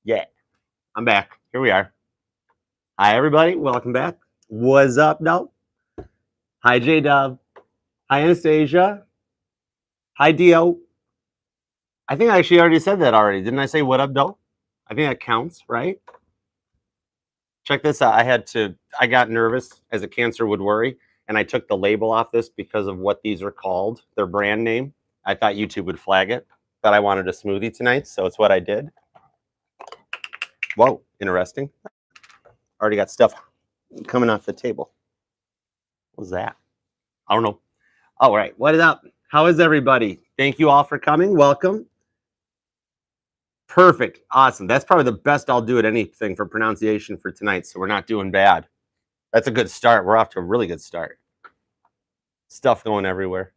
Yeah, I'm back. Here we are. Hi, everybody. Welcome back. What's up, Dub? Hi, J Dub. Hi, Anastasia. Hi, Dio. I think I actually already said that already. Didn't I say what up, Dub? I think that counts, right? Check this out. I got nervous, as a Cancer would worry, and I took the label off this because of what these are called, their brand name. I thought YouTube would flag it, but I wanted a smoothie tonight, so it's what I did. Whoa, interesting. Already got stuff coming off the table. What was that? I don't know. All right, what is up? How is everybody? Thank you all for coming. Welcome. Perfect. Awesome. That's probably the best I'll do at anything for pronunciation for tonight, so we're not doing bad. That's a good start. We're off to a really good start. Stuff going everywhere.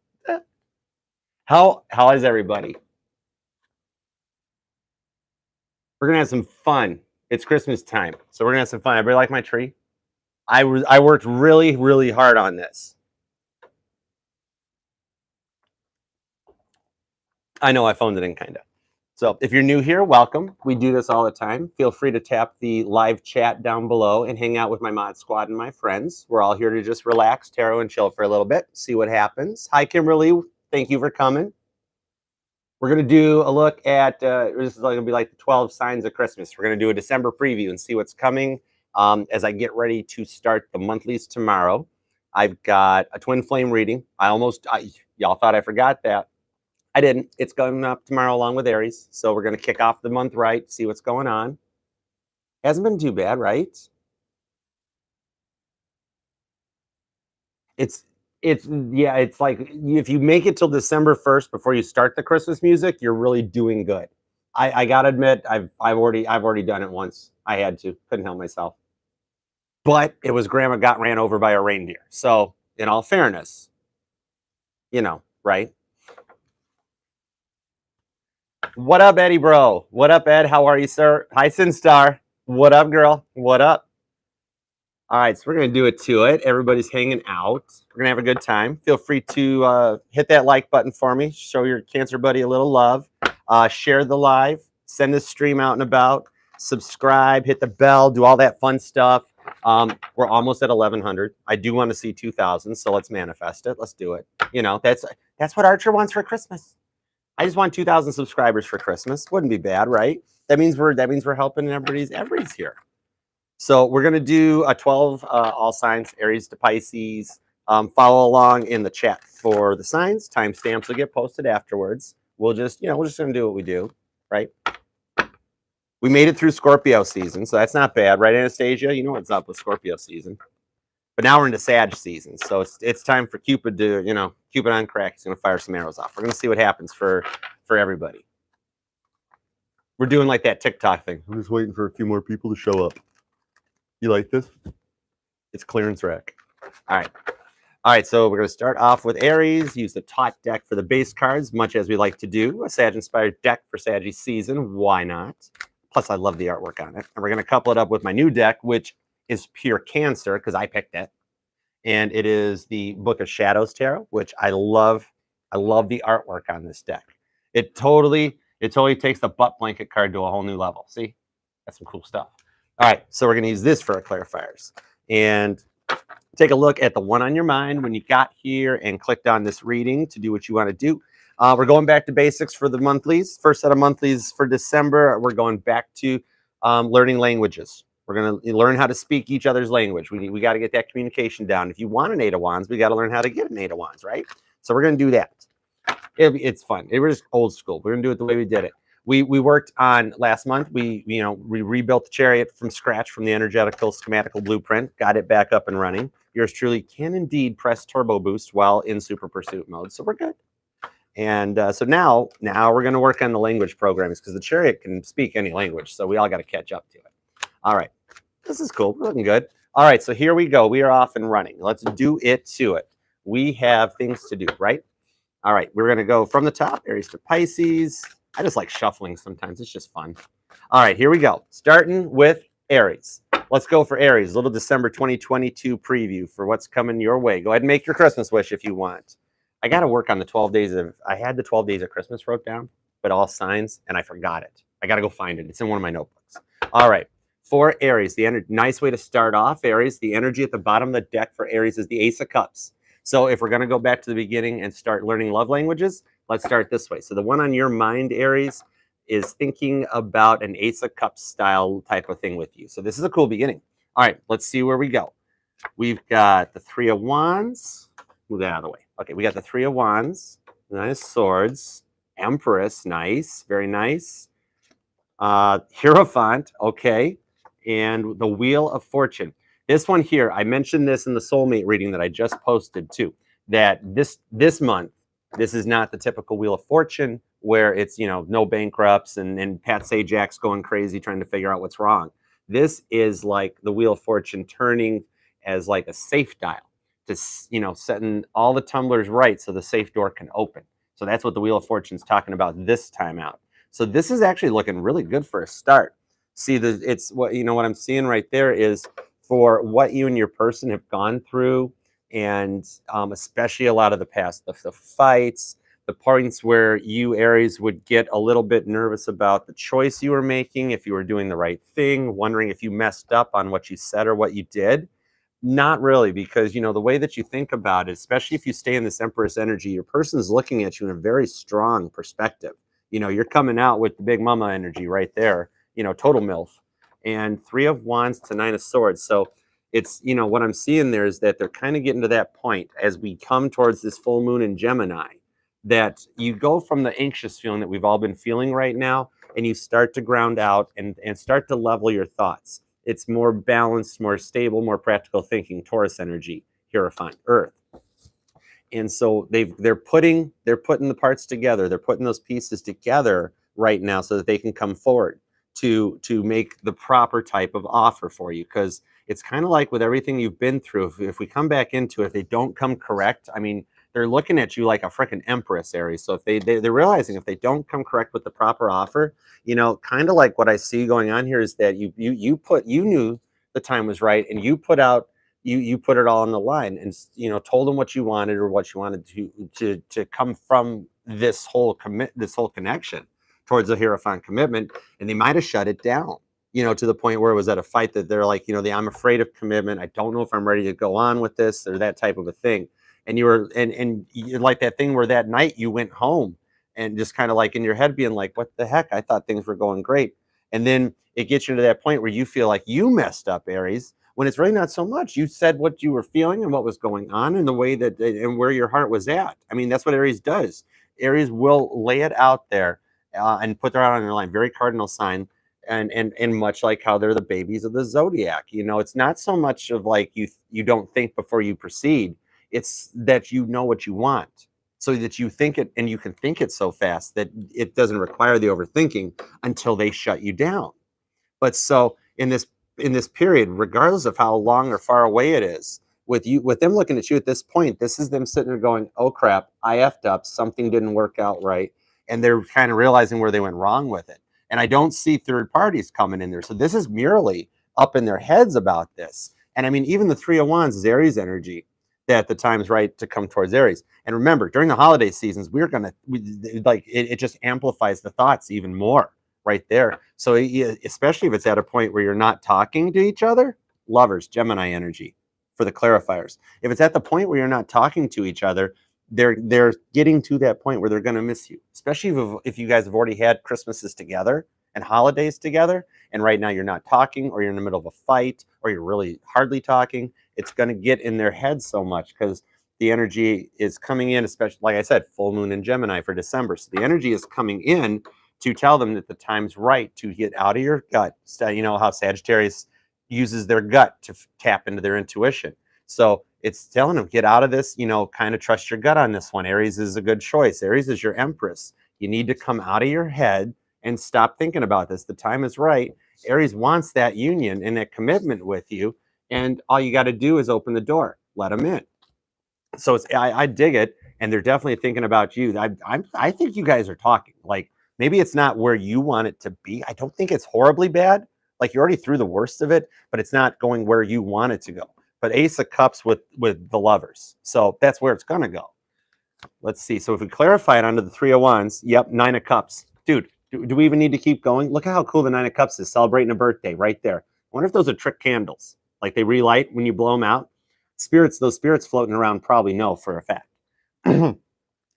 How is everybody? We're gonna have some fun. It's Christmas time, so we're gonna have some fun. Everybody like my tree? I worked really, really hard on this. I know I phoned it in, kind of. So if you're new here, welcome. We do this all the time. Feel free to tap the live chat down below and hang out with my mod squad and my friends. We're all here to just relax, tarot, and chill for a little bit, see what happens. Hi, Kimberly. Thank you for coming. We're going to do a look at, this is going to be like the 12 signs of Christmas. We're going to do a December preview and see what's coming as I get ready to start the monthlies tomorrow. I've got a twin flame reading. Y'all thought I forgot that. I didn't. It's going up tomorrow along with Aries. So we're going to kick off the month right, see what's going on. Hasn't been too bad, right? It's like if you make it till December 1st before you start the Christmas music, you're really doing good. I gotta admit, I've already done it once. I had to, couldn't help myself. But it was Grandma got ran over by a reindeer. So in all fairness, you know, right? What up, Eddie bro? What up, Ed? How are you, sir? Hi, Sinstar. What up, girl? What up? All right, so we're going to do it to it. Everybody's hanging out. We're going to have a good time. Feel free to hit that like button for me. Show your Cancer buddy a little love. Share the live. Send this stream out and about. Subscribe. Hit the bell. Do all that fun stuff. We're almost at 1,100. I do want to see 2,000, so let's manifest it. Let's do it. You know, that's what Archer wants for Christmas. I just want 2,000 subscribers for Christmas. Wouldn't be bad, right? That means we're helping everybody's here. So we're going to do a 12 all signs, Aries to Pisces. Follow along in the chat for the signs. Timestamps will get posted afterwards. We're just going to do what we do, right? We made it through Scorpio season, so that's not bad, right, Anastasia? You know what's up with Scorpio season. But now we're into Sag season, so it's time for Cupid to, Cupid on crack. He's going to fire some arrows off. We're going to see what happens for everybody. We're doing like that TikTok thing. I'm just waiting for a few more people to show up. You like this? It's clearance rack. All right, so we're going to start off with Aries. Use the Tot deck for the base cards, much as we like to do. A Sag-inspired deck for Saggy season. Why not? Plus, I love the artwork on it. And we're going to couple it up with my new deck, which is pure Cancer, because I picked it. And it is the Book of Shadows Tarot, which I love. I love the artwork on this deck. It totally takes the butt blanket card to a whole new level. See? That's some cool stuff. All right, so we're going to use this for our clarifiers. And take a look at the one on your mind when you got here and clicked on this reading to do what you want to do. We're going back to basics for the monthlies. First set of monthlies for December, we're going back to learning languages. We're going to learn how to speak each other's language. We got to get that communication down. If you want an 8 of Wands, we got to learn how to get an 8 of Wands, right? So we're going to do that. It's fun. It was old school. We're going to do it the way we did it. We worked on last month. We rebuilt the chariot from scratch from the energetical schematical blueprint, got it back up and running. Yours truly can indeed press turbo boost while in super pursuit mode, so we're good. And so now we're going to work on the language programs because the chariot can speak any language, so we all got to catch up to it. All right, this is cool. We're looking good. All right, so here we go. We are off and running. Let's do it to it. We have things to do, right? All right, we're going to go from the top, Aries to Pisces. I just like shuffling sometimes. It's just fun. All right, here we go. Starting with Aries. Let's go for Aries. A little December 2022 preview for what's coming your way. Go ahead and make your Christmas wish if you want. I got to work on the 12 days of... I had the 12 days of Christmas wrote down, but all signs, and I forgot it. I got to go find it. It's in one of my notebooks. All right. For Aries, nice way to start off, Aries. The energy at the bottom of the deck for Aries is the Ace of Cups. So if we're going to go back to the beginning and start learning love languages, let's start this way. So the one on your mind, Aries, is thinking about an Ace of Cups style type of thing with you. So this is a cool beginning. All right, let's see where we go. We've got the Three of Wands. Move that out of the way. Okay, we got the Three of Wands, Nine of Swords, Empress, nice, very nice. Hierophant, okay, and the Wheel of Fortune. This one here, I mentioned this in the soulmate reading that I just posted too, that this month, this is not the typical Wheel of Fortune where it's, you know, no bankrupts and Pat Sajak's going crazy trying to figure out what's wrong. This is like the Wheel of Fortune turning as like a safe dial to, you know, setting all the tumblers right so the safe door can open. So that's what the Wheel of Fortune's talking about this time out. So this is actually looking really good for a start. See, it's what, you know, what I'm seeing right there is for what you and your person have gone through, and especially a lot of the past, the fights, the points where you, Aries, would get a little bit nervous about the choice you were making, if you were doing the right thing, wondering if you messed up on what you said or what you did. Not really, because, you know, the way that you think about it, especially if you stay in this Empress energy, your person's looking at you in a very strong perspective. You know, you're coming out with the big mama energy right there, you know, total MILF. And Three of Wands to Nine of Swords. So it's, you know, what I'm seeing there is that they're kind of getting to that point as we come towards this full moon in Gemini, that you go from the anxious feeling that we've all been feeling right now, and you start to ground out and start to level your thoughts. It's more balanced, more stable, more practical thinking, Taurus energy, Hierophant, Earth. And so they're putting the parts together. They're putting those pieces together right now so that they can come forward to make the proper type of offer for you. Because it's kind of like with everything you've been through, if we come back into it, if they don't come correct, I mean, they're looking at you like a freaking Empress, Aries. So if they're realizing if they don't come correct with the proper offer, you know, kind of like what I see going on here is that you knew the time was right, and you put out, you put it all on the line, and, you know, told them what you wanted, or what you wanted to come from this whole connection towards a Hierophant commitment, and they might have shut it down, you know, to the point where it was at a fight that they're like, you know, I'm afraid of commitment. I don't know if I'm ready to go on with this, or that type of a thing. And you were, and you're like that thing where that night you went home and just kind of like in your head being like, what the heck? I thought things were going great. And then it gets you to that point where you feel like you messed up, Aries, when it's really not so much. You said what you were feeling and what was going on, and the way that, and where your heart was at. I mean, that's what Aries does. Aries will lay it out there and put their out on their line, very cardinal sign. And much like how they're the babies of the zodiac, you know, it's not so much of like you don't think before you proceed. It's that you know what you want, so that you think it, and you can think it so fast that it doesn't require the overthinking until they shut you down. But so in this period, regardless of how long or far away it is, with them looking at you at this point, this is them sitting there going, oh crap, I effed up, something didn't work out right. And they're kind of realizing where they went wrong with it. And I don't see third parties coming in there. So this is merely up in their heads about this. And I mean, even the Three of Wands is Aries energy, that the time's right to come towards Aries. And remember, during the holiday seasons, it just amplifies the thoughts even more right there. So especially if it's at a point where you're not talking to each other, lovers, Gemini energy for the clarifiers. If it's at the point where you're not talking to each other, they're getting to that point where they're going to miss you, especially if you guys have already had Christmases together and holidays together, and right now you're not talking, or you're in the middle of a fight, or you're really hardly talking. It's going to get in their head so much because the energy is coming in, especially, like I said, full moon in Gemini for December. So the energy is coming in to tell them that the time's right to get out of your gut. So, you know how Sagittarius uses their gut to tap into their intuition. So it's telling them, get out of this, you know, kind of trust your gut on this one. Aries is a good choice. Aries is your Empress. You need to come out of your head and stop thinking about this. The time is right. Aries wants that union and that commitment with you. And all you got to do is open the door, let them in. So I dig it. And they're definitely thinking about you. I think you guys are talking. Like, maybe it's not where you want it to be. I don't think it's horribly bad. Like, you're already through the worst of it, but it's not going where you want it to go. But Ace of Cups with the lovers. So that's where it's going to go. Let's see. So if we clarify it under the Three of Wands, yep, Nine of Cups. Dude, Do we even need to keep going? Look at how cool the Nine of Cups is, celebrating a birthday right there. I wonder if those are trick candles, like they relight when you blow them out. Spirits, those spirits floating around probably know for a fact.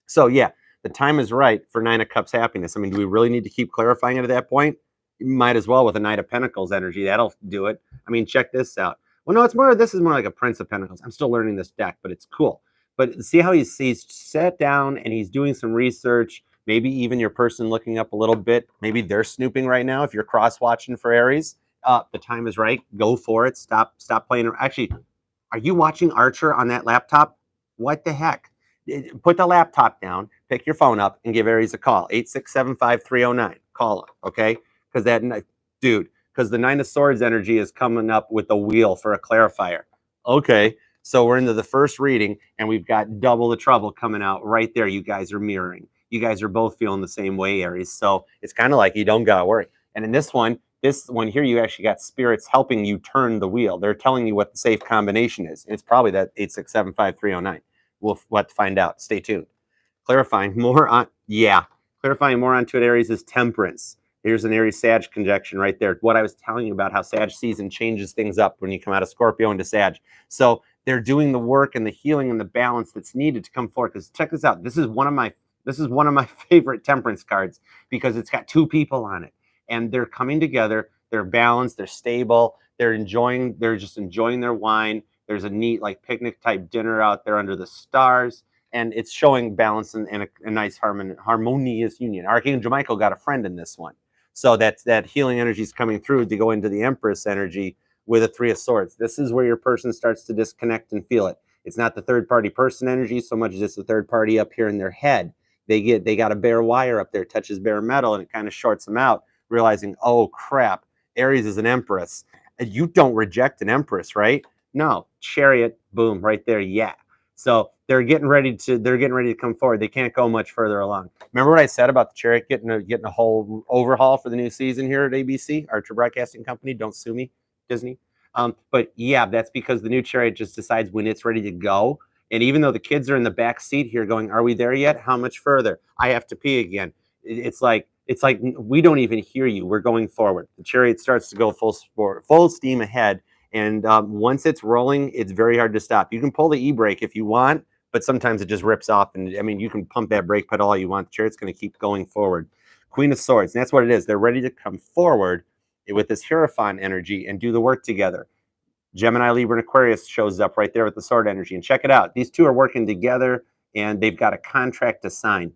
So yeah, the time is right for Nine of Cups happiness. I mean, do we really need to keep clarifying it at that point? You might as well with a Knight of Pentacles energy. That'll do it. I mean, check this out. Well, no, this is more like a Prince of Pentacles. I'm still learning this deck, but it's cool. But see how he's sat down and he's doing some research. Maybe even your person looking up a little bit. Maybe they're snooping right now. If you're cross-watching for Aries, the time is right. Go for it. Stop playing. Actually, are you watching Archer on that laptop? What the heck? Put the laptop down, pick your phone up, and give Aries a call. 867-5309. Call him, okay? Because the Nine of Swords energy is coming up with a wheel for a clarifier. Okay, so we're into the first reading, and we've got double the trouble coming out right there. You guys are mirroring. You guys are both feeling the same way, Aries. So it's kind of like you don't gotta worry. And in this one here, you actually got spirits helping you turn the wheel. They're telling you what the safe combination is. And it's probably that 867-5309. We'll have to find out. Stay tuned. Clarifying more onto it, Aries, is Temperance. Here's an Aries-Sag conjunction right there. What I was telling you about how Sag season changes things up when you come out of Scorpio into Sag. So they're doing the work and the healing and the balance that's needed to come forward. Because check this out. This is one of my favorite Temperance cards because it's got two people on it. And they're coming together. They're balanced. They're stable. They're just enjoying their wine. There's a neat like picnic type dinner out there under the stars, and it's showing balance and a nice harmonious union. Archangel Michael got a friend in this one, so that healing energy is coming through to go into the Empress energy with a Three of Swords. This is where your person starts to disconnect and feel it. It's not the third party person energy so much as it's the third party up here in their head. They got a bare wire up there, touches bare metal, and it kind of shorts them out, realizing, oh crap, Aries is an Empress. And you don't reject an Empress, right? No, Chariot, boom, right there, yeah. So they're getting ready to come forward. They can't go much further along. Remember what I said about the Chariot getting a whole overhaul for the new season here at ABC, Archer Broadcasting Company? Don't sue me, Disney. But yeah, that's because the new Chariot just decides when it's ready to go. And even though the kids are in the back seat here going, are we there yet? How much further? I have to pee again. It's like we don't even hear you. We're going forward. The Chariot starts to go full steam ahead. And once it's rolling, it's very hard to stop. You can pull the e-brake if you want, but sometimes it just rips off. And I mean, you can pump that brake pedal all you want. The Chariot's going to keep going forward. Queen of Swords, and that's what it is. They're ready to come forward with this Hierophant energy and do the work together. Gemini, Libra, and Aquarius shows up right there with the sword energy. And check it out. These two are working together, and they've got a contract to sign.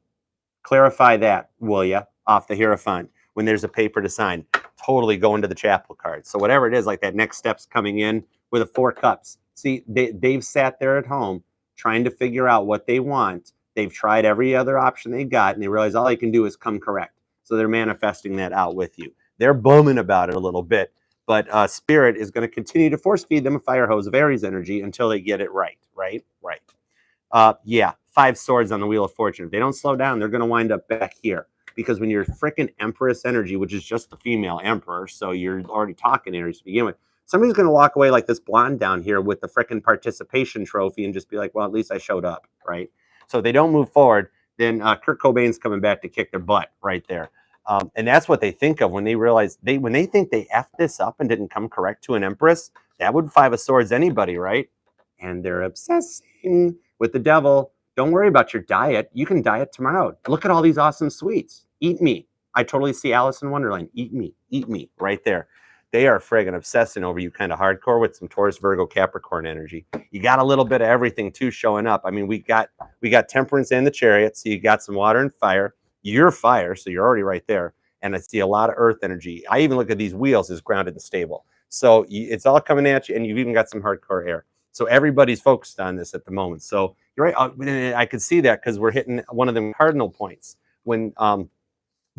Clarify that, will ya, off the Hierophant, when there's a paper to sign. Totally go into the chapel card. So whatever it is, like that next step's coming in with a Four Cups. See, they've sat there at home trying to figure out what they want. They've tried every other option they've got, and they realize all they can do is come correct. So they're manifesting that out with you. They're bumming about it a little bit, but Spirit is going to continue to force feed them a fire hose of Aries energy until they get it right. Yeah, 5 swords on the Wheel of Fortune. If they don't slow down, they're going to wind up back here. Because when you're freaking Empress energy, which is just the female emperor, so you're already talking Aries to begin with, somebody's going to walk away like this blonde down here with the freaking participation trophy and just be like, well, at least I showed up, right? So if they don't move forward, then Kurt Cobain's coming back to kick their butt right there. And that's what they think of when they realize, when they think they effed this up and didn't come correct to an Empress. That would 5 of Swords anybody, right? And they're obsessing with the devil. Don't worry about your diet. You can diet tomorrow. Look at all these awesome sweets. Eat me. I totally see Alice in Wonderland. Eat me, right there. They are friggin' obsessing over you kind of hardcore with some Taurus, Virgo, Capricorn energy. You got a little bit of everything too showing up. I mean, we got Temperance and the Chariot, so you got some water and fire. You're fire, so you're already right there. And I see a lot of earth energy. I even look at these wheels as grounded and stable. So it's all coming at you, and you've even got some hardcore air. So everybody's focused on this at the moment. So you're right. I could see that because we're hitting one of them cardinal points. When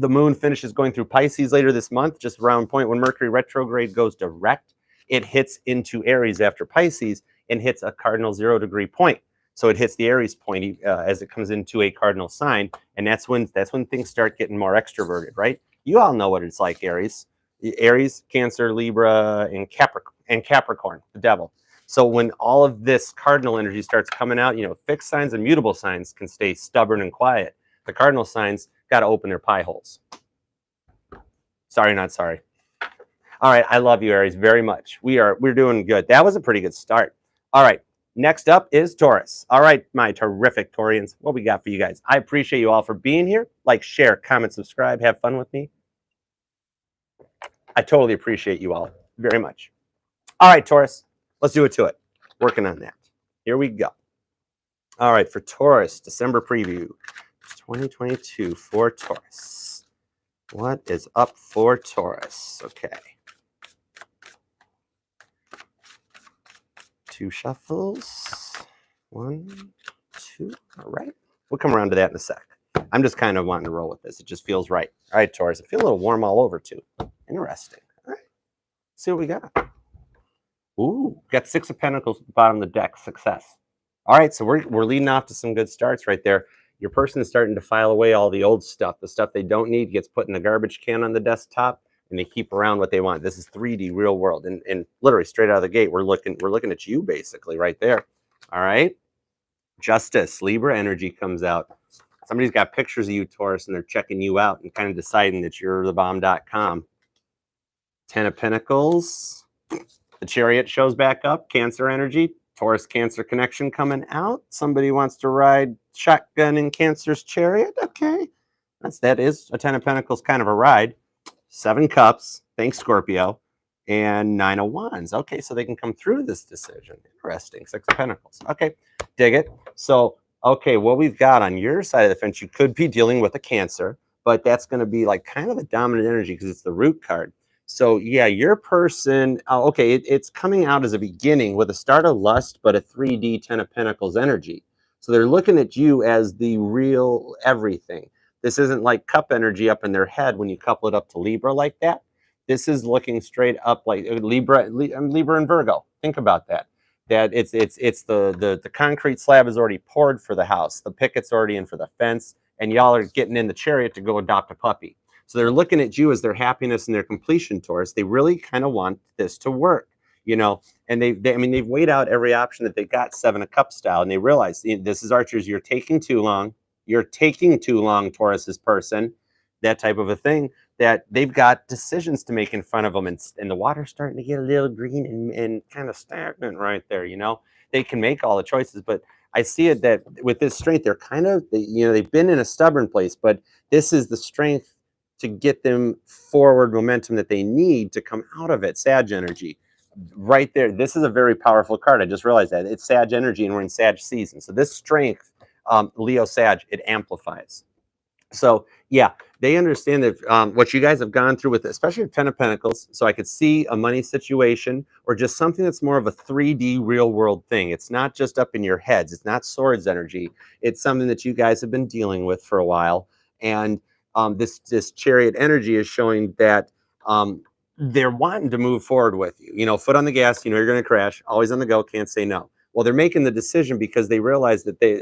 the moon finishes going through Pisces later this month, just around point when Mercury retrograde goes direct, it hits into Aries after Pisces and hits a cardinal 0 degree point. So it hits the Aries point as it comes into a cardinal sign, and that's when things start getting more extroverted, right? You all know what it's like, Aries, Cancer, Libra, and Capricorn, the devil. So when all of this cardinal energy starts coming out, fixed signs and mutable signs can stay stubborn and quiet. The cardinal signs got to open their pie holes. Sorry, not sorry. All right, I love you, Aries, very much. We're doing good. That was a pretty good start. All right, next up is Taurus. All right, my terrific Taurians, what we got for you guys? I appreciate you all for being here. Like, share, comment, subscribe, have fun with me. I totally appreciate you all very much. All right, Taurus, let's do it to it. Working on that. Here we go. All right, for Taurus, December preview 2022 for Taurus. What is up for Taurus? Okay. 2 shuffles. 1, 2. All right. We'll come around to that in a sec. I'm just kind of wanting to roll with this. It just feels right. All right, Taurus. I feel a little warm all over, too. Interesting. All right. Let's see what we got. Ooh, got 6 of Pentacles at the bottom of the deck. Success. All right, so we're leading off to some good starts right there. Your person is starting to file away all the old stuff. The stuff they don't need gets put in a garbage can on the desktop, and they keep around what they want. This is 3D real world, and literally straight out of the gate, we're looking at you basically right there. All right, Justice, Libra energy comes out. Somebody's got pictures of you, Taurus, and they're checking you out and kind of deciding that you're the bomb.com. 10 of Pentacles. The Chariot shows back up. Cancer energy. Taurus Cancer connection coming out. Somebody wants to ride shotgun in Cancer's Chariot. Okay. That is a 10 of Pentacles kind of a ride. 7 Cups. Thanks, Scorpio. And 9 of Wands. Okay, so they can come through this decision. Interesting. 6 of Pentacles. Okay, dig it. So, okay, what we've got on your side of the fence, you could be dealing with a Cancer, but that's going to be like kind of a dominant energy because it's the root card. So yeah, your person, okay, it's coming out as a beginning with a start of lust, but a 3D 10 of Pentacles energy. So they're looking at you as the real everything. This isn't like cup energy up in their head when you couple it up to Libra like that. This is looking straight up like Libra and Virgo. Think about that. That it's the concrete slab is already poured for the house. The picket's already in for the fence, and y'all are getting in the Chariot to go adopt a puppy. So they're looking at you as their happiness and their completion, Taurus. They really kind of want this to work, you know. And they've weighed out every option that they got, 7 of Cups style, and they realize this is Archers. You're taking too long. You're taking too long, Taurus's person. That type of a thing. That they've got decisions to make in front of them, and the water's starting to get a little green and kind of stagnant right there. You know, they can make all the choices, but I see it that with this strength, they're kind of they've been in a stubborn place, but this is the strength to get them forward momentum that they need to come out of it. Sag energy right there. This is a very powerful card. I just realized that it's Sag energy and we're in Sag season. So this strength, Leo Sag, it amplifies. So yeah, they understand that what you guys have gone through with, especially with 10 of Pentacles. So I could see a money situation or just something that's more of a 3D real world thing. It's not just up in your heads. It's not swords energy. It's something that you guys have been dealing with for a while. And this Chariot energy is showing that they're wanting to move forward with you. You know, foot on the gas, you know, you're going to crash, always on the go, can't say no. Well, they're making the decision because they realize that they're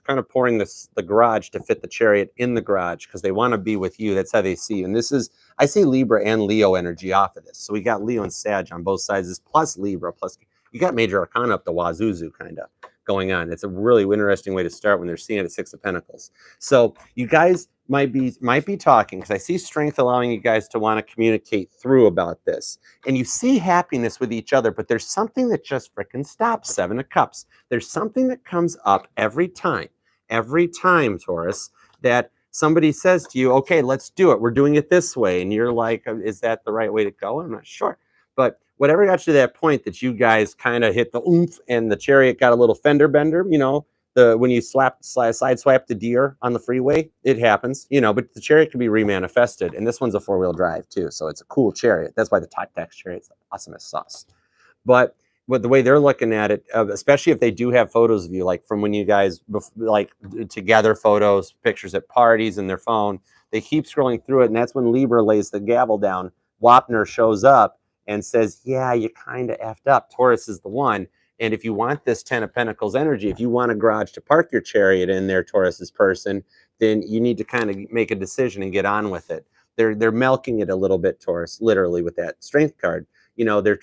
kind of pouring the garage to fit the Chariot in the garage because they want to be with you. That's how they see you. And this is, I see Libra and Leo energy off of this. So we got Leo and Sag on both sides, plus Libra, plus you got Major Arcana up the wazoo kind of going on. It's a really interesting way to start when they're seeing it at 6 of Pentacles. So you guys might be talking because I see strength allowing you guys to want to communicate through about this. And you see happiness with each other, but there's something that just freaking stops. 7 of Cups. There's something that comes up every time, Taurus, that somebody says to you, okay, let's do it. We're doing it this way. And you're like, is that the right way to go? I'm not sure. But whatever got you to that point that you guys kind of hit the oomph and the Chariot got a little fender bender, you know, when you sideswipe the deer on the freeway, it happens, you know, but the Chariot can be remanifested. And this one's a 4-wheel drive too. So it's a cool Chariot. That's why the Top Deck Chariot's the awesomest sauce. But the way they're looking at it, especially if they do have photos of you, like from when you guys like together photos, pictures at parties in their phone, they keep scrolling through it. And that's when Libra lays the gavel down. Wapner shows up and says, yeah, you kind of effed up. Taurus is the one. And if you want this 10 of Pentacles energy, if you want a garage to park your Chariot in there, Taurus's person, then you need to kind of make a decision and get on with it. They're milking it a little bit, Taurus, literally with that strength card. You know, they've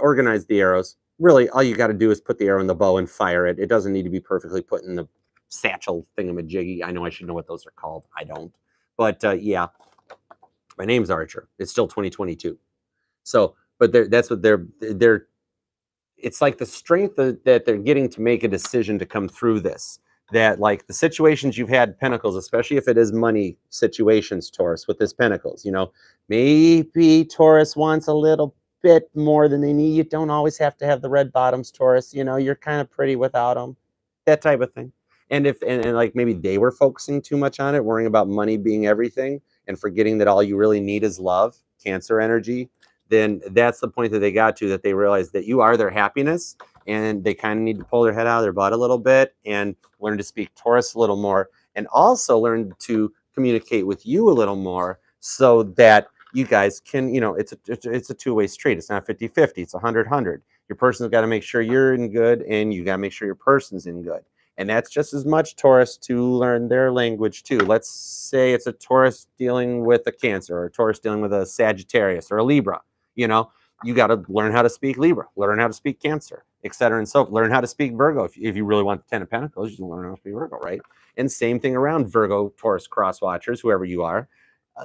organized the arrows. Really, all you got to do is put the arrow in the bow and fire it. It doesn't need to be perfectly put in the satchel thingamajiggy. I know I should know what those are called. I don't. But yeah. My name's Archer. It's still 2022. So, but that's what they're it's like the strength that they're getting to make a decision to come through this. That like the situations you've had Pentacles, especially if it is money situations, Taurus, with this Pentacles, you know, maybe Taurus wants a little bit more than they need. You don't always have to have the red bottoms, Taurus. You know, you're kind of pretty without them, that type of thing. And if and like maybe they were focusing too much on it, worrying about money being everything, and forgetting that all you really need is love, Cancer energy, then that's the point that they got to, that they realized that you are their happiness, and they kind of need to pull their head out of their butt a little bit and learn to speak Taurus a little more, and also learn to communicate with you a little more, so that you guys can, you know, it's a two-way street. It's not 50-50, it's 100-100. Your person's got to make sure you're in good, and you got to make sure your person's in good. And that's just as much Taurus to learn their language too. Let's say it's a Taurus dealing with a Cancer, or a Taurus dealing with a Sagittarius or a Libra. You know, you got to learn how to speak Libra, learn how to speak Cancer, etc. And so learn how to speak Virgo. If you really want the 10 of Pentacles, you learn how to speak Virgo, right? And same thing around Virgo, Taurus, cross watchers, whoever you are,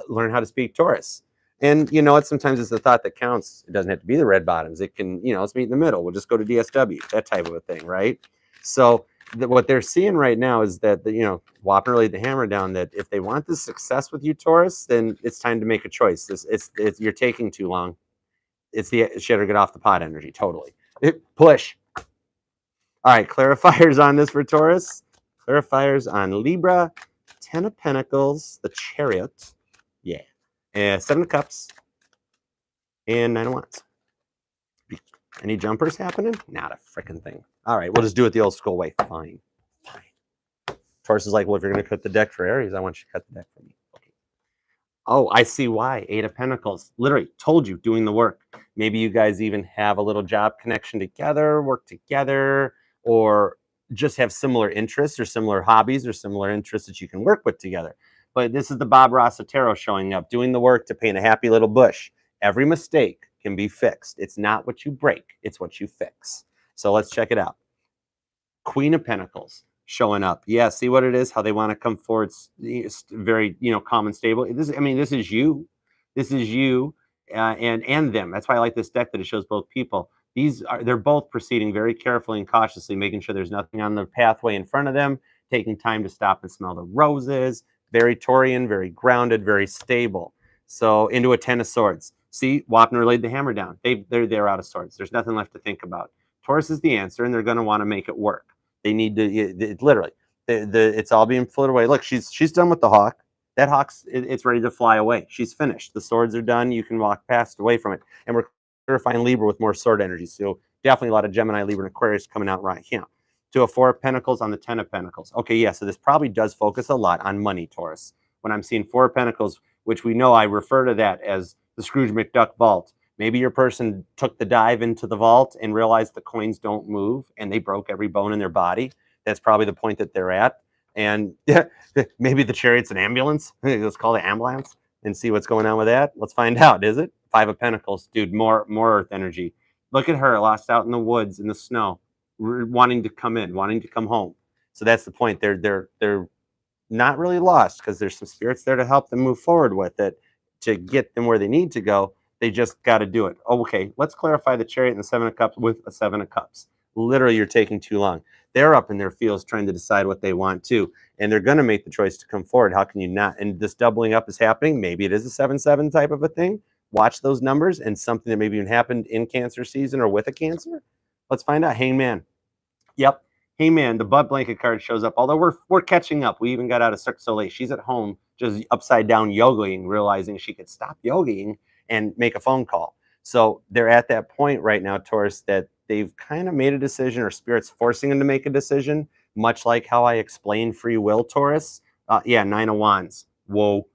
learn how to speak Taurus. And you know what? Sometimes it's the thought that counts. It doesn't have to be the red bottoms. It can, you know, let's meet in the middle. We'll just go to DSW, that type of a thing, right? So what they're seeing right now is that, you know, Wapner laid the hammer down that if they want this success with you, Taurus, then it's time to make a choice. It's you're taking too long. It's the shit or get off the pot energy, totally. Push. All right, clarifiers on this for Taurus. Clarifiers on Libra, 10 of Pentacles, the Chariot, yeah, and 7 of Cups, and 9 of Wands. Any jumpers happening? Not a freaking thing. All right, we'll just do it the old school way. Fine. Taurus is like, well, if you're going to cut the deck for Aries, I want you to cut the deck for me. Okay. Oh, I see why. 8 of Pentacles. Literally, told you, doing the work. Maybe you guys even have a little job connection together, work together, or just have similar interests or similar hobbies or similar interests that you can work with together. But this is the Bob Ross of Tarot showing up, doing the work to paint a happy little bush. Every mistake can be fixed. It's not what you break, it's what you fix. So let's check it out. Queen of Pentacles showing up. Yeah, see what it is, how they want to come forward. It's very, you know, calm and stable. This is you. This is you and them. That's why I like this deck, that it shows both people. They're both proceeding very carefully and cautiously, making sure there's nothing on the pathway in front of them, taking time to stop and smell the roses. Very Taurian, very grounded, very stable. So into a 10 of Swords. See, Wapner laid the hammer down. They're out of swords. There's nothing left to think about. Taurus is the answer, and they're going to want to make it work. They need to literally. It's all being floated away. Look, she's done with the hawk. That hawk's it's ready to fly away. She's finished. The swords are done. You can walk past away from it. And we're clarifying Libra with more sword energy. So definitely a lot of Gemini, Libra, and Aquarius coming out right here. To a 4 of Pentacles on the 10 of Pentacles. Okay, yeah. So this probably does focus a lot on money, Taurus. When I'm seeing 4 of Pentacles, which we know I refer to that as the Scrooge McDuck vault. Maybe your person took the dive into the vault and realized the coins don't move, and they broke every bone in their body. That's probably the point that they're at. And maybe the Chariot's an ambulance. Let's call it ambulance and see what's going on with that. Let's find out. Is it 5 of Pentacles? Dude, more Earth energy. Look at her, lost out in the woods, in the snow, wanting to come in, wanting to come home. So that's the point. They're not really lost, because there's some spirits there to help them move forward with it, to get them where they need to go. They just got to do it. Okay, let's clarify the Chariot and the 7 of Cups with a 7 of Cups. Literally, you're taking too long. They're up in their fields trying to decide what they want to, and they're going to make the choice to come forward. How can you not? And this doubling up is happening. Maybe it is a 7-7 type of a thing. Watch those numbers, and something that maybe even happened in Cancer season or with a Cancer. Let's find out. Hangman. Yep. Hangman, the butt blanket card shows up. Although we're catching up. We even got out of Cirque du Soleil. She's at home just upside down yogaing, realizing she could stop yogaing and make a phone call. So they're at that point right now, Taurus, that they've kind of made a decision, or Spirit's forcing them to make a decision, much like how I explained free will, Taurus. Yeah, 9 of Wands. Whoa.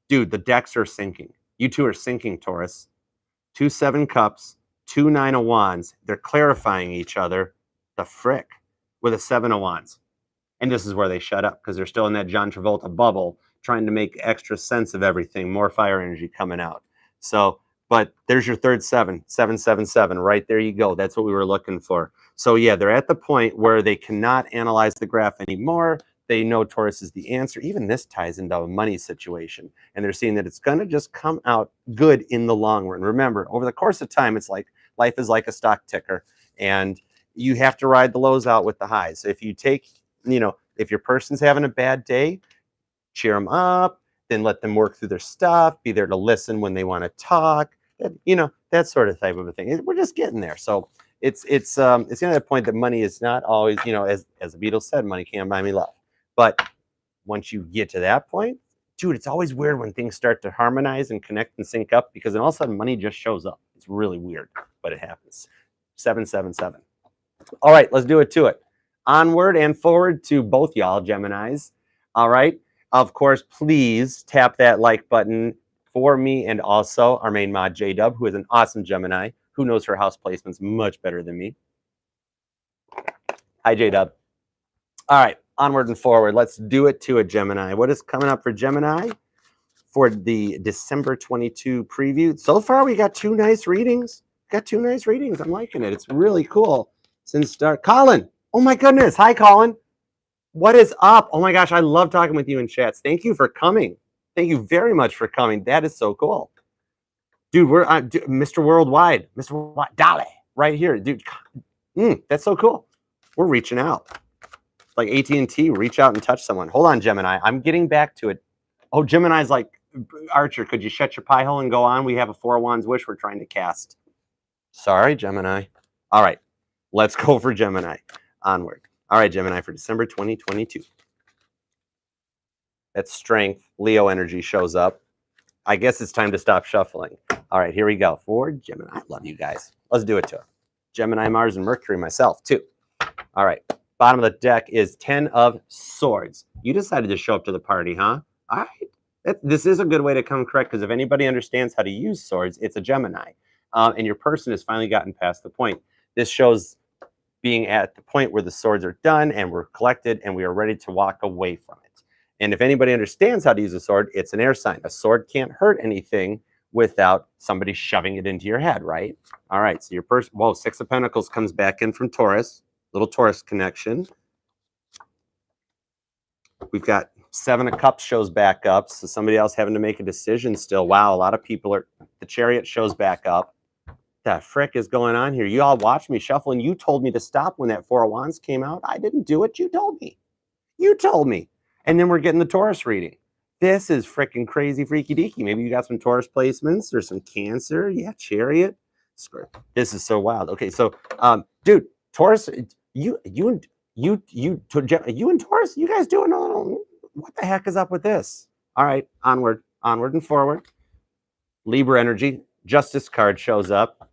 Dude, the decks are sinking. You two are sinking, Taurus. 2 7 Cups, 2 9 of Wands. They're clarifying each other. The frick. With a 7 of Wands. And this is where they shut up, because they're still in that John Travolta bubble, trying to make extra sense of everything. More fire energy coming out. So, but there's your third 7, 777, right there you go. That's what we were looking for. So yeah, they're at the point where they cannot analyze the graph anymore. They know Taurus is the answer. Even this ties into a money situation. And they're seeing that it's going to just come out good in the long run. Remember, over the course of time, it's like life is like a stock ticker. And you have to ride the lows out with the highs. So if you take, if your person's having a bad day, cheer them up, then let them work through their stuff, be there to listen when they want to talk, that sort of type of a thing. We're just getting there. So it's getting to the point that money is not always, as the Beatles said, money can't buy me love. But once you get to that point, dude, it's always weird when things start to harmonize and connect and sync up, because then all of a sudden money just shows up. It's really weird, but it happens. 777. All right, let's do it to it. Onward and forward to both y'all, Geminis. All right. Of course, please tap that like button for me and also our main mod, J-Dub, who is an awesome Gemini, who knows her house placements much better than me. Hi, J-Dub. All right, onward and forward. Let's do it to a Gemini. What is coming up for Gemini for the December 22 preview? So far, we got two nice readings. I'm liking it. It's really cool. Since start, Colin. Oh my goodness. Hi, Colin. What is up? Oh my gosh, I love talking with you in chats. Thank you for coming. Thank you very much for coming. That is so cool. Dude, we're on Mr. Worldwide. Mr. Worldwide, Dolly, right here. Dude, that's so cool. We're reaching out. Like AT&T, reach out and touch someone. Hold on, Gemini. I'm getting back to it. Oh, Gemini's like, Archer, could you shut your pie hole and go on? We have a Four of Wands wish we're trying to cast. Sorry, Gemini. All right, let's go for Gemini. Onward. All right, Gemini, for December 2022. That strength, Leo energy shows up. I guess it's time to stop shuffling. All right, here we go. For Gemini. I love you guys. Let's do it to it. Gemini, Mars, and Mercury, myself, too. All right, bottom of the deck is 10 of Swords. You decided to show up to the party, huh? All right. This is a good way to come correct, because if anybody understands how to use swords, it's a Gemini. And your person has finally gotten past the point. This shows being at the point where the swords are done and we're collected and we are ready to walk away from it. And if anybody understands how to use a sword, it's an air sign. A sword can't hurt anything without somebody shoving it into your head, right? All right, so your person, whoa, Six of Pentacles comes back in from Taurus, little Taurus connection. We've got Seven of Cups shows back up, so somebody else having to make a decision still. Wow, a lot of people are, the Chariot shows back up. The frick is going on here? You all watched me shuffle, and you told me to stop when that Four of Wands came out. I didn't do it. You told me. You told me. And then we're getting the Taurus reading. This is freaking crazy, freaky deaky. Maybe you got some Taurus placements or some Cancer. Yeah, Chariot. This is so wild. Okay, so dude, Taurus, you and Taurus, you guys doing a little. What the heck is up with this? All right, onward and forward. Libra energy. Justice card shows up.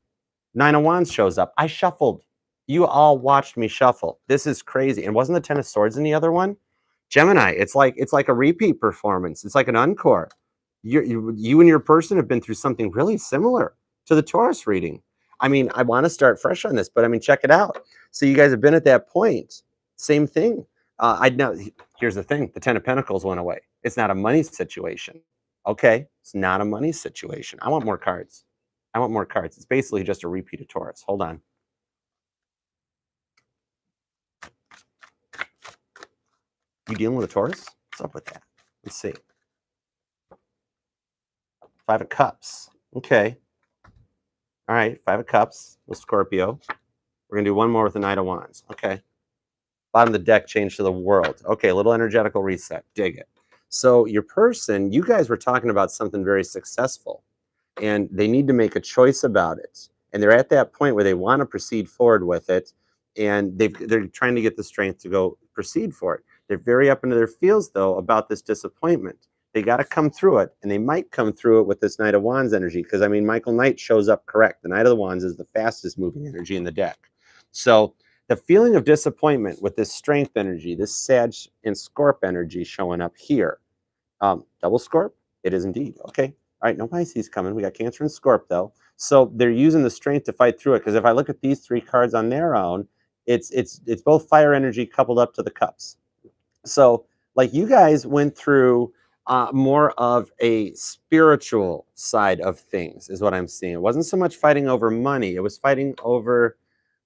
Nine of Wands shows up. I shuffled. You all watched me shuffle. This is crazy. And wasn't the Ten of Swords in the other one? Gemini, it's like a repeat performance. It's like an encore. You and your person have been through something really similar to the Taurus reading. I mean, I want to start fresh on this, but I mean, check it out. So you guys have been at that point. Same thing. I know. Here's the thing. The Ten of Pentacles went away. It's not a money situation. Okay, it's not a money situation. I want more cards. It's basically just a repeat of Taurus. Hold on. You dealing with a Taurus? What's up with that? Let's see. Five of Cups. Okay. All right, Five of Cups with Scorpio. We're going to do one more with the Knight of Wands. Okay. Bottom of the deck, change to the World. Okay, a little energetical reset. Dig it. So your person, you guys were talking about something very successful, and they need to make a choice about it. And they're at that point where they want to proceed forward with it, and they're trying to get the strength to go proceed for it. They're very up into their feels, though, about this disappointment. They got to come through it, and they might come through it with this Knight of Wands energy, because, I mean, Michael Knight shows up correct. The Knight of the Wands is the fastest moving energy in the deck. So the feeling of disappointment with this strength energy, this Sag and Scorp energy showing up here. Double Scorp? It is indeed. Okay. All right, no Pisces coming. We got Cancer and Scorp, though. So they're using the strength to fight through it, because if I look at these three cards on their own, it's both fire energy coupled up to the cups. So, like, you guys went through more of a spiritual side of things, is what I'm seeing. It wasn't so much fighting over money. It was fighting over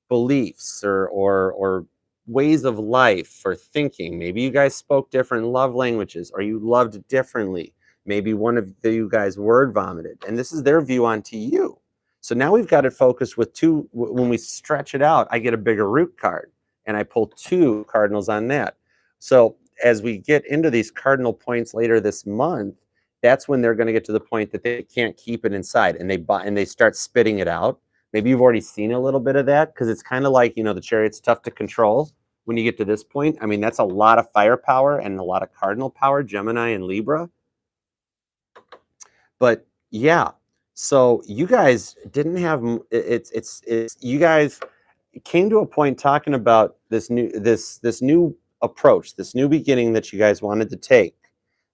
beliefs or ways of life or thinking. Maybe you guys spoke different love languages, or you loved differently. Maybe one of you guys word vomited, and this is their view onto you. So now we've got it focused with two. When we stretch it out, I get a bigger root card, and I pull two cardinals on that. So as we get into these cardinal points later this month, that's when they're going to get to the point that they can't keep it inside, and they start spitting it out. Maybe you've already seen a little bit of that, because it's kind of like, the Chariot's tough to control when you get to this point. I mean, that's a lot of firepower and a lot of cardinal power, Gemini and Libra. But yeah, so you guys didn't have you guys came to a point talking about this new approach, this new beginning that you guys wanted to take.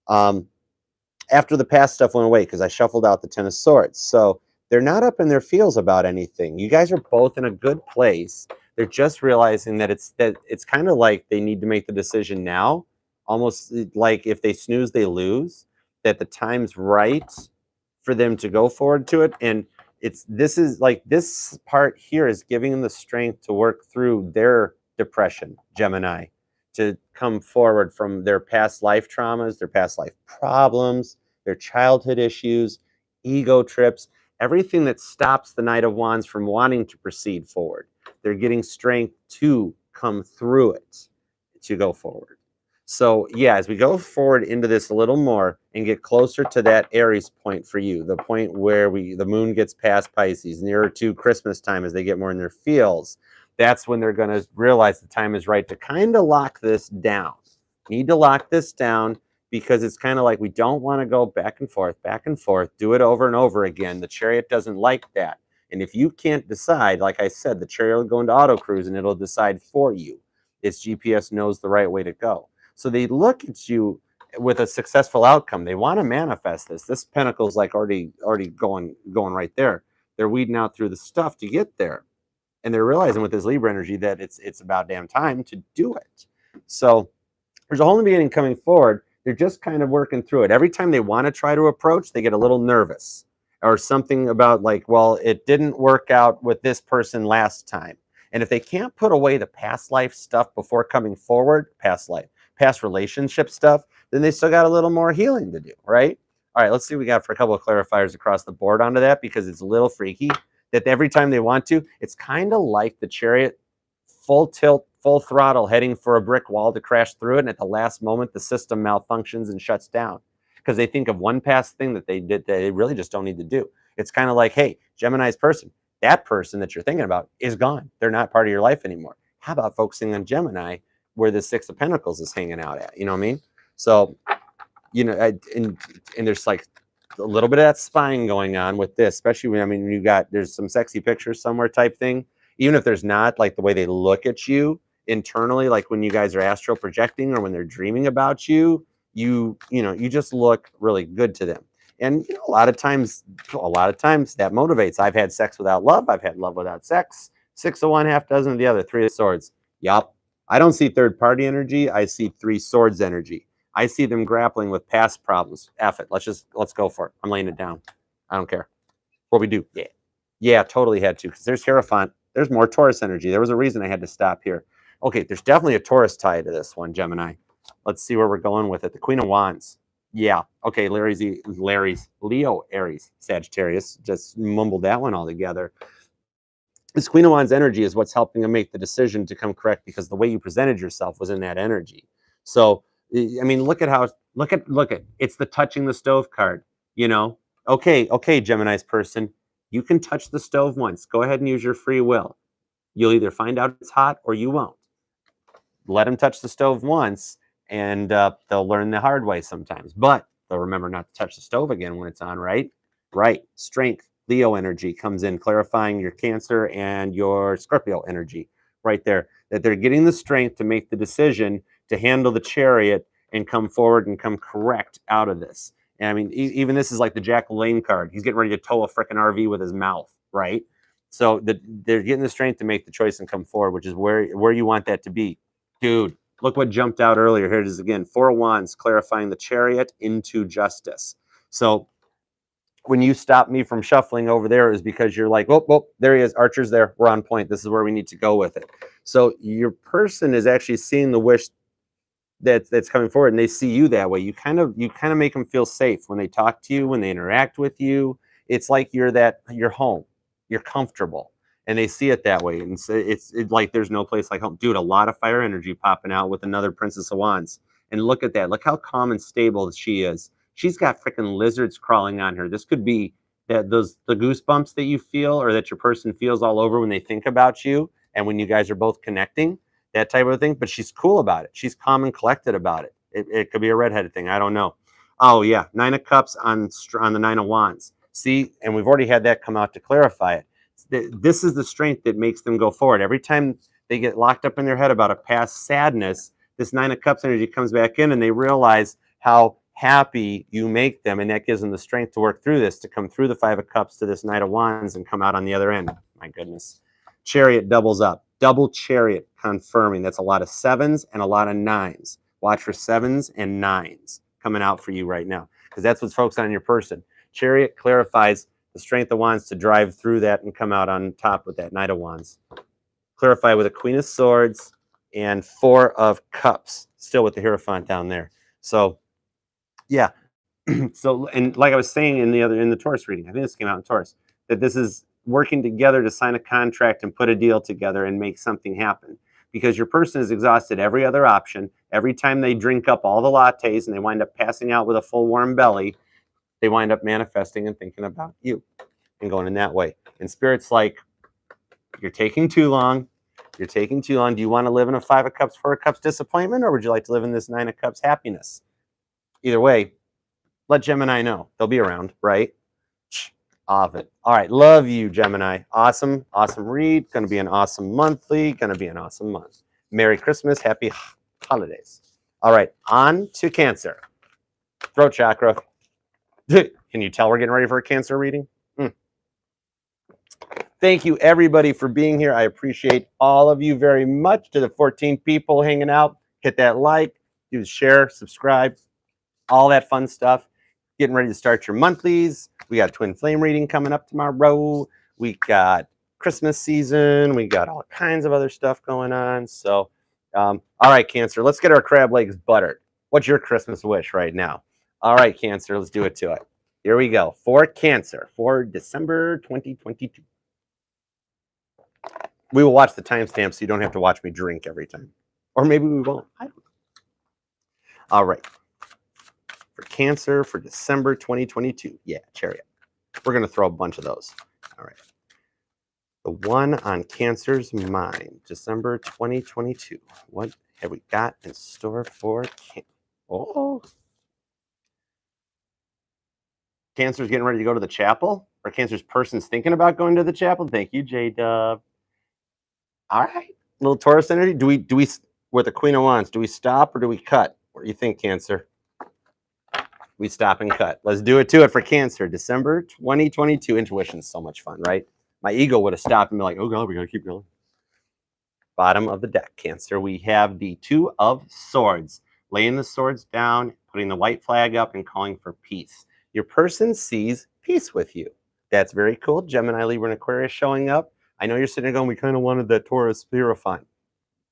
After the past stuff went away, because I shuffled out the Ten of Swords. So they're not up in their feels about anything. You guys are both in a good place. They're just realizing that it's kind of like they need to make the decision now, almost like if they snooze, they lose, that the time's right for them to go forward to it. And this part here is giving them the strength to work through their depression, Gemini, to come forward from their past life traumas, their past life problems, their childhood issues, ego trips, everything that stops the Knight of Wands from wanting to proceed forward. They're getting strength to come through it, to go forward. So yeah, as we go forward into this a little more and get closer to that Aries point for you, the point where the moon gets past Pisces, nearer to Christmas time as they get more in their feels, that's when they're going to realize the time is right to kind of lock this down. Need to lock this down, because it's kind of like we don't want to go back and forth, do it over and over again. The Chariot doesn't like that. And if you can't decide, like I said, the Chariot will go into auto cruise and it'll decide for you. Its GPS knows the right way to go. So they look at you with a successful outcome. They want to manifest this. This pentacle's like already going right there. They're weeding out through the stuff to get there. And they're realizing with this Libra energy that it's about damn time to do it. So there's a whole new beginning coming forward. They're just kind of working through it. Every time they want to try to approach, they get a little nervous, or something about like, well, it didn't work out with this person last time. And if they can't put away the past life stuff before coming forward, past relationship stuff, then they still got a little more healing to do, right? All right, let's see what we got for a couple of clarifiers across the board onto that, because it's a little freaky that every time they want to, it's kind of like the Chariot, full tilt, full throttle, heading for a brick wall to crash through it, and at the last moment, the system malfunctions and shuts down, because they think of one past thing that they did that they really just don't need to do. It's kind of like, hey, Gemini's person, that person that you're thinking about is gone. They're not part of your life anymore. How about focusing on Gemini, where the Six of Pentacles is hanging out at? You know what I mean? So, and there's like a little bit of that spying going on with this, especially when, there's some sexy pictures somewhere type thing. Even if there's not, like the way they look at you internally, like when you guys are astral projecting or when they're dreaming about you, you just look really good to them. And a lot of times that motivates. I've had sex without love. I've had love without sex. 6 of one, half dozen of the other. 3 of Swords. Yup. I don't see third party energy. I see 3 Swords energy. I see them grappling with past problems. F it. Let's go for it. I'm laying it down. I don't care. What we do. Yeah, totally had to. Because there's Hierophant. There's more Taurus energy. There was a reason I had to stop here. Okay, there's definitely a Taurus tie to this one, Gemini. Let's see where we're going with it. The Queen of Wands. Yeah. Okay, Leo, Aries, Sagittarius. Just mumbled that one all together. This Queen of Wands energy is what's helping them make the decision to come correct, because the way you presented yourself was in that energy. So, look at it's the touching the stove card, Okay, Gemini's person, you can touch the stove once. Go ahead and use your free will. You'll either find out it's hot or you won't. Let them touch the stove once, and they'll learn the hard way sometimes. But they'll remember not to touch the stove again when it's on, right? Right. Strength, Leo energy comes in, clarifying your Cancer and your Scorpio energy right there. That they're getting the strength to make the decision to handle the Chariot and come forward and come correct out of this. And even this is like the Jack LaLanne card. He's getting ready to tow a freaking RV with his mouth, right? So they're getting the strength to make the choice and come forward, which is where you want that to be. Dude, look what jumped out earlier. Here it is again. 4 of Wands, clarifying the Chariot into justice. So when you stop me from shuffling over there is because you're like, oh, there he is. Archer's there. We're on point. This is where we need to go with it. So your person is actually seeing the wish that's coming forward, and they see you that way. You kind of make them feel safe when they talk to you, when they interact with you. It's like you're home, you're comfortable, and they see it that way. And so it's like there's no place like home. Dude, a lot of fire energy popping out with another Princess of Wands. And look at that. Look how calm and stable she is. She's got freaking lizards crawling on her. This could be the goosebumps that you feel, or that your person feels all over when they think about you and when you guys are both connecting, that type of thing. But she's cool about it. She's calm and collected about it. It could be a redheaded thing. I don't know. Oh yeah, Nine of Cups on the Nine of Wands. See, and we've already had that come out to clarify it. This is the strength that makes them go forward. Every time they get locked up in their head about a past sadness, this Nine of Cups energy comes back in, and they realize how happy you make them, and that gives them the strength to work through this, to come through the Five of Cups to this Knight of Wands and come out on the other end. My goodness. Chariot doubles up. Double Chariot confirming. That's a lot of 7s and a lot of 9s. Watch for 7s and 9s coming out for you right now, because that's what's focused on your person. Chariot clarifies the strength of Wands to drive through that and come out on top with that Knight of Wands. Clarify with a Queen of Swords and 4 of Cups, still with the Hierophant down there. So, yeah. So, and like I was saying in the Taurus reading, I think this came out in Taurus, that this is working together to sign a contract and put a deal together and make something happen. Because your person has exhausted every other option. Every time they drink up all the lattes and they wind up passing out with a full warm belly, they wind up manifesting and thinking about you and going in that way. And Spirit's like, you're taking too long. You're taking too long. Do you want to live in a 5 of Cups, 4 of Cups disappointment, or would you like to live in this 9 of Cups happiness? Either way, let Gemini know. They'll be around, right? Off it. All right. Love you, Gemini. Awesome. Awesome read. Going to be an awesome monthly. Going to be an awesome month. Merry Christmas. Happy holidays. All right. On to Cancer. Throat chakra. Can you tell we're getting ready for a Cancer reading? Thank you, everybody, for being here. I appreciate all of you very much. To the 14 people hanging out, hit that like, do share, subscribe, all that fun stuff. Getting ready to start your monthlies. We got Twin Flame reading coming up tomorrow. We got Christmas season. We got all kinds of other stuff going on. So, all right, Cancer, let's get our crab legs buttered. What's your Christmas wish right now? All right, Cancer, let's do it to it. Here we go. For Cancer, for December 2022. We will watch the timestamp so you don't have to watch me drink every time. Or maybe we won't. I don't know. All right. For Cancer for December 2022. Yeah, Chariot. We're going to throw a bunch of those. All right. The one on Cancer's mind, December 2022. What have we got in store for Cancer? Oh. Cancer's getting ready to go to the chapel? Or Cancer's person's thinking about going to the chapel? Thank you, J-Dub. All right. Little Taurus energy. Do we, with the Queen of Wands, do we stop or do we cut? What do you think, Cancer? We stop and cut. Let's do it to it for Cancer. December 2022. Intuition's so much fun, right? My ego would have stopped and be like, oh God, we got to keep going. Bottom of the deck, Cancer. We have the 2 of Swords. Laying the swords down, putting the white flag up, and calling for peace. Your person sees peace with you. That's very cool. Gemini, Libra, and Aquarius showing up. I know you're sitting there going, we kind of wanted that Taurus Hierophant.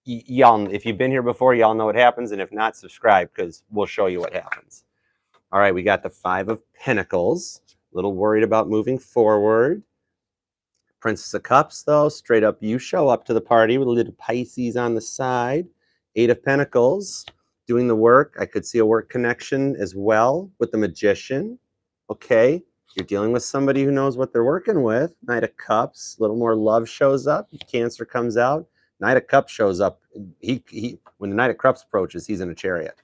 Y'all, if you've been here before, y'all know what happens. And if not, subscribe, because we'll show you what happens. All right, we got the 5 of Pentacles. A little worried about moving forward. Princess of Cups, though, straight up, you show up to the party with a little Pisces on the side. 8 of Pentacles, doing the work. I could see a work connection as well with the Magician. Okay, you're dealing with somebody who knows what they're working with. Knight of Cups, a little more love shows up. Cancer comes out. Knight of Cups shows up. When the Knight of Cups approaches, he's in a chariot.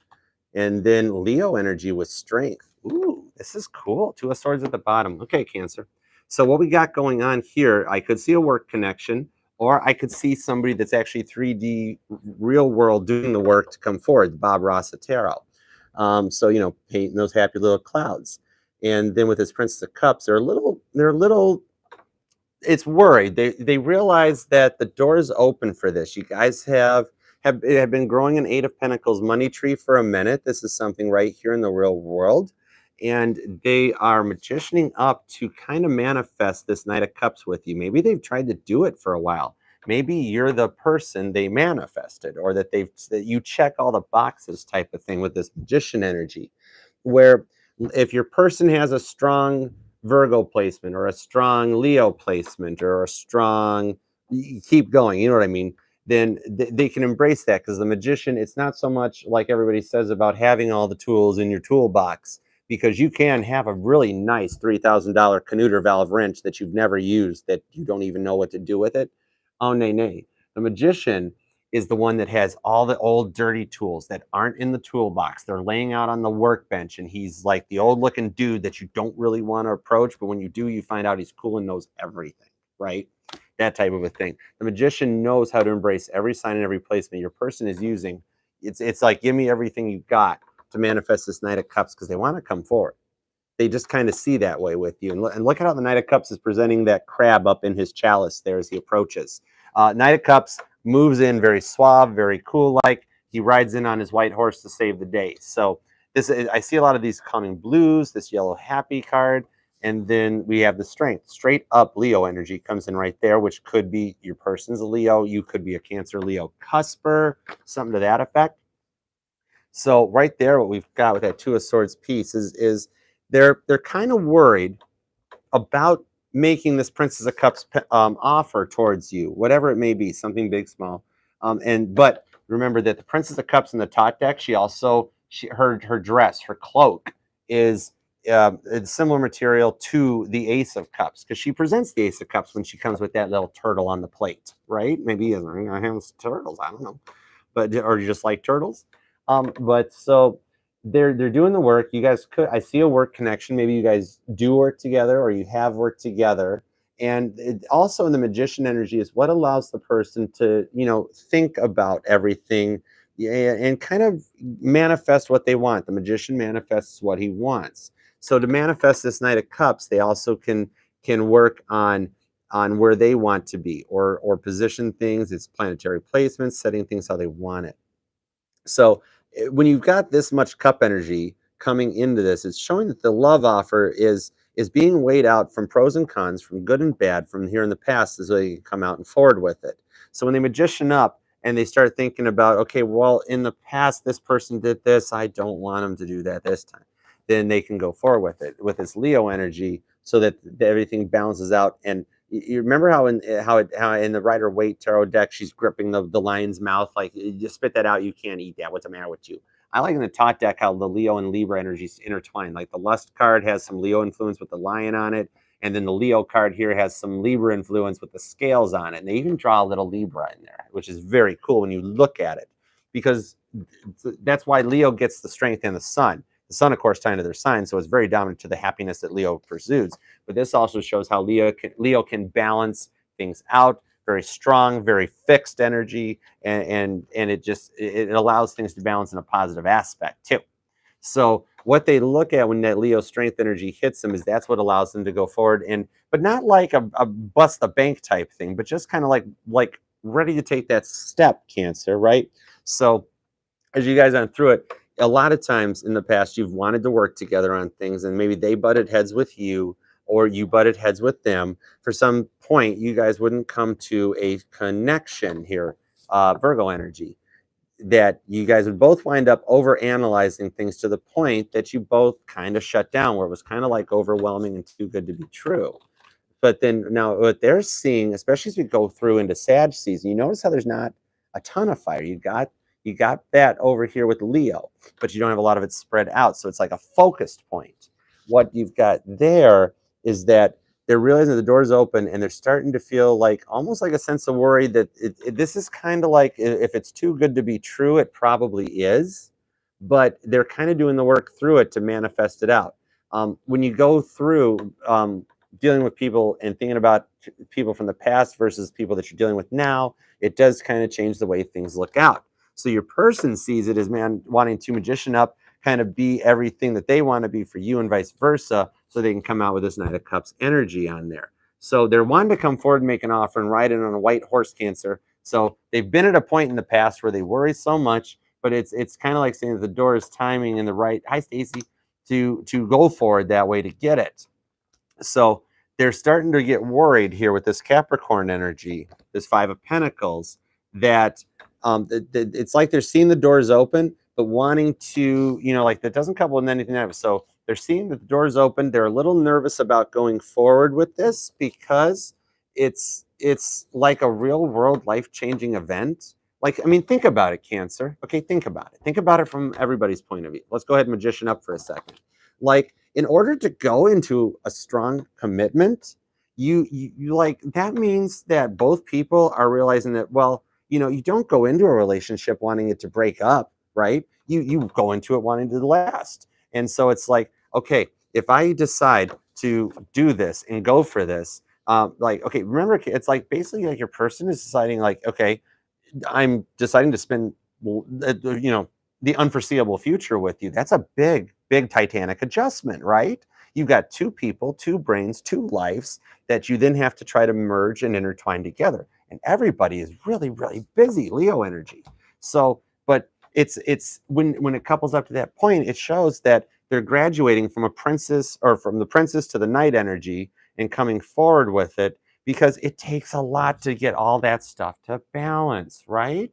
And then Leo energy with strength. Ooh, this is cool. 2 of Swords at the bottom. Okay, Cancer. So what we got going on here, I could see a work connection, or I could see somebody that's actually 3D real world doing the work to come forward, Bob Ross of Tarot. So, you know, painting those happy little clouds. And then with this Princess of Cups, they're a little, it's worried. They realize that the door is open for this. You guys have been growing an 8 of Pentacles money tree for a minute. This is something right here in the real world. And they are magicianing up to kind of manifest this Knight of Cups with you. Maybe they've tried to do it for a while. maybe you're the person they manifested, or that you check all the boxes type of thing with this magician energy, where if your person has a strong Virgo placement or a strong Leo placement or a strong, keep going, you know what I mean, then they can embrace that, because the magician, it's not so much like everybody says about having all the tools in your toolbox, because you can have a really nice $3,000 Canuter valve wrench that you've never used, that you don't even know what to do with it. Oh, nay, nay. The magician is the one that has all the old dirty tools that aren't in the toolbox. They're laying out on the workbench, and he's like the old looking dude that you don't really want to approach, but when you do, you find out he's cool and knows everything, right? That type of a thing. The magician knows how to embrace every sign and every placement your person is using. It's like, give me everything you've got to manifest this Knight of Cups, because they want to come forward. They just kind of see that way with you. And look at how the Knight of Cups is presenting that crab up in his chalice there as he approaches. Knight of Cups moves in very suave, very cool, like he rides in on his white horse to save the day. So this, I see a lot of these coming blues, this yellow happy card, and then we have the strength. Straight up Leo energy comes in right there, which could be your person's a Leo. You could be a Cancer Leo cusper, something to that effect. So right there, what we've got with that Two of Swords piece is they're kind of worried about making this Princess of Cups offer towards you, whatever it may be, something big, small. But remember that the Princess of Cups in the top deck, her dress, her cloak is it's similar material to the Ace of Cups, because she presents the Ace of Cups when she comes with that little turtle on the plate, right? Maybe I have turtles, I don't know, but or you just like turtles. But so they're doing the work. You guys could, I see a work connection. Maybe you guys do work together, or you have worked together. And it also in the magician energy is what allows the person to, think about everything, and kind of manifest what they want. The magician manifests what he wants. So to manifest this Knight of Cups, they also can work on where they want to be, or position things. It's planetary placements, setting things how they want it. So when you've got this much cup energy coming into this, it's showing that the love offer is being weighed out from pros and cons, from good and bad, from here in the past, so you can come out and forward with it. So when they magician up and they start thinking about, okay, well, in the past, this person did this, I don't want them to do that this time, then they can go forward with it, with this Leo energy, so that everything balances out. And you remember how in the Rider-Waite tarot deck, she's gripping the lion's mouth, like, you spit that out, you can't eat that. What's the matter with you? I like in the Tot deck how the Leo and Libra energies intertwine. Like the Lust card has some Leo influence with the lion on it, and then the Leo card here has some Libra influence with the scales on it. And they even draw a little Libra in there, which is very cool when you look at it, because that's why Leo gets the strength and the sun. The sun, of course, tied to their sign, so it's very dominant to the happiness that Leo pursues. But this also shows how Leo can balance things out. Very strong, very fixed energy, and it allows things to balance in a positive aspect too. So what they look at when that Leo strength energy hits them is that's what allows them to go forward, but not like a bust the bank type thing, but just kind of like ready to take that step, Cancer, right? So as you guys went through it, a lot of times in the past, you've wanted to work together on things, and maybe they butted heads with you, or you butted heads with them. For some point, you guys wouldn't come to a connection here, Virgo energy, that you guys would both wind up over-analyzing things to the point that you both kind of shut down, where it was kind of like overwhelming and too good to be true. But then now what they're seeing, especially as we go through into Sag season, you notice how there's not a ton of fire. You got that over here with Leo, but you don't have a lot of it spread out. So it's like a focused point. What you've got there is that they're realizing the door's open, and they're starting to feel like almost like a sense of worry that this is kind of like, if it's too good to be true, it probably is, but they're kind of doing the work through it to manifest it out. When you go through dealing with people and thinking about people from the past versus people that you're dealing with now, it does kind of change the way things look out. So your person sees it as, man, wanting to magician up, kind of be everything that they want to be for you, and vice versa, so they can come out with this Knight of Cups energy on there. So they're wanting to come forward and make an offer and ride in on a white horse, Cancer. So they've been at a point in the past where they worry so much, but it's kind of like saying that the door is timing in the right, hi Stacy, to go forward that way to get it. So they're starting to get worried here with this Capricorn energy, this Five of Pentacles, that it's like they're seeing the doors open, but wanting to, like that doesn't couple with anything else. So they're seeing that the doors open. They're a little nervous about going forward with this because it's like a real world life changing event. Like, I mean, think about it, Cancer. Okay, think about it. Think about it from everybody's point of view. Let's go ahead and magician up for a second. Like, in order to go into a strong commitment, you like that means that both people are realizing that, well, you don't go into a relationship wanting it to break up, right? You go into it wanting to last. And so it's like, okay, if I decide to do this and go for this, like, okay, remember, it's like basically like your person is deciding, like, okay, I'm deciding to spend, the unforeseeable future with you. That's a big, big Titanic adjustment, right? You've got two people, two brains, two lives that you then have to try to merge and intertwine together. And everybody is really, really busy, Leo energy. So, but it's when it couples up to that point, it shows that they're graduating from a princess, or from the princess to the knight energy, and coming forward with it, because it takes a lot to get all that stuff to balance, right?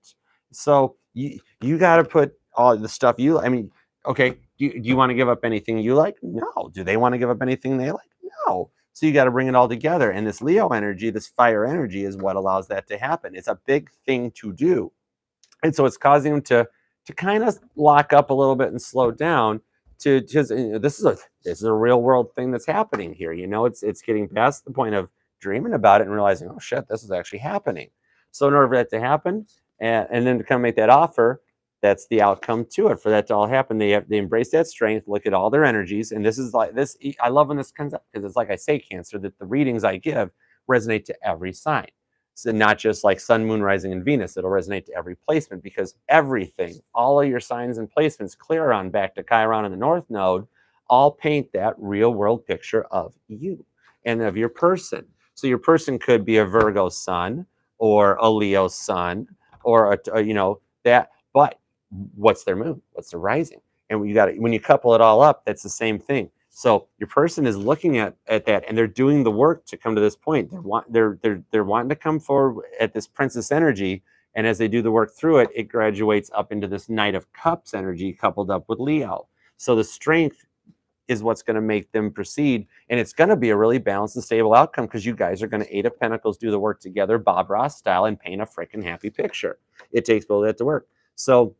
So you got to put all the stuff I mean, okay, do you want to give up anything you like? No. Do they want to give up anything they like? No. So you got to bring it all together. And this Leo energy, this fire energy, is what allows that to happen. It's a big thing to do. And so it's causing them to kind of lock up a little bit and slow down, to just, this is a real world thing that's happening here. It's getting past the point of dreaming about it and realizing, oh shit, this is actually happening. So in order for that to happen, and then to come make that offer, that's the outcome to it. For that to all happen, they embrace that strength, look at all their energies. And this is like this, I love when this comes up, because it's like I say, Cancer, that the readings I give resonate to every sign. So not just like sun, moon, rising, and Venus. It'll resonate to every placement, because everything, all of your signs and placements, clear on back to Chiron and the North Node, all paint that real world picture of you and of your person. So your person could be a Virgo sun or a Leo sun, or that. But what's their moon? What's their rising? And when you couple it all up, that's the same thing. So your person is looking at that, and they're doing the work to come to this point. They're wanting to come forward at this princess energy, and as they do the work through it, it graduates up into this Knight of Cups energy coupled up with Leo. So the strength is what's going to make them proceed, and it's going to be a really balanced and stable outcome, because you guys are going to Eight of Pentacles do the work together, Bob Ross style, and paint a freaking happy picture. It takes both of that to work. So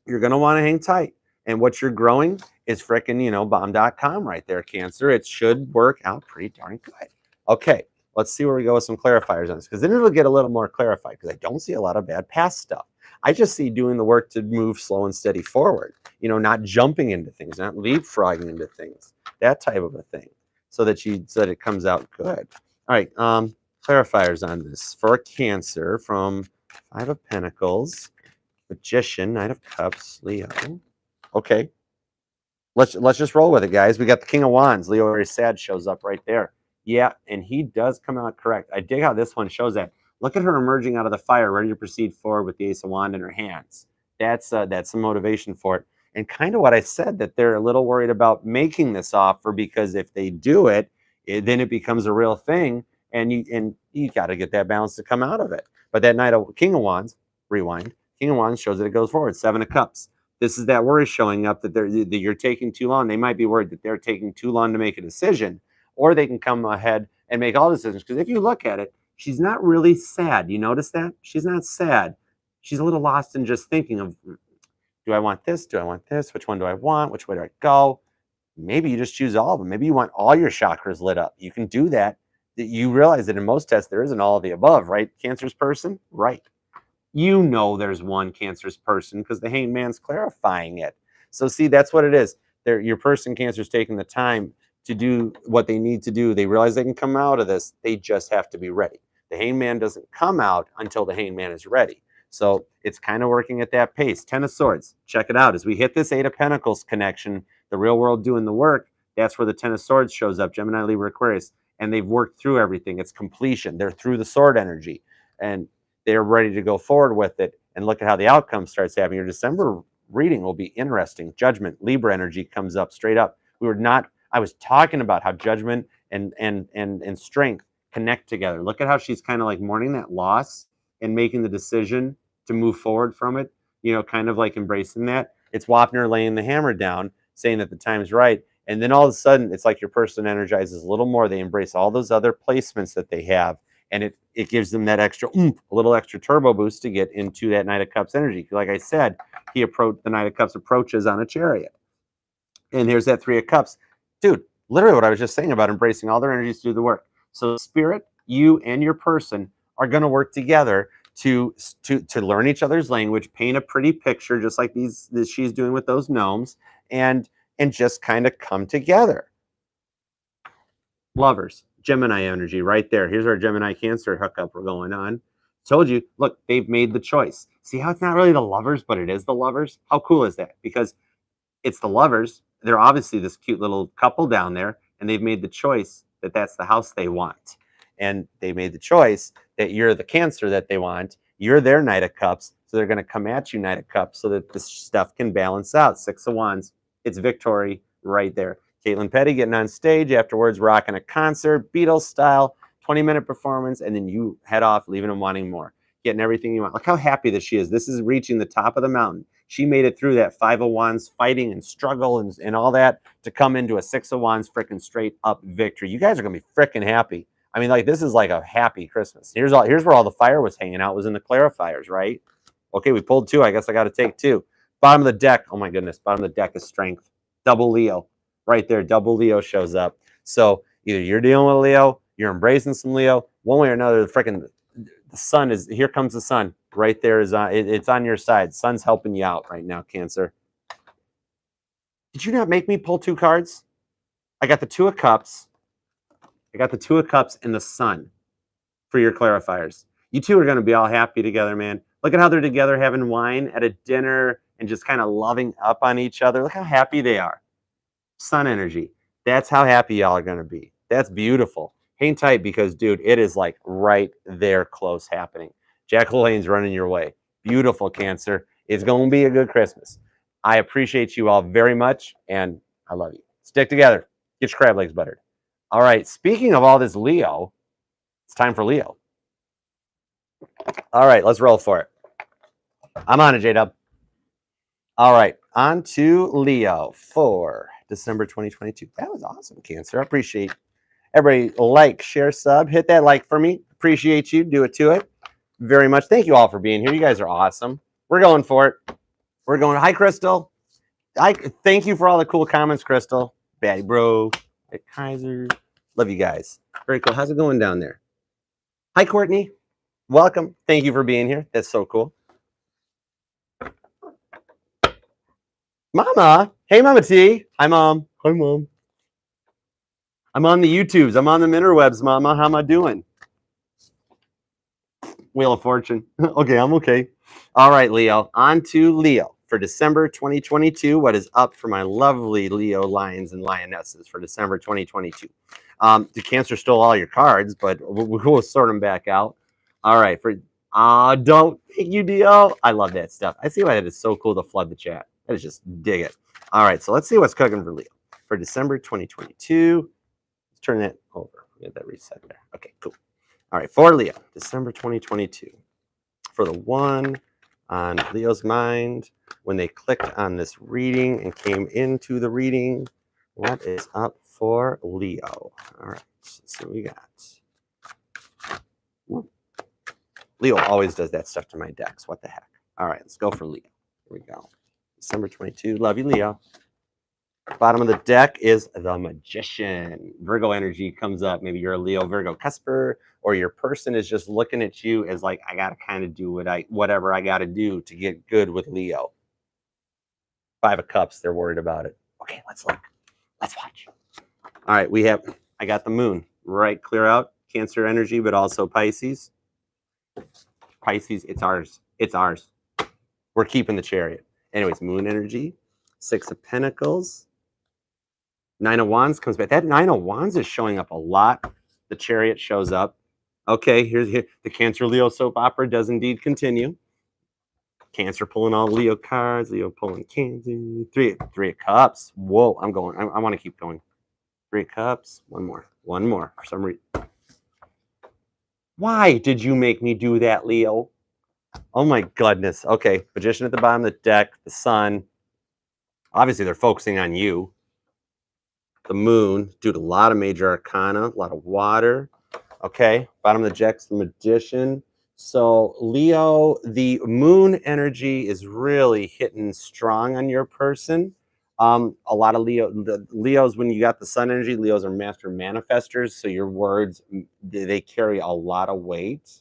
you're going to want to hang tight. And what you're growing is freaking, bomb.com right there, Cancer. It should work out pretty darn good. Okay, let's see where we go with some clarifiers on this, because then it'll get a little more clarified, because I don't see a lot of bad past stuff. I just see doing the work to move slow and steady forward, not jumping into things, not leapfrogging into things, that type of a thing, so that it comes out good. All right, clarifiers on this for Cancer from Five of Pentacles, Magician, Knight of Cups, Leo. Okay, let's just roll with it, guys. We got the King of Wands, Leo, Aries, Sag shows up right there. Yeah, and he does come out correct. I dig how this one shows that. Look at her emerging out of the fire, ready to proceed forward with the Ace of Wands in her hands. That's some motivation for it. And kind of what I said, that they're a little worried about making this offer, because if they do it, then it becomes a real thing, and you got to get that balance to come out of it. But that King of Wands, rewind, King of Wands shows that it goes forward. Seven of Cups. This is that worry showing up, that you're taking too long. They might be worried that they're taking too long to make a decision, or they can come ahead and make all decisions. Because if you look at it, she's not really sad. You notice that? She's not sad. She's a little lost in just thinking of, do I want this? Do I want this? Which one do I want? Which way do I go? Maybe you just choose all of them. Maybe you want all your chakras lit up. You can do that. You realize that in most tests, there isn't all of the above, right? Cancer's person? Right. There's one Cancer's person, because the Hanged Man's clarifying it. So see, that's what it is. Your person, Cancer's, taking the time to do what they need to do. They realize they can come out of this. They just have to be ready. The Hanged Man doesn't come out until the Hanged Man is ready. So it's kind of working at that pace. Ten of Swords. Check it out. As we hit this Eight of Pentacles connection, the real world doing the work, that's where the Ten of Swords shows up. Gemini, Libra, Aquarius. And they've worked through everything. It's completion. They're through the sword energy. And they're ready to go forward with it. And look at how the outcome starts happening. Your December reading will be interesting. Judgment, Libra energy comes up straight up. We were not I was talking about how judgment and strength connect together. Look at how she's kind of like mourning that loss and making the decision to move forward from it, you know, kind of like embracing that. It's Wapner laying the hammer down, saying that the time's right. And then all of a sudden, it's like your person energizes a little more. They embrace all those other placements that they have. And it gives them that extra oomph, a little extra turbo boost to get into that Knight of Cups energy. Like I said, the Knight of Cups approaches on a chariot. And here's that Three of Cups. Dude, literally what I was just saying about embracing all their energies to do the work. So spirit, you and your person are going to work together to learn each other's language, paint a pretty picture, just like she's doing with those gnomes, and just kind of come together. Lovers, Gemini energy right there. Here's our Gemini Cancer hookup we're going on. Told you, look, they've made the choice. See how it's not really the lovers, but it is the lovers? How cool is that? Because it's the lovers. They're obviously this cute little couple down there, and they've made the choice that that's the house they want. And they made the choice that you're the Cancer that they want. You're their Knight of Cups, so they're going to come at you, Knight of Cups, so that this stuff can balance out. Six of Wands. It's victory right there. Caitlin Petty getting on stage afterwards, rocking a concert, Beatles style, 20-minute performance, and then you head off, leaving them wanting more, getting everything you want. Look how happy that she is. This is reaching the top of the mountain. She made it through that Five of Wands fighting and struggle and all that to come into a Six of Wands freaking straight up victory. You guys are going to be freaking happy. I mean, like, this is like a happy Christmas. Here's where all the fire was hanging out, was in the clarifiers, right? Okay, we pulled two. I guess I got to take two. Bottom of the deck. Oh, my goodness. Bottom of the deck is strength. Double Leo. Right there. Double Leo shows up. So either you're dealing with Leo, you're embracing some Leo. One way or another, the sun is, here comes the sun. Right there is on, it's on your side. Sun's helping you out right now, Cancer. Did you not make me pull two cards? I got the Two of Cups. I got the Two of Cups and the Sun for your clarifiers. You two are going to be all happy together, man. Look at how they're together having wine at a dinner and just kind of loving up on each other. Look how happy they are. Sun energy. That's how happy y'all are going to be. That's beautiful. Hang tight because, dude, it is like right there close happening. Jack LaLanne's running your way. Beautiful, Cancer. It's going to be a good Christmas. I appreciate you all very much, and I love you. Stick together. Get your crab legs buttered. All right, speaking of all this Leo, it's time for Leo. All right, let's roll for it. I'm on it, J-Dub. All right, on to Leo for December 2022. That was awesome, Cancer. I appreciate everybody. Like, share, sub. Hit that like for me. Appreciate you. Do it to it very much. Thank you all for being here. You guys are awesome. We're going for it. We're going. Hi, Crystal. Thank you for all the cool comments, Crystal. Batty bro. At Kaiser. Love you guys. Very cool. How's it going down there? Hi, Courtney. Welcome. Thank you for being here. That's so cool. Mama. Hey, Mama T. Hi, Mom. Hi, Mom. I'm on the YouTubes. I'm on the interwebs, Mama. How am I doing? Wheel of Fortune. Okay, I'm okay. All right, Leo. On to Leo for December 2022. What is up for my lovely Leo lions and lionesses for December 2022? The Cancer stole all your cards, but we'll sort them back out. All right. Don't thank you, Dio. I love that stuff. I see why that is so cool to flood the chat. I just dig it. All right. So let's see what's cooking for Leo for December 2022. Let's turn that over. Get that reset there. Okay, cool. All right. For Leo, December 2022. For the one on Leo's mind, when they clicked on this reading and came into the reading, what is up for Leo? All right, let's see what we got. Ooh. Leo always does that stuff to my decks. What the heck? All right, let's go for Leo. Here we go. December 22. Love you, Leo. Bottom of the deck is the Magician. Virgo energy comes up. Maybe you're a Leo Virgo cusper, or your person is just looking at you as like, I got to kind of do whatever I got to do to get good with Leo. Five of Cups. They're worried about it. Okay, let's look. Let's watch. All right, I got the moon, right? Clear out. Cancer energy, but also Pisces. Pisces, it's ours. It's ours. We're keeping the Chariot. Anyways, moon energy. Six of Pentacles. Nine of Wands comes back. That Nine of Wands is showing up a lot. The Chariot shows up. Okay, here the Cancer Leo soap opera does indeed continue. Cancer pulling all Leo cards. Leo pulling Cancer. Three of Cups. Whoa, I'm going. I want to keep going. Three of Cups. One more for some reason. Why did you make me do that, Leo? Oh my goodness. Okay, Magician at the bottom of the deck, the Sun. Obviously, they're focusing on you. The Moon, due to a lot of major arcana, a lot of water. Okay, bottom of the deck's the Magician. So, Leo, the Moon energy is really hitting strong on your person. A lot of Leos, when you got the Sun energy, Leos are master manifestors. So your words, they carry a lot of weight.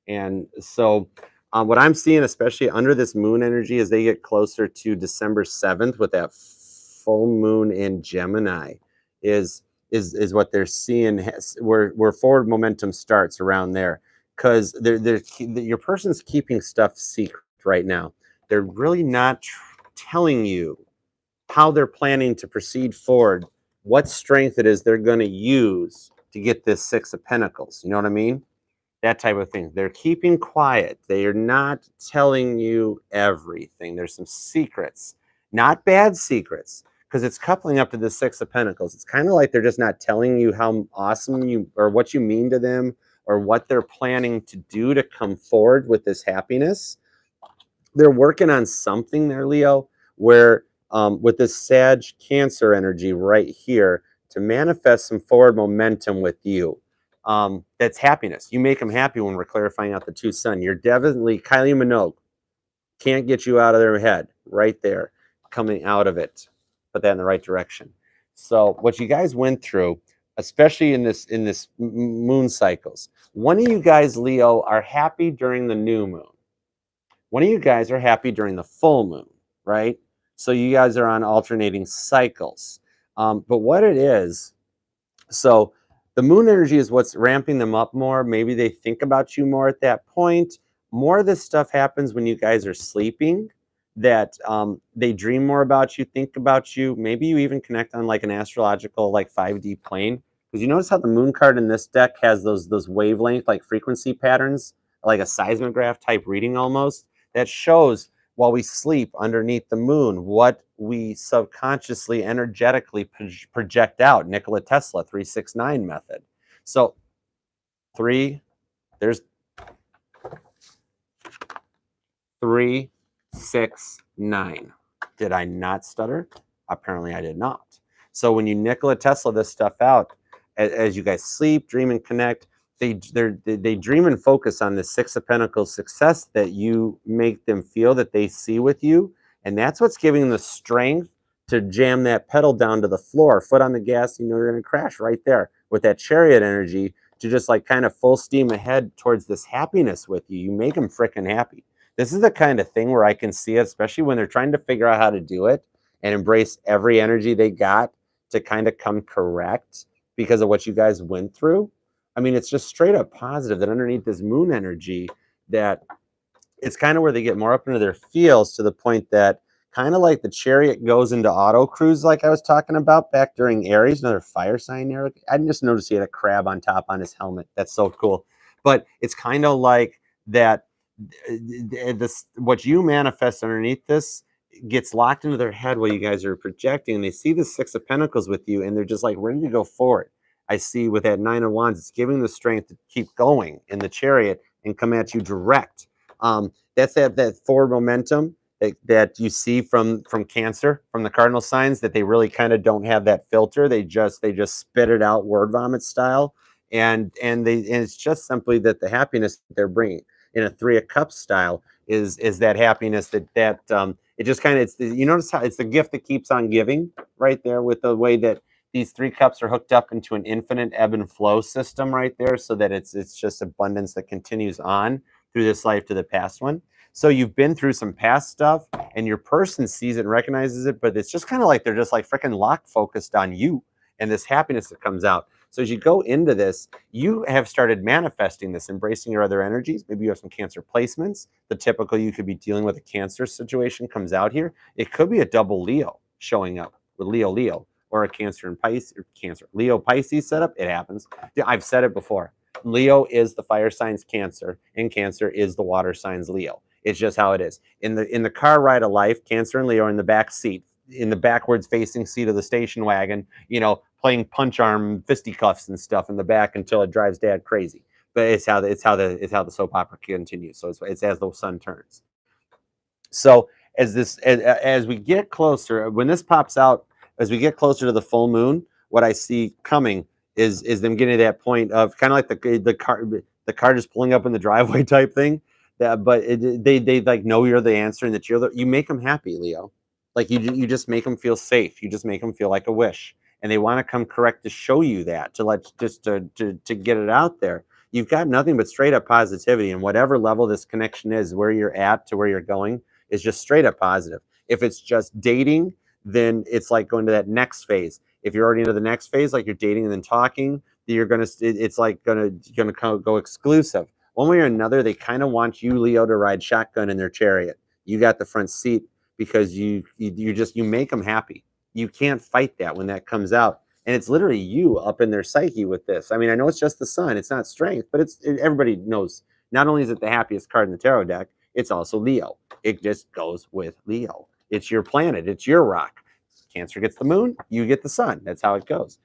And so what I'm seeing, especially under this Moon energy, as they get closer to December 7th with that full moon in Gemini, is what they're seeing where forward momentum starts around there, because your person's keeping stuff secret right now. They're really not telling you how they're planning to proceed forward, what strength it is they're going to use to get this Six of Pentacles. You know what I mean? That type of thing. They're keeping quiet. They are not telling you everything. There's some secrets, not bad secrets, because it's coupling up to the Six of Pentacles. It's kind of like they're just not telling you how awesome you or what you mean to them or what they're planning to do to come forward with this happiness. They're working on something there, Leo, where with this Sag Cancer energy right here to manifest some forward momentum with you. That's happiness. You make them happy when we're clarifying out the two Sun. You're definitely Kylie Minogue. Can't get you out of their head. Right there, coming out of it. Put that in the right direction. So what you guys went through, especially in this moon cycles, one of you guys, Leo, are happy during the new moon. One of you guys are happy during the full moon, right? So you guys are on alternating cycles. But what it is, so the moon energy is what's ramping them up more. Maybe they think about you more at that point. More of this stuff happens when you guys are sleeping, that they dream more about you, think about you. Maybe you even connect on like an astrological, like 5D plane. Because you notice how the moon card in this deck has those wavelength, like frequency patterns, like a seismograph type reading almost. That shows while we sleep underneath the moon what we subconsciously, energetically project out. Nikola Tesla 369 method. So there's 369. Did I not stutter? Apparently I did not. So when you Nikola Tesla this stuff out, as you guys sleep, dream, and connect, they dream and focus on the Six of Pentacles success that you make them feel that they see with you. And that's what's giving them the strength to jam that pedal down to the floor, foot on the gas, you know you're going to crash right there with that Chariot energy to just like kind of full steam ahead towards this happiness with you. You make them freaking happy. This is the kind of thing where I can see it, especially when they're trying to figure out how to do it and embrace every energy they got to kind of come correct because of what you guys went through. I mean, it's just straight up positive that underneath this moon energy, that it's kind of where they get more up into their feels, to the point that kind of like the Chariot goes into auto cruise, like I was talking about back during Aries, another fire sign there. I just noticed he had a crab on top on his helmet. That's so cool. But it's kind of like that. This, what you manifest underneath this, gets locked into their head while you guys are projecting. And they see the Six of Pentacles with you, and they're just like ready to go forward. I see with that Nine of Wands, it's giving the strength to keep going in the Chariot and come at you direct. That's that forward momentum that you see from Cancer, from the cardinal signs, that they really kind of don't have that filter. They just spit it out word vomit style, and it's just simply that the happiness that they're bringing in a Three of Cups style is that happiness that it just kind of, it's you notice how it's the gift that keeps on giving right there, with the way that these three cups are hooked up into an infinite ebb and flow system right there, so that it's just abundance that continues on through this life to the past one. So you've been through some past stuff, and your person sees it and recognizes it, but it's just kind of like they're just like freaking lock focused on you and this happiness that comes out. So as you go into this, you have started manifesting this, embracing your other energies. Maybe you have some Cancer placements. The typical you could be dealing with a Cancer situation comes out here. It could be a double Leo showing up with Leo, or a Cancer and Pisces, or Leo Pisces setup. It happens. I've said it before. Leo is the fire signs Cancer, and Cancer is the water signs Leo. It's just how it is. In the car ride of life, Cancer and Leo are in the back seat, in the backwards facing seat of the station wagon, playing punch arm fisticuffs and stuff in the back until it drives dad crazy. But it's how the soap opera continues. So it's as the sun turns. So as we get closer, when this pops out, as we get closer to the full moon, what I see coming is them getting to that point of kind of like the car just pulling up in the driveway type thing. But they like know you're the answer and that you make them happy, Leo. Like you just make them feel safe. You just make them feel like a wish, and they want to come correct to show you that to get it out there. You've got nothing but straight up positivity, and whatever level this connection is, where you're at to where you're going, is just straight up positive. If it's just dating, then it's like going to that next phase. If you're already into the next phase, like you're dating and then talking, it's like gonna go exclusive. One way or another, they kind of want you, Leo, to ride shotgun in their chariot. You got the front seat because you make them happy. You can't fight that when that comes out. And it's literally you up in their psyche with this. I mean, I know it's just the sun. It's not strength, but everybody knows. Not only is it the happiest card in the tarot deck, it's also Leo. It just goes with Leo. It's your planet. It's your rock. Cancer gets the moon. You get the sun. That's how it goes.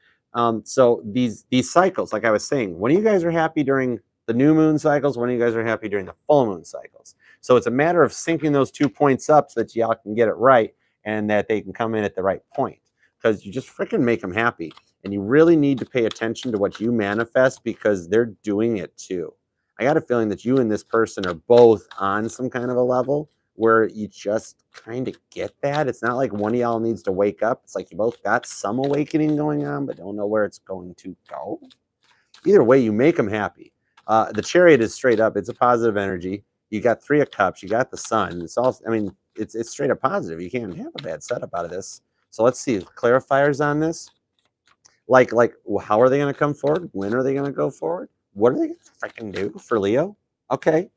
So these cycles, like I was saying, when you guys are happy during the new moon cycles, when you guys are happy during the full moon cycles. So it's a matter of syncing those 2 points up so that y'all can get it right and that they can come in at the right point. Because you just freaking make them happy. And you really need to pay attention to what you manifest because they're doing it too. I got a feeling that you and this person are both on some kind of a level where you just kind of get that. It's not like one of y'all needs to wake up. It's like you both got some awakening going on, but don't know where it's going to go. Either way, you make them happy. The chariot is straight up. It's a positive energy. You got 3 of cups. You got the sun. It's all, I mean, it's straight up positive. You can't have a bad setup out of this. So let's see clarifiers on this. Like, how are they going to come forward? When are they going to go forward? What are they going to freaking do for Leo? Okay.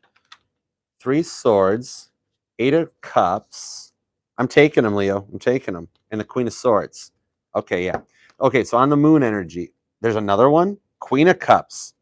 3 swords, 8 of cups. I'm taking them, Leo. I'm taking them. And the Queen of Swords. Okay, yeah. Okay, so on the moon energy, there's another one. Queen of Cups.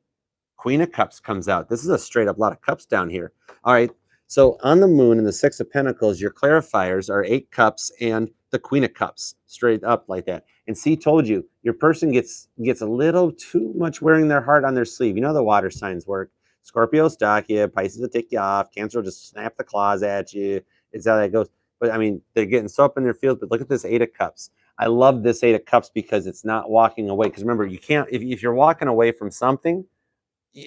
Queen of Cups comes out. This is a straight up lot of cups down here. All right. So on the moon and the 6 of Pentacles, your clarifiers are 8 cups and the Queen of Cups, straight up like that. And see, told you, your person gets a little too much wearing their heart on their sleeve. You know the water signs work. Scorpio stalk you, Pisces will take you off, Cancer will just snap the claws at you. It's how that goes. But I mean, they're getting so up in their fields. But look at this 8 of Cups. I love this 8 of Cups because it's not walking away. Because remember, you can't, if you're walking away from something,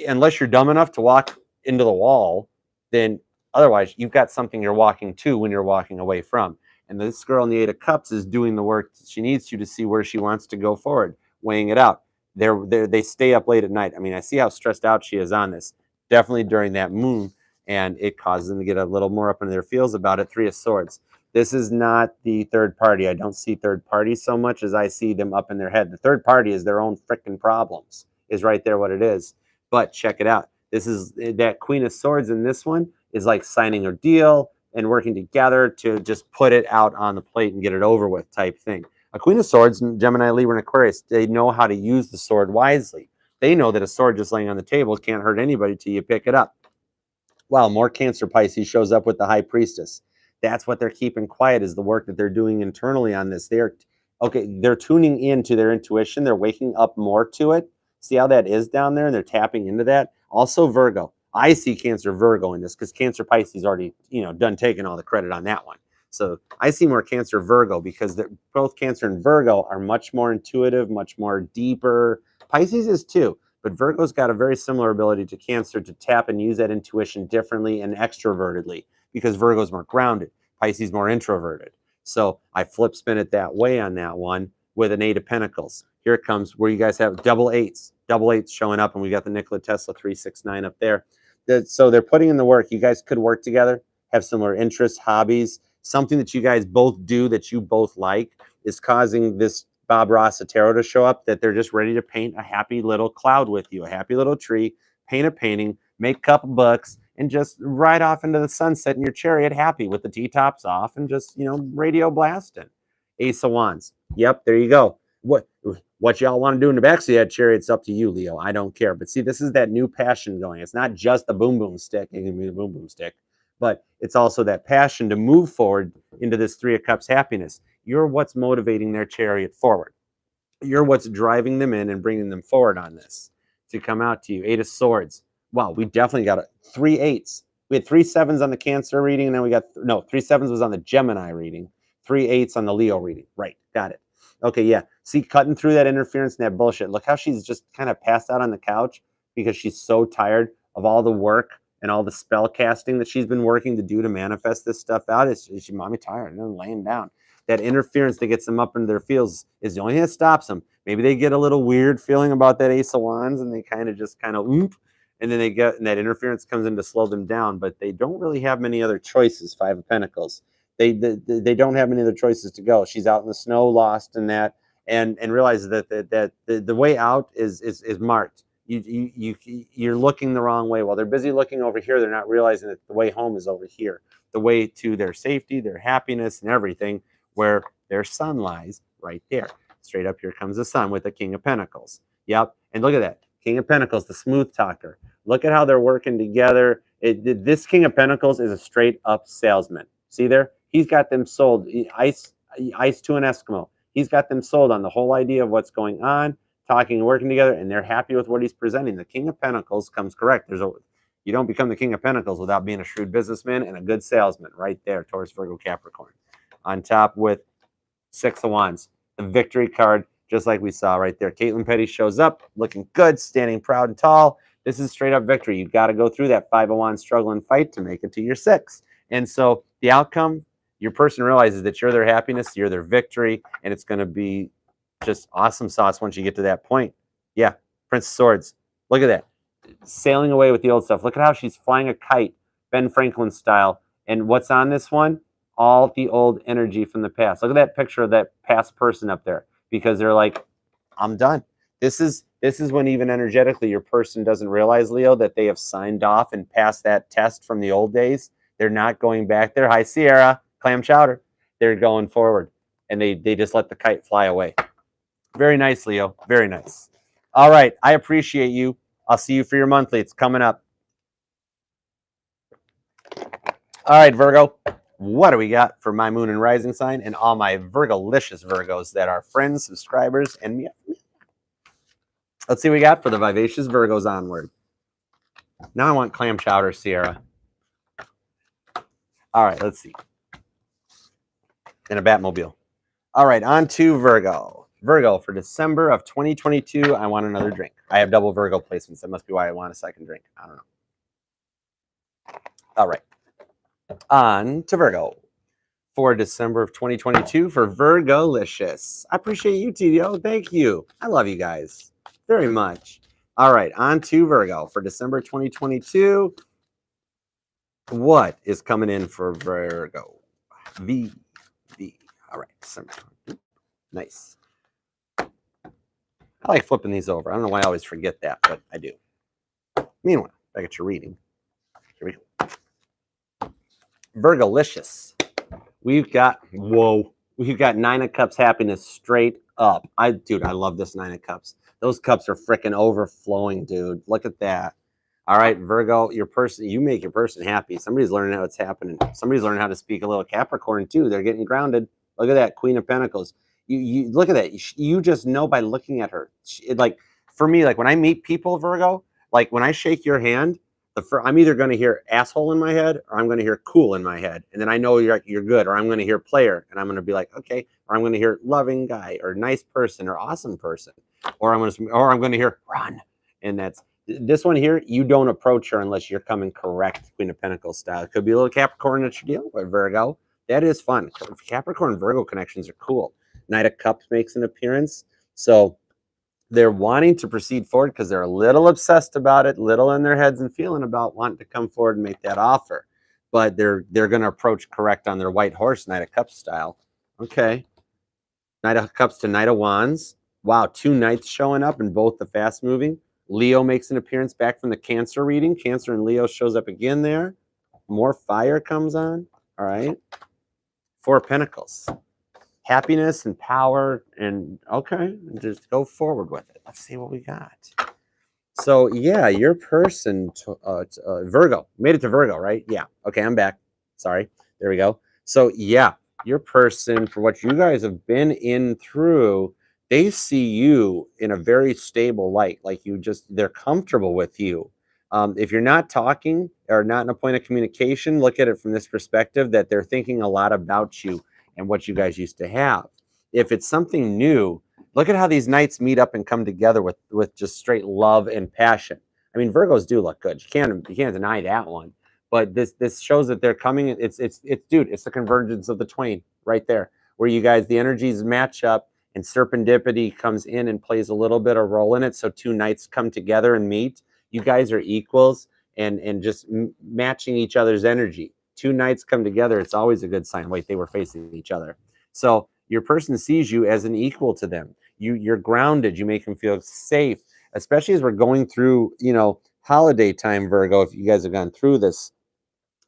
unless you're dumb enough to walk into the wall, then otherwise you've got something you're walking to when you're walking away from. And this girl in the 8 of Cups is doing the work she needs to see where she wants to go forward, weighing it out. They stay up late at night. I mean, I see how stressed out she is on this, definitely during that moon, and it causes them to get a little more up into their feels about it. 3 of Swords. This is not the third party. I don't see third party so much as I see them up in their head. The third party is their own freaking problems, is right there what it is. But check it out. This is that Queen of Swords in this one is like signing a deal and working together to just put it out on the plate and get it over with type thing. A Queen of Swords, Gemini, Libra, and Aquarius, they know how to use the sword wisely. They know that a sword just laying on the table can't hurt anybody till you pick it up. Wow, more Cancer Pisces shows up with the High Priestess. That's what they're keeping quiet, is the work that they're doing internally on this. They're tuning into their intuition. They're waking up more to it. See how that is down there, and they're tapping into that. Also Virgo. I see Cancer Virgo in this because Cancer Pisces already, done taking all the credit on that one. So I see more Cancer Virgo because both Cancer and Virgo are much more intuitive, much more deeper. Pisces is too, but Virgo's got a very similar ability to Cancer to tap and use that intuition differently and extrovertedly because Virgo's more grounded, Pisces more introverted. So I flip spin it that way on that one with an 8 of Pentacles. Here it comes where you guys have double eights showing up, and we got the Nikola Tesla 369 up there. So they're putting in the work. You guys could work together, have similar interests, hobbies. Something that you guys both do that you both like is causing this Bob Ross tarot to show up, that they're just ready to paint a happy little cloud with you, a happy little tree, paint a painting, make a couple bucks, and just ride off into the sunset in your chariot happy with the T-tops off and just, radio blasting. Ace of Wands. Yep, there you go. What y'all want to do in the backseat of that chariot, it's up to you, Leo. I don't care. But see, this is that new passion going. It's not just the boom boom stick. It can be the boom boom stick, but it's also that passion to move forward into this 3 of Cups happiness. You're what's motivating their chariot forward. You're what's driving them in and bringing them forward on this to come out to you. 8 of Swords. Wow, we definitely got 3 8s. We had 3 7s on the Cancer reading, and then we got, no, 3 7s was on the Gemini reading, 3 8s on the Leo reading. Right, got it. Okay, yeah. See, cutting through that interference and that bullshit. Look how she's just kind of passed out on the couch because she's so tired of all the work and all the spell casting that she's been working to do to manifest this stuff out. She's mommy tired and then laying down. That interference that gets them up into their feels is the only thing that stops them. Maybe they get a little weird feeling about that Ace of Wands and they kind of oomp, and then and that interference comes in to slow them down, but they don't really have many other choices. 5 of Pentacles. They don't have many other choices to go. She's out in the snow, lost in that, and realizes that the way out is marked. You're looking the wrong way. While they're busy looking over here, they're not realizing that the way home is over here. The way to their safety, their happiness, and everything, where their sun lies right there. Straight up, here comes the sun with the King of Pentacles. Yep, and look at that. King of Pentacles, the smooth talker. Look at how they're working together. This King of Pentacles is a straight up salesman. See there? He's got them sold. Ice to an Eskimo. He's got them sold on the whole idea of what's going on, talking and working together, and they're happy with what he's presenting. The King of Pentacles comes correct. You don't become the King of Pentacles without being a shrewd businessman and a good salesman. Right there, Taurus, Virgo, Capricorn. On top with 6 of Wands, the victory card, just like we saw right there. Caitlin Petty shows up, looking good, standing proud and tall. This is straight up victory. You've got to go through that 5 of Wands struggle and fight to make it to your 6. And so the outcome, your person realizes that you're their happiness, you're their victory, and it's going to be just awesome sauce once you get to that point. Yeah, Prince of Swords. Look at that. Sailing away with the old stuff. Look at how she's flying a kite, Ben Franklin style. And what's on this one? All the old energy from the past. Look at that picture of that past person up there, because they're like, I'm done. This is when even energetically your person doesn't realize, Leo, that they have signed off and passed that test from the old days. They're not going back there. Hi, Sierra, clam chowder. They're going forward, and they just let the kite fly away. Very nice, Leo. Very nice. All right. I appreciate you. I'll see you for your monthly. It's coming up. All right, Virgo. What do we got for my moon and rising sign and all my Virgo-licious Virgos that are friends, subscribers, and me? Let's see what we got for the vivacious Virgos onward. Now I want clam chowder, Sierra. All right, let's see. In a Batmobile. All right, on to Virgo. Virgo, for December of 2022, I want another drink. I have double Virgo placements. That must be why I want a second drink. I don't know. All right. On to Virgo. For December of 2022 for Virgo-licious. I appreciate you, TDO. Thank you. I love you guys very much. All right, on to Virgo. For December 2022, what is coming in for Virgo? V. All right, December. Nice. I like flipping these over. I don't know why I always forget that, but I do. Meanwhile, back at your reading. Here we go. Virgo-licious. We've got 9 of Cups happiness straight up. Dude, I love this 9 of Cups. Those cups are freaking overflowing, dude. Look at that. All right, Virgo, you make your person happy. Somebody's learning how it's happening. Somebody's learning how to speak a little Capricorn too. They're getting grounded. Look at that, Queen of Pentacles. You look at that. You just know by looking at her. Like for me, like when I meet people, Virgo, like when I shake your hand, I'm either going to hear asshole in my head or I'm going to hear cool in my head. And then I know you're good, or I'm going to hear player and I'm going to be like, okay, or I'm going to hear loving guy or nice person or awesome person, or I'm going to hear run. And that's this one here. You don't approach her unless you're coming correct, Queen of Pentacles style. It could be a little Capricorn that you're dealing with, Virgo. That is fun. Capricorn Virgo connections are cool. Knight of Cups makes an appearance. So they're wanting to proceed forward because they're a little obsessed about it, little in their heads and feeling about wanting to come forward and make that offer. But they're going to approach correct on their white horse, Knight of Cups style. Okay. Knight of Cups to Knight of Wands. Wow, 2 knights showing up in both the fast moving. Leo makes an appearance back from the Cancer reading. Cancer and Leo shows up again there. More fire comes on. All right. 4 of Pentacles. Happiness and power, and okay, just go forward with it. Let's see what we got. So yeah, your person, Virgo, made it to Virgo, right? Yeah. Okay, I'm back. Sorry. There we go. So yeah, your person, for what you guys have been in through, they see you in a very stable light. Like they're comfortable with you. If you're not talking or not in a point of communication, look at it from this perspective that they're thinking a lot about you and what you guys used to have. If it's something new, look at how these nights meet up and come together with just straight love and passion. I mean, Virgos do look good. You can't deny that one. But this shows that they're coming. It's dude. It's the convergence of the twain right there, where you guys the energies match up and serendipity comes in and plays a little bit of role in it. So two nights come together and meet. You guys are equals and just matching each other's energy. Two nights come together. It's always a good sign. Wait, they were facing each other. So your person sees you as an equal to them. You're grounded. You make them feel safe, especially as we're going through, holiday time, Virgo. If you guys have gone through this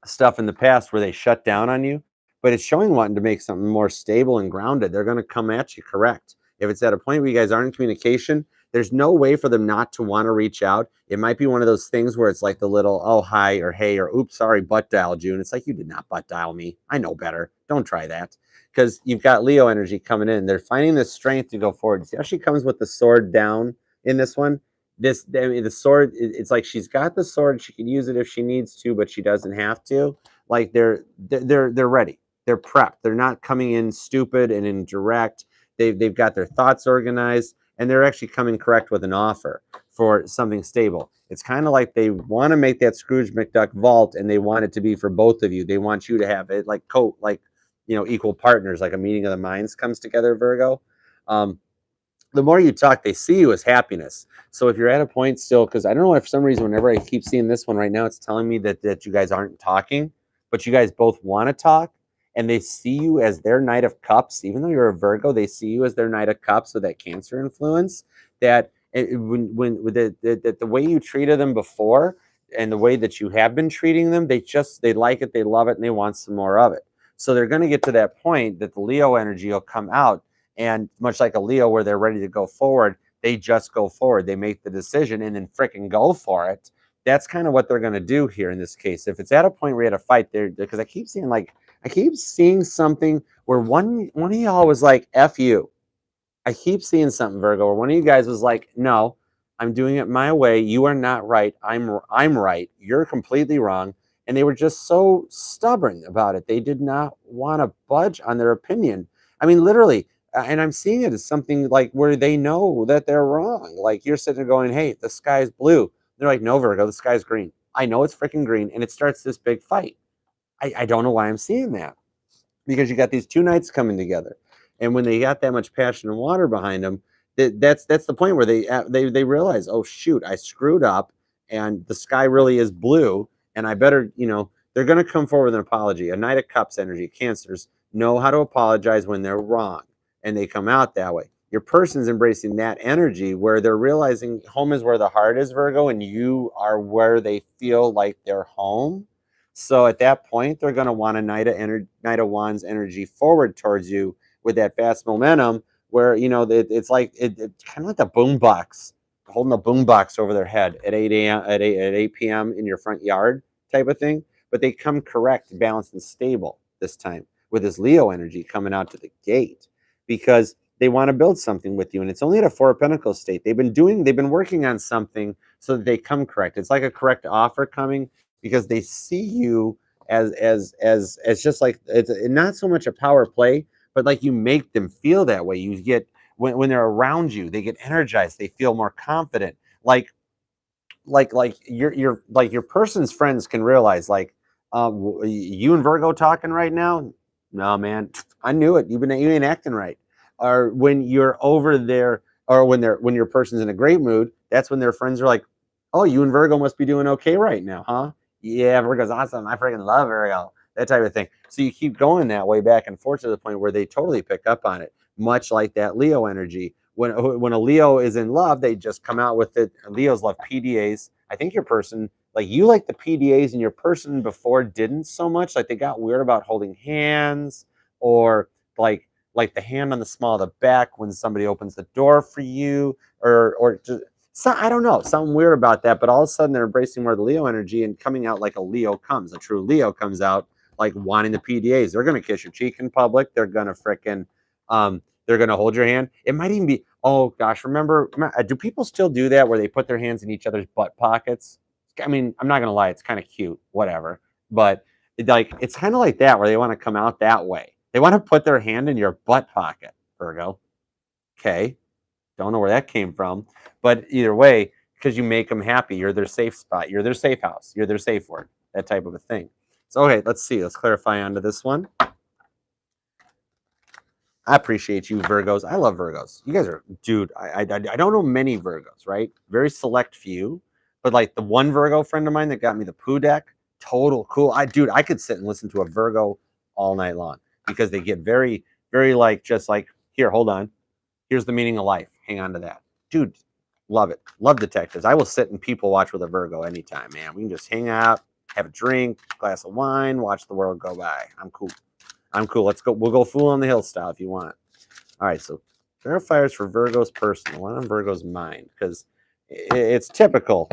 stuff in the past where they shut down on you, but it's showing wanting to make something more stable and grounded. They're going to come at you correct. If it's at a point where you guys aren't in communication, there's no way for them not to want to reach out. It might be one of those things where it's like the little, oh, hi, or hey, or oops, sorry, butt dialed you. And it's like, you did not butt dial me. I know better. Don't try that. Because you've got Leo energy coming in. They're finding the strength to go forward. See how she comes with the sword down in this one? The sword, it's like she's got the sword. She can use it if she needs to, but she doesn't have to. Like they're ready. They're prepped. They're not coming in stupid and indirect. They've got their thoughts organized, and they're actually coming correct with an offer for something stable. It's kind of like they want to make that Scrooge McDuck vault, and they want it to be for both of you. They want you to have it like equal partners, like a meeting of the minds comes together, Virgo. The more you talk, they see you as happiness. So if you're at a point still, because I don't know why for some reason, whenever I keep seeing this one right now, it's telling me that you guys aren't talking, but you guys both want to talk, and they see you as their Knight of Cups. Even though you're a Virgo, they see you as their Knight of Cups with that Cancer influence. That the way you treated them before and the way that you have been treating them, they like it, they love it, and they want some more of it. So they're going to get to that point that the Leo energy will come out. And much like a Leo where they're ready to go forward, they just go forward. They make the decision and then freaking go for it. That's kind of what they're going to do here in this case. If it's at a point where you had a fight there, because I keep seeing something where one of y'all was like, F you. I keep seeing something, Virgo, where one of you guys was like, no, I'm doing it my way. You are not right. I'm right. You're completely wrong. And they were just so stubborn about it. They did not want to budge on their opinion. I mean, literally, and I'm seeing it as something like where they know that they're wrong. Like you're sitting there going, hey, the sky's blue. They're like, no, Virgo, the sky's green. I know it's freaking green. And it starts this big fight. I don't know why I'm seeing that, because you got these two nights coming together. And when they got that much passion and water behind them, that's the point where they realize, oh, shoot, I screwed up and the sky really is blue. And I better, they're going to come forward with an apology. A Knight of Cups energy, Cancers know how to apologize when they're wrong. And they come out that way. Your person's embracing that energy where they're realizing home is where the heart is, Virgo, and you are where they feel like they're home. So at that point, they're going to want a Knight of Wands energy forward towards you with that fast momentum where, it's like it's kind of like the boom box, holding a boom box over their head at 8 a.m. at 8 p.m. in your front yard type of thing. But they come correct, balanced, and stable this time with this Leo energy coming out to the gate, because they want to build something with you. And it's only at a Four of Pentacles state. They've been working on something so that they come correct. It's like a correct offer coming, because they see you as just like it's not so much a power play, but like you make them feel that way. You get when they're around you, they get energized, they feel more confident. Like your person's friends can realize, like, you and Virgo talking right now? No, man, I knew it. You ain't acting right. Or when you're over there, or when your person's in a great mood, that's when their friends are like, oh, you and Virgo must be doing okay right now, huh? Yeah, Virgo's awesome. I freaking love Virgo. That type of thing. So you keep going that way back and forth to the point where they totally pick up on it, much like that Leo energy. When a Leo is in love, they just come out with it. Leos love PDAs. I think your person, like you like the PDAs, and your person before didn't so much. Like they got weird about holding hands, or like the hand on the small of the back when somebody opens the door for you, or just, so I don't know, something weird about that. But all of a sudden they're embracing more of the Leo energy and coming out like a Leo comes. A true Leo comes out like wanting the PDAs. They're gonna kiss your cheek in public. They're gonna frickin' They're going to hold your hand. It might even be, oh gosh, remember, do people still do that where they put their hands in each other's butt pockets? I mean, I'm not going to lie, it's kind of cute, whatever. But it's kind of like that where they want to come out that way. They want to put their hand in your butt pocket, Virgo. Okay. Don't know where that came from. But either way, because you make them happy, you're their safe spot, you're their safe house, you're their safe word, that type of a thing. So, okay, let's see. Let's clarify onto this one. I appreciate you, Virgos. I love Virgos. You guys are, dude, I don't know many Virgos, right? Very select few. But like the one Virgo friend of mine that got me the Pooh deck, total cool. Dude, I could sit and listen to a Virgo all night long because they get very, very just like, here, hold on. Here's the meaning of life. Hang on to that. Dude, love it. Love detectives. I will sit and people watch with a Virgo anytime, man. We can just hang out, have a drink, glass of wine, watch the world go by. I'm cool. I'm cool. Let's go. We'll go Fool on the Hill style if you want. All right. So verifiers for Virgo's personal. One on Virgo's mind, because it's typical,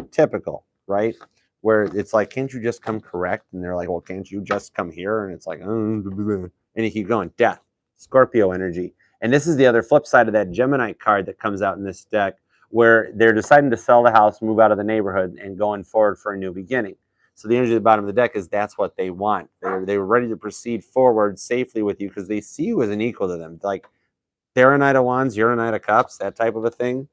right? Where it's like, can't you just come correct? And they're like, well, can't you just come here? And it's like, and you keep going. Death, Scorpio energy. And this is the other flip side of that Gemini card that comes out in this deck, where they're deciding to sell the house, move out of the neighborhood, and going forward for a new beginning. So the energy at the bottom of the deck is that's what they want. They're ready to proceed forward safely with you because they see you as an equal to them. Like they're a Knight of Wands, you're a Knight of Cups, that type of a thing.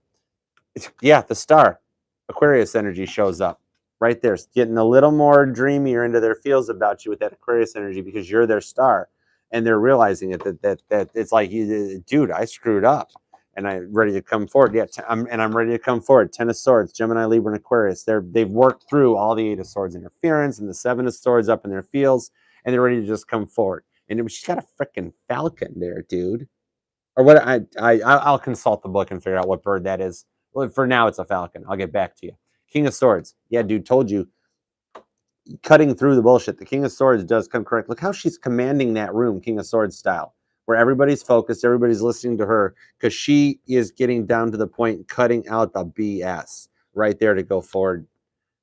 Yeah, the star, Aquarius energy shows up right there. It's getting a little more dreamier into their feels about you with that Aquarius energy because you're their star. And they're realizing it that it's like, dude, I screwed up. And I'm ready to come forward. Yeah, I'm ready to come forward. 10 of Swords, Gemini, Libra, and Aquarius. They've worked through all the 8 of Swords interference and the 7 of Swords up in their fields, and they're ready to just come forward. And she's got a freaking falcon there, dude. Or what? I'll consult the book and figure out what bird that is. Well, for now, it's a falcon. I'll get back to you. King of Swords. Yeah, dude, told you. Cutting through the bullshit. The King of Swords does come correct. Look how she's commanding that room, King of Swords style, where everybody's focused, everybody's listening to her because she is getting down to the point, cutting out the BS right there to go forward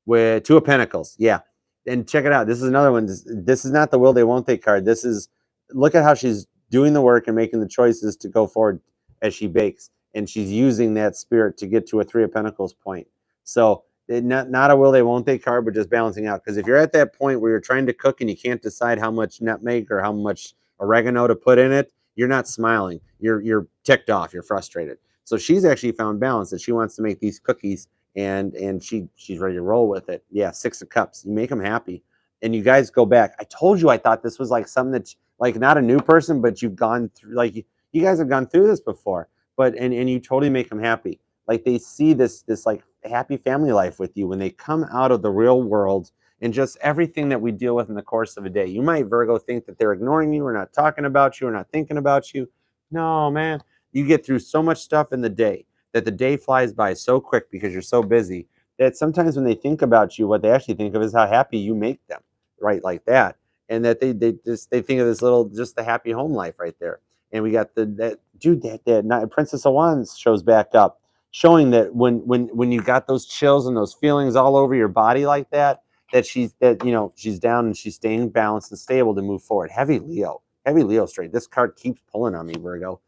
with 2 of Pentacles. Yeah. And check it out. This is another one. This is not the will they won't they card. This is, look at how she's doing the work and making the choices to go forward as she bakes. And she's using that spirit to get to a 3 of Pentacles point. So not a will they won't they card, but just balancing out. Because if you're at that point where you're trying to cook and you can't decide how much nutmeg or how much oregano to put in it, you're not smiling. You're ticked off. You're frustrated. So she's actually found balance that she wants to make these cookies and she's ready to roll with it. Yeah, 6 of Cups. You make them happy. And you guys go back. I told you I thought this was like something that's like not a new person, but you've gone through, like you guys have gone through this before. But and you totally make them happy. Like they see this like happy family life with you when they come out of the real world and just everything that we deal with in the course of a day. You might, Virgo, think that they're ignoring you or not talking about you or not thinking about you. No, man. You get through so much stuff in the day that the day flies by so quick because you're so busy that sometimes when they think about you, what they actually think of is how happy you make them, right? Like that. And that they think of this little, just the happy home life right there. And we got that Princess of Wands shows back up, showing that when you got those chills and those feelings all over your body like that, she's down and she's staying balanced and stable to move forward. Heavy Leo straight. This card keeps pulling on me, Virgo.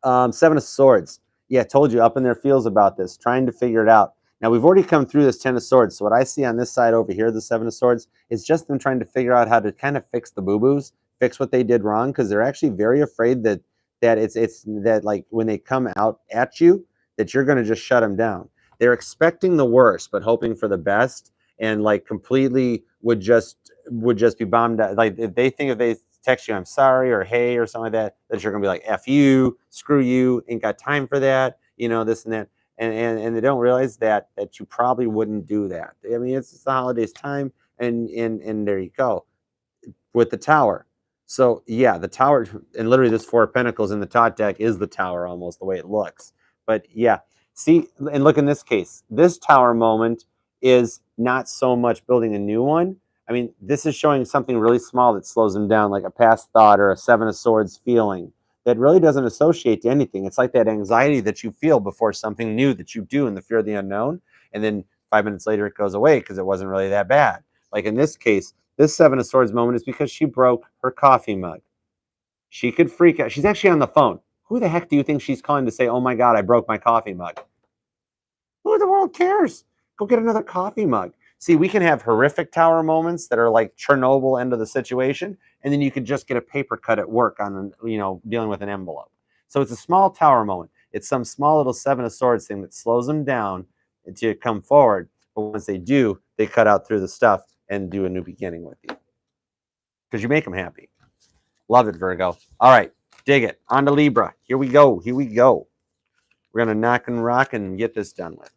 7 of Swords. Yeah, told you up in their feels about this, trying to figure it out. Now we've already come through this 10 of Swords. So what I see on this side over here, the 7 of Swords, is just them trying to figure out how to kind of fix the boo-boos, fix what they did wrong, because they're actually very afraid that it's that like when they come out at you, that you're going to just shut them down. They're expecting the worst, but hoping for the best, and like completely would just be bombed out. Like if they text you, I'm sorry, or hey, or something like that you're going to be like, F you, screw you, ain't got time for that, this and that. And they don't realize that you probably wouldn't do that. I mean, it's the holidays time, and there you go with the Tower. So yeah, the Tower, and literally this 4 of Pentacles in the top deck is the Tower almost the way it looks. But yeah, see, and look in this case, this Tower moment is not so much building a new one. I mean, this is showing something really small that slows them down, like a past thought or a 7 of Swords feeling that really doesn't associate to anything. It's like that anxiety that you feel before something new that you do in the fear of the unknown. And then 5 minutes later, it goes away because it wasn't really that bad. Like in this case, this 7 of Swords moment is because she broke her coffee mug. She could freak out. She's actually on the phone. Who the heck do you think she's calling to say, oh my God, I broke my coffee mug? Who in the world cares? Go get another coffee mug. See, we can have horrific tower moments that are like Chernobyl end of the situation, and then you could just get a paper cut at work on, dealing with an envelope. So it's a small tower moment. It's some small little Seven of Swords thing that slows them down to come forward. But once they do, they cut out through the stuff and do a new beginning with you. Because you make them happy. Love it, Virgo. All right, dig it. On to Libra. Here we go. Here we go. We're going to knock and rock and get this done with.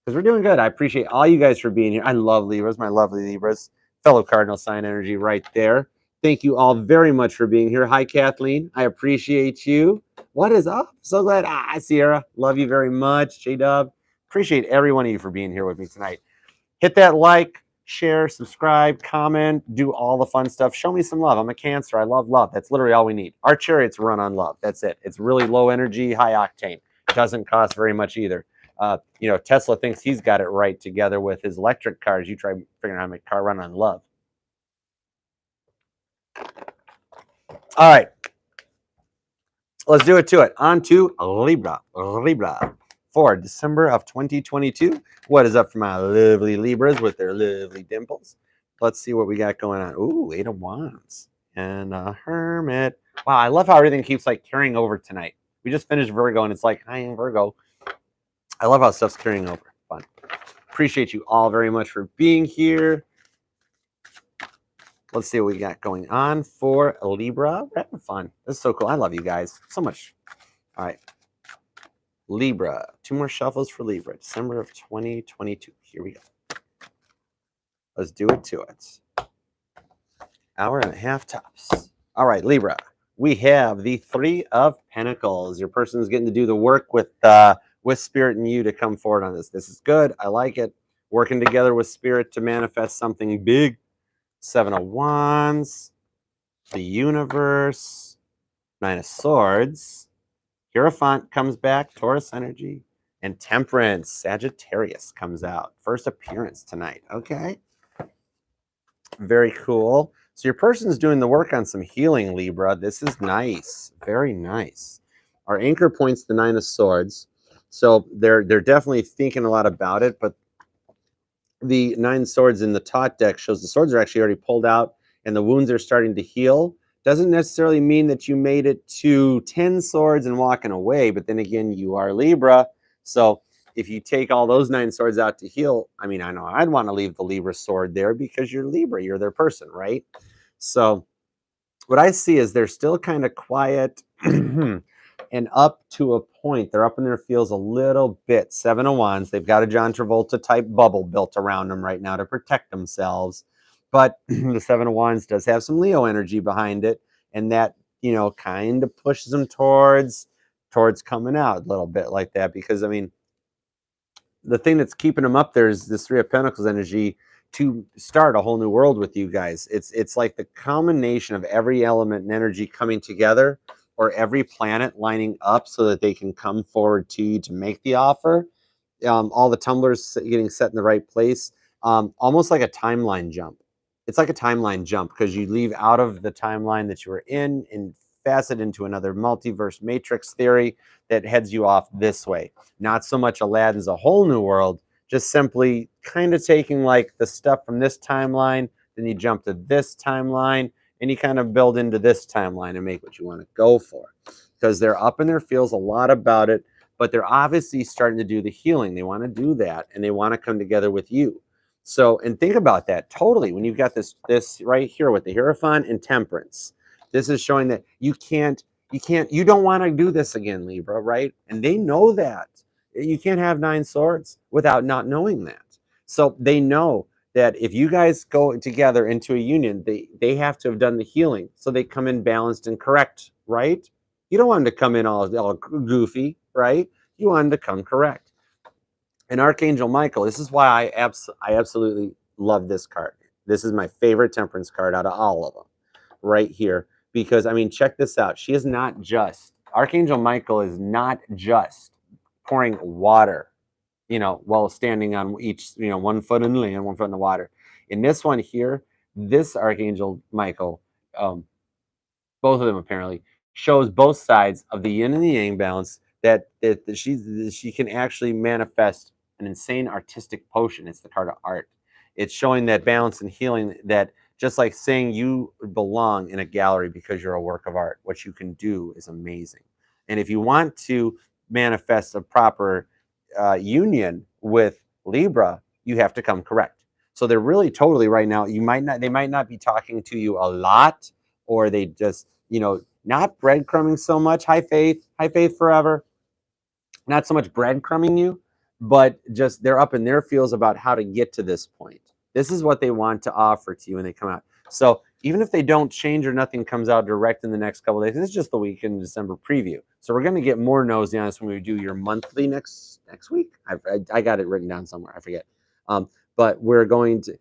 Because we're doing good. I appreciate all you guys for being here. I love Libras, my lovely Libras. Fellow Cardinal sign energy right there. Thank you all very much for being here. Hi, Kathleen. I appreciate you. What is up? So glad. Sierra. Love you very much. J-Dub. Appreciate every one of you for being here with me tonight. Hit that like, share, subscribe, comment, do all the fun stuff. Show me some love. I'm a Cancer. I love love. That's literally all we need. Our chariots run on love. That's it. It's really low energy, high octane. Doesn't cost very much either. Tesla thinks he's got it right together with his electric cars. You try figuring out how to make a car run on love. All right. Let's do it to it. On to Libra. Libra. For December of 2022. What is up for my lovely Libras with their lovely dimples? Let's see what we got going on. Ooh, 8 of Wands. And a Hermit. Wow, I love how everything keeps like carrying over tonight. We just finished Virgo and it's like, I am Virgo. I love how stuff's carrying over. Fun. Appreciate you all very much for being here. Let's see what we got going on for Libra. We're having fun. This is so cool. I love you guys so much. All right. Libra. 2 more shuffles for Libra. December of 2022. Here we go. Let's do it to it. Hour and a half tops. All right, Libra. We have the 3 of Pentacles. Your person's getting to do the work with Spirit and you to come forward on this. This is good. I like it. Working together with Spirit to manifest something big. 7 of Wands. The Universe. 9 of Swords. Hierophant comes back. Taurus energy. And Temperance. Sagittarius comes out. First appearance tonight. Okay. Very cool. So your person's doing the work on some healing, Libra. This is nice. Very nice. Our anchor point's the 9 of Swords. So they're definitely thinking a lot about it, but the 9 swords in the Tot deck shows the swords are actually already pulled out and the wounds are starting to heal. Doesn't necessarily mean that you made it to 10 swords and walking away, but then again, you are Libra. So if you take all those 9 swords out to heal, I mean, I know I'd want to leave the Libra sword there because you're Libra, you're their person, right? So what I see is they're still kind of quiet and up to a point. They're up in their feels a little bit. 7 of Wands. They've got a John Travolta type bubble built around them right now to protect themselves. But the 7 of Wands does have some Leo energy behind it. And that, kind of pushes them towards coming out a little bit like that. Because, I mean, the thing that's keeping them up there is this 3 of Pentacles energy to start a whole new world with you guys. It's like the combination of every element and energy coming together, or every planet lining up so that they can come forward to you to make the offer. All the tumblers getting set in the right place. Almost like a timeline jump. It's like a timeline jump because you leave out of the timeline that you were in and facet into another multiverse matrix theory that heads you off this way. Not so much Aladdin's a whole new world, just simply kind of taking like the stuff from this timeline, then you jump to this timeline, and you kind of build into this timeline and make what you want to go for. Because they're up in their feels a lot about it, but they're obviously starting to do the healing. They want to do that, and they want to come together with you. So, and think about that totally. When you've got this right here with the Hierophant and Temperance, this is showing that you don't want to do this again, Libra, right? And they know that. You can't have 9 swords without not knowing that. So they know that if you guys go together into a union, they have to have done the healing. So they come in balanced and correct, right? You don't want them to come in all goofy, right? You want them to come correct. And Archangel Michael, this is why I absolutely love this card. This is my favorite Temperance card out of all of them right here. Because, I mean, check this out. She is not just, Archangel Michael is not just pouring water, while standing on each, 1 foot in the land, 1 foot in the water. In this one here, this Archangel Michael, both of them apparently, shows both sides of the yin and the yang balance, that she can actually manifest an insane artistic potion. It's the card of art. It's showing that balance and healing, that just like saying you belong in a gallery because you're a work of art, what you can do is amazing. And if you want to manifest a proper union with Libra, you have to come correct. So they're really totally right now, they might not be talking to you a lot, or they just, not breadcrumbing so much. High faith forever. Not so much breadcrumbing you, but just they're up in their feels about how to get to this point. This is what they want to offer to you when they come out. So even if they don't change or nothing comes out direct in the next couple of days, this is just the week in December preview. So we're going to get more nosy on this when we do your monthly next week. I got it written down somewhere. I forget. But we're going to,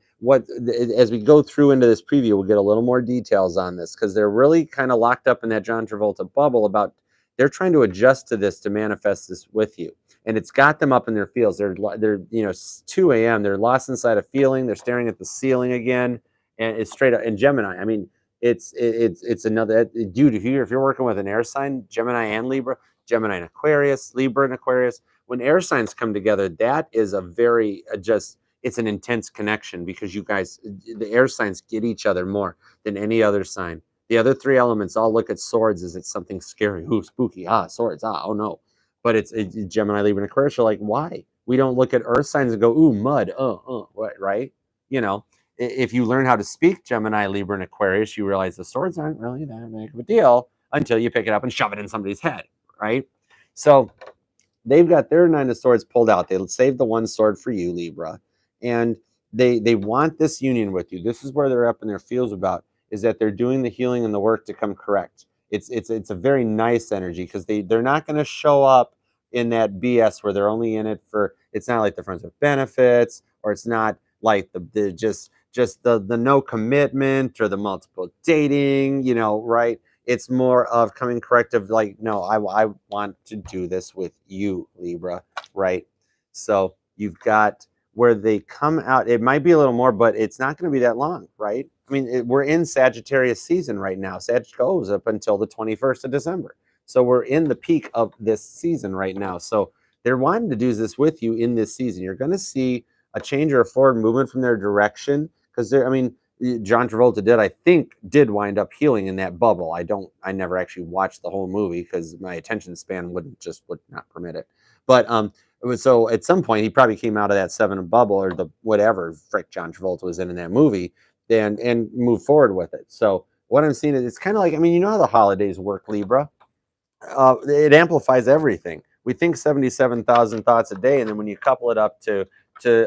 as we go through into this preview, we'll get a little more details on this, because they're really kind of locked up in that John Travolta bubble about, they're trying to adjust to this to manifest this with you. And it's got them up in their feels. They're 2 a.m. They're lost inside a feeling. They're staring at the ceiling again. And it's straight up. And Gemini, I mean, it's another, dude, if you're working with an air sign, Gemini and Libra, Gemini and Aquarius, Libra and Aquarius, when air signs come together, that is a very, it's an intense connection, because you guys, the air signs get each other more than any other sign. The other three elements all look at swords as it's something scary. Ooh, spooky. Swords. Oh no. But it's Gemini, Libra, and Aquarius are like, why? We don't look at earth signs and go, ooh, mud. What, right? If you learn how to speak Gemini, Libra, and Aquarius, you realize the swords aren't really that big of a deal until you pick it up and shove it in somebody's head, right? So they've got their 9 of swords pulled out. They'll save the 1 sword for you, Libra. And they want this union with you. This is where they're up in their feels about, is that they're doing the healing and the work to come correct. It's a very nice energy, because they're not going to show up in that BS where they're only in it for, it's not like the friends with benefits, or it's not like the just the no commitment or the multiple dating, right? It's more of coming corrective, like, no, I want to do this with you, Libra, right? So you've got where they come out, it might be a little more, but it's not going to be that long, right? I mean, we're in Sagittarius season right now. Sag goes up until the 21st of December. So we're in the peak of this season right now. So they're wanting to do this with you in this season. You're going to see a change or a forward movement from their direction, because John Travolta did wind up healing in that bubble. I never actually watched the whole movie because my attention span would not permit it. But so at some point he probably came out of that 7 bubble, or the whatever frick John Travolta was in that movie, and moved forward with it. So what I'm seeing is, it's kind of like, how the holidays work, Libra. It amplifies everything. We think 77,000 thoughts a day, and then when you couple it up to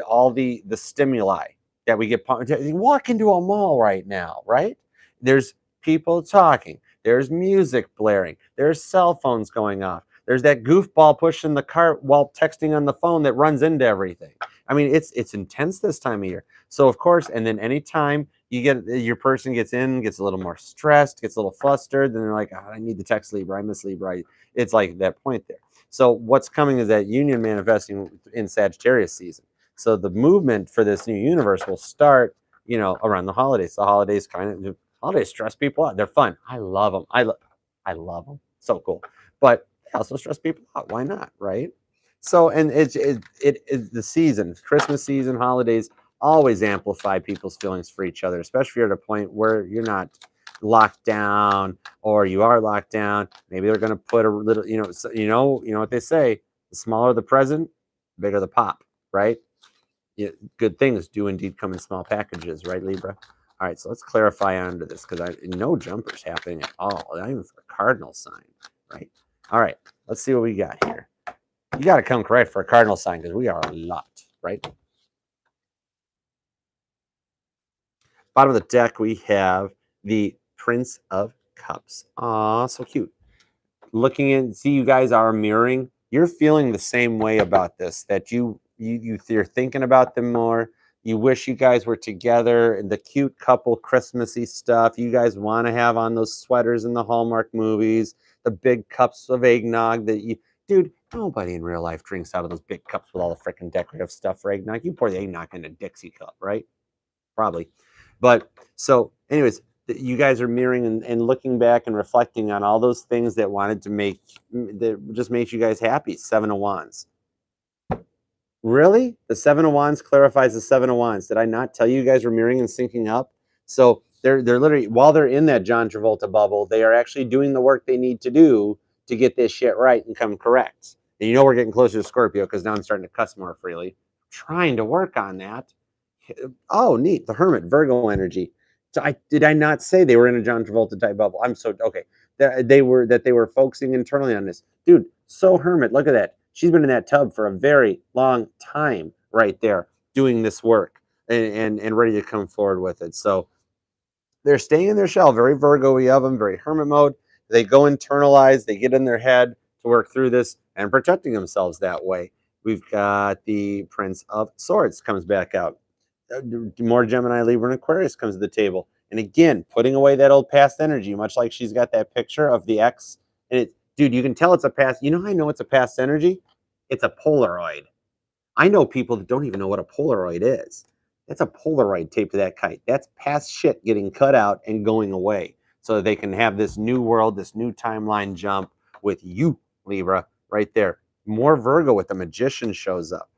all the stimuli that we get, you walk into a mall right now, right? There's people talking, there's music blaring, there's cell phones going off, there's that goofball pushing the cart while texting on the phone that runs into everything. It's intense this time of year. So of course, and then anytime your person gets a little more stressed, gets a little flustered, then they're like, I need to text Libra, I miss Libra. It's like that point there. So what's coming is that union manifesting in Sagittarius season. So the movement for this new universe will start, around the holidays. The holidays holidays stress people out. They're fun. I love them. I love them. So cool. But they also stress people out. Why not, right? So, and it is the season, Christmas season, holidays always amplify people's feelings for each other, especially if you're at a point where you're not locked down, or you are locked down. Maybe they're going to put a little, you know what they say: the smaller the present, the bigger the pop, right? Good things do indeed come in small packages, right, Libra? All right, so let's clarify onto this, because no jumpers happening at all, not even for a cardinal sign, right? All right, let's see what we got here. You got to come correct for a cardinal sign, because we are a lot, right? Bottom of the deck, we have the Prince of Cups. Aw, so cute. Looking in, see, you guys are mirroring. You're feeling the same way about this, that you're thinking about them more. You wish you guys were together, and the cute couple Christmassy stuff you guys want to have on those sweaters in the Hallmark movies, the big cups of eggnog dude, nobody in real life drinks out of those big cups with all the freaking decorative stuff for eggnog. You pour the eggnog in a Dixie cup, right? Probably. But so anyways, you guys are mirroring and looking back and reflecting on all those things that wanted to make, that just makes you guys happy. Seven of Wands. Really? The Seven of Wands clarifies the Seven of Wands. Did I not tell you guys were mirroring and syncing up? So they're literally, while they're in that John Travolta bubble, they are actually doing the work they need to do to get this shit right and come correct. And you know we're getting closer to Scorpio because now I'm starting to cuss more freely. Trying to work on that. Oh, neat. The Hermit, Virgo energy. So did I not say they were in a John Travolta type bubble? I'm so okay. They were focusing internally on this. Dude, so Hermit, look at that. She's been in that tub for a very long time right there doing this work and ready to come forward with it. So they're staying in their shell, very Virgo-y of them, very Hermit mode. They go internalize, they get in their head to work through this and protecting themselves that way. We've got the Prince of Swords comes back out. More Gemini, Libra, and Aquarius comes to the table. And again, putting away that old past energy, much like she's got that picture of the ex. And dude, you can tell it's a past. You know how I know it's a past energy? It's a Polaroid. I know people that don't even know what a Polaroid is. That's a Polaroid taped to that kite. That's past shit getting cut out and going away so that they can have this new world, this new timeline jump with you, Libra, right there. More Virgo with the Magician shows up.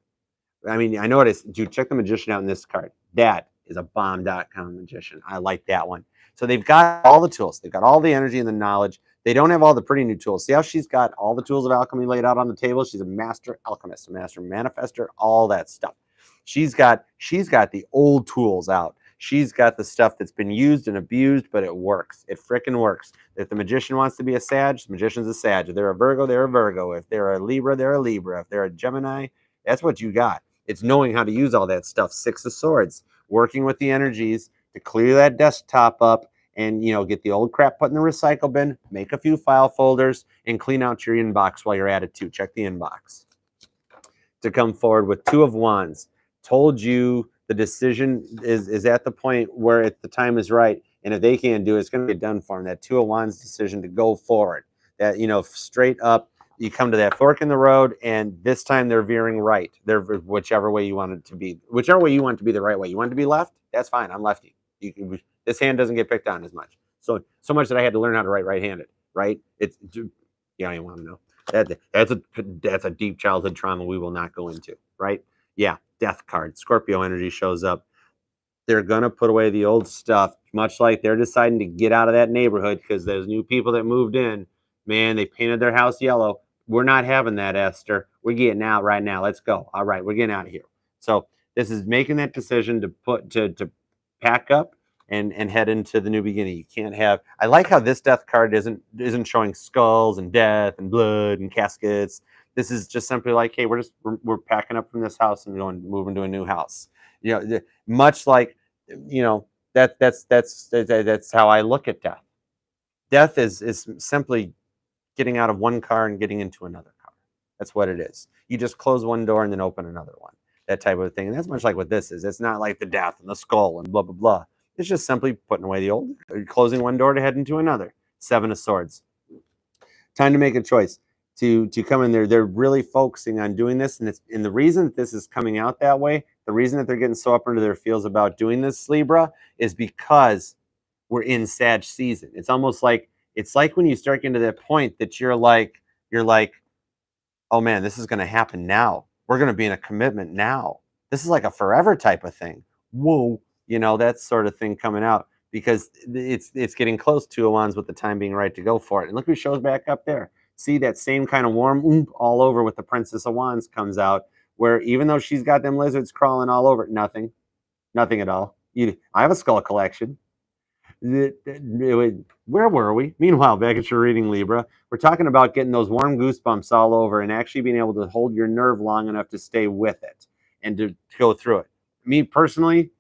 I mean, I know it is. Dude, check the Magician out in this card. That is a bomb.com Magician. I like that one. So they've got all the tools. They've got all the energy and the knowledge. They don't have all the pretty new tools. See how she's got all the tools of alchemy laid out on the table? She's a master alchemist, a master manifester, all that stuff. She's got the old tools out. She's got the stuff that's been used and abused, but it works. It frickin' works. If the Magician wants to be a Sag, the Magician's a Sag. If they're a Virgo, they're a Virgo. If they're a Libra, they're a Libra. If they're a Gemini, that's what you got. It's knowing how to use all that stuff. Six of Swords, working with the energies to clear that desktop up and, you know, get the old crap put in the recycle bin, make a few file folders, and clean out your inbox while you're at it too. Check the inbox. To come forward with Two of Wands. Told you the decision is at the point where the time is right. And if they can't do it, it's going to get done for them. That Two of Wands decision to go forward. That, you know, straight up, you come to that fork in the road, and this time they're veering right. They're whichever way you want it to be. Whichever way you want it to be the right way. You want it to be left? That's fine. I'm lefty. This hand doesn't get picked on as much. So much that I had to learn how to write right-handed. Right? It's yeah, you want to know. That's a deep childhood trauma we will not go into. Right? Yeah. Death card. Scorpio energy shows up. They're going to put away the old stuff, much like they're deciding to get out of that neighborhood because those new people that moved in, man, they painted their house yellow. We're not having that, Esther. We're getting out right now. Let's go. All right, we're getting out of here. So this is making that decision to pack up and head into the new beginning. You can't have. I like how this death card isn't showing skulls and death and blood and caskets. This is just simply like, hey, we're packing up from this house and moving to a new house. You know, much like, you know, that's how I look at death. Death is simply getting out of one car and getting into another car. That's what it is. You just close one door and then open another one. That type of thing. And that's much like what this is. It's not like the death and the skull and blah, blah, blah. It's just simply putting away the old, closing one door to head into another. Seven of Swords. Time to make a choice to come in there. They're really focusing on doing this. And the reason that this is coming out that way, the reason that they're getting so up under their feels about doing this, Libra, is because we're in Sag season. It's almost like, it's like when you start getting to that point that you're like, oh man, this is going to happen now. We're going to be in a commitment now. This is like a forever type of thing. Whoa, you know, that sort of thing coming out because it's getting close to a Wands with the time being right to go for it. And look who shows back up there. See that same kind of warm oomph all over with the Princess of Wands comes out, where even though she's got them lizards crawling all over, nothing at all. I have a skull collection. Where were we? Meanwhile, back at your reading, Libra, we're talking about getting those warm goosebumps all over and actually being able to hold your nerve long enough to stay with it and to go through it. Me personally,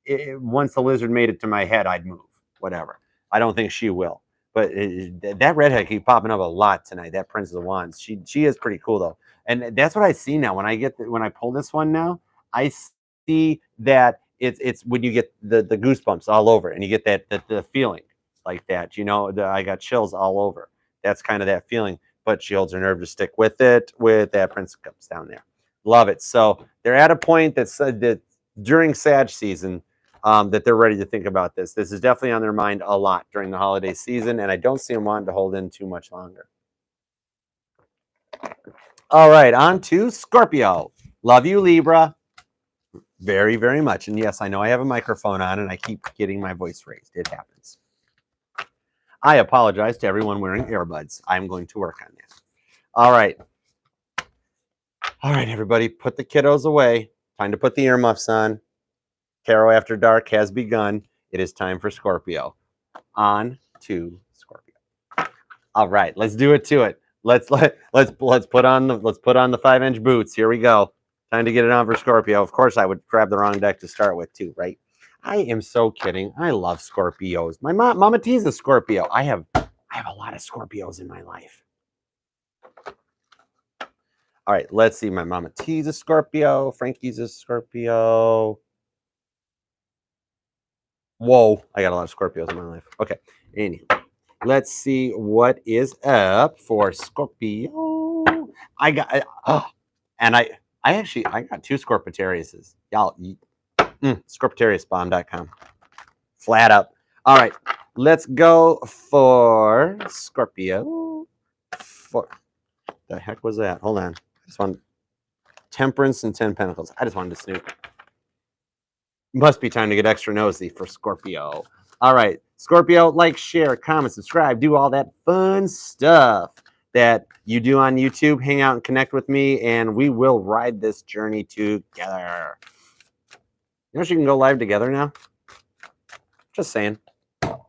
once the lizard made it to my head, I'd move. Whatever. I don't think she will. But that redhead keep popping up a lot tonight. That Princess of Wands. She is pretty cool though, and that's what I see now. When I pull this one now, I see that. It's when you get the goosebumps all over and you get the feeling like that, you know, I got chills all over. That's kind of that feeling, but she holds her nerve to stick with it with that Prince of Cups down there. Love it. So they're at a point that during Sag season, that they're ready to think about this. This is definitely on their mind a lot during the holiday season, and I don't see them wanting to hold in too much longer. All right, on to Scorpio. Love you, Libra. Very, very much. And yes, I know I have a microphone on and I keep getting my voice raised. It happens. I apologize to everyone wearing earbuds. I'm going to work on that. All right. All right, everybody, put the kiddos away. Time to put the earmuffs on. Tarot After Dark has begun. It is time for Scorpio. On to Scorpio. All right, let's do it to it. Let's put on the 5-inch boots. Here we go. Time to get it on for Scorpio. Of course, I would grab the wrong deck to start with too, right? I am so kidding. I love Scorpios. My Mama T's a Scorpio. I have a lot of Scorpios in my life. All right, let's see. My Mama T's a Scorpio. Frankie's a Scorpio. Whoa, I got a lot of Scorpios in my life. Okay, anyway, let's see what is up for Scorpio. I got two Scorpitariuses. Y'all, Scorpitariusbomb.com. Flat up. All right, let's go for Scorpio. The heck was that? Hold on. I just want Temperance and 10 Pentacles. I just wanted to snoop. Must be time to get extra nosy for Scorpio. All right, Scorpio, like, share, comment, subscribe, do all that fun stuff that you do on YouTube. Hang out and connect with me, and we will ride this journey together. You know you can go live together now? Just saying. All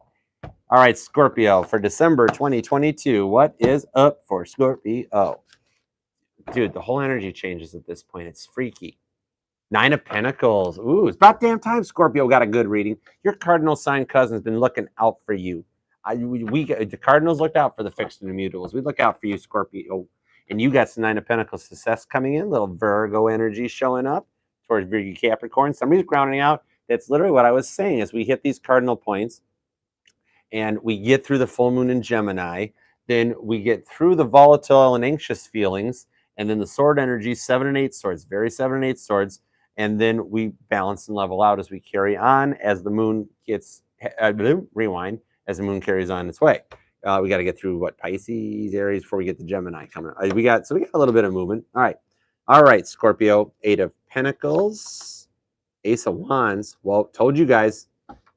right, Scorpio, for December 2022, what is up for Scorpio? Dude, the whole energy changes at this point. It's freaky. 9 of Pentacles. Ooh, it's about damn time Scorpio got a good reading. Your cardinal sign cousin's been looking out for you. The Cardinals looked out for the fixed and immutables. We look out for you, Scorpio. And you got some 9 of Pentacles success coming in. Little Virgo energy showing up towards Virgo Capricorn. Somebody's grounding out. That's literally what I was saying. As we hit these cardinal points and we get through the full moon in Gemini, then we get through the volatile and anxious feelings, and then the sword energy, 7 and 8 swords, very 7 and 8 swords. And then we balance and level out as we carry on, as the moon gets, rewind, as the moon carries on its way. We got to get through, what, Pisces, Aries, before we get to Gemini coming up. We got a little bit of movement. All right, Scorpio, 8 of Pentacles, Ace of Wands. Well, told you guys,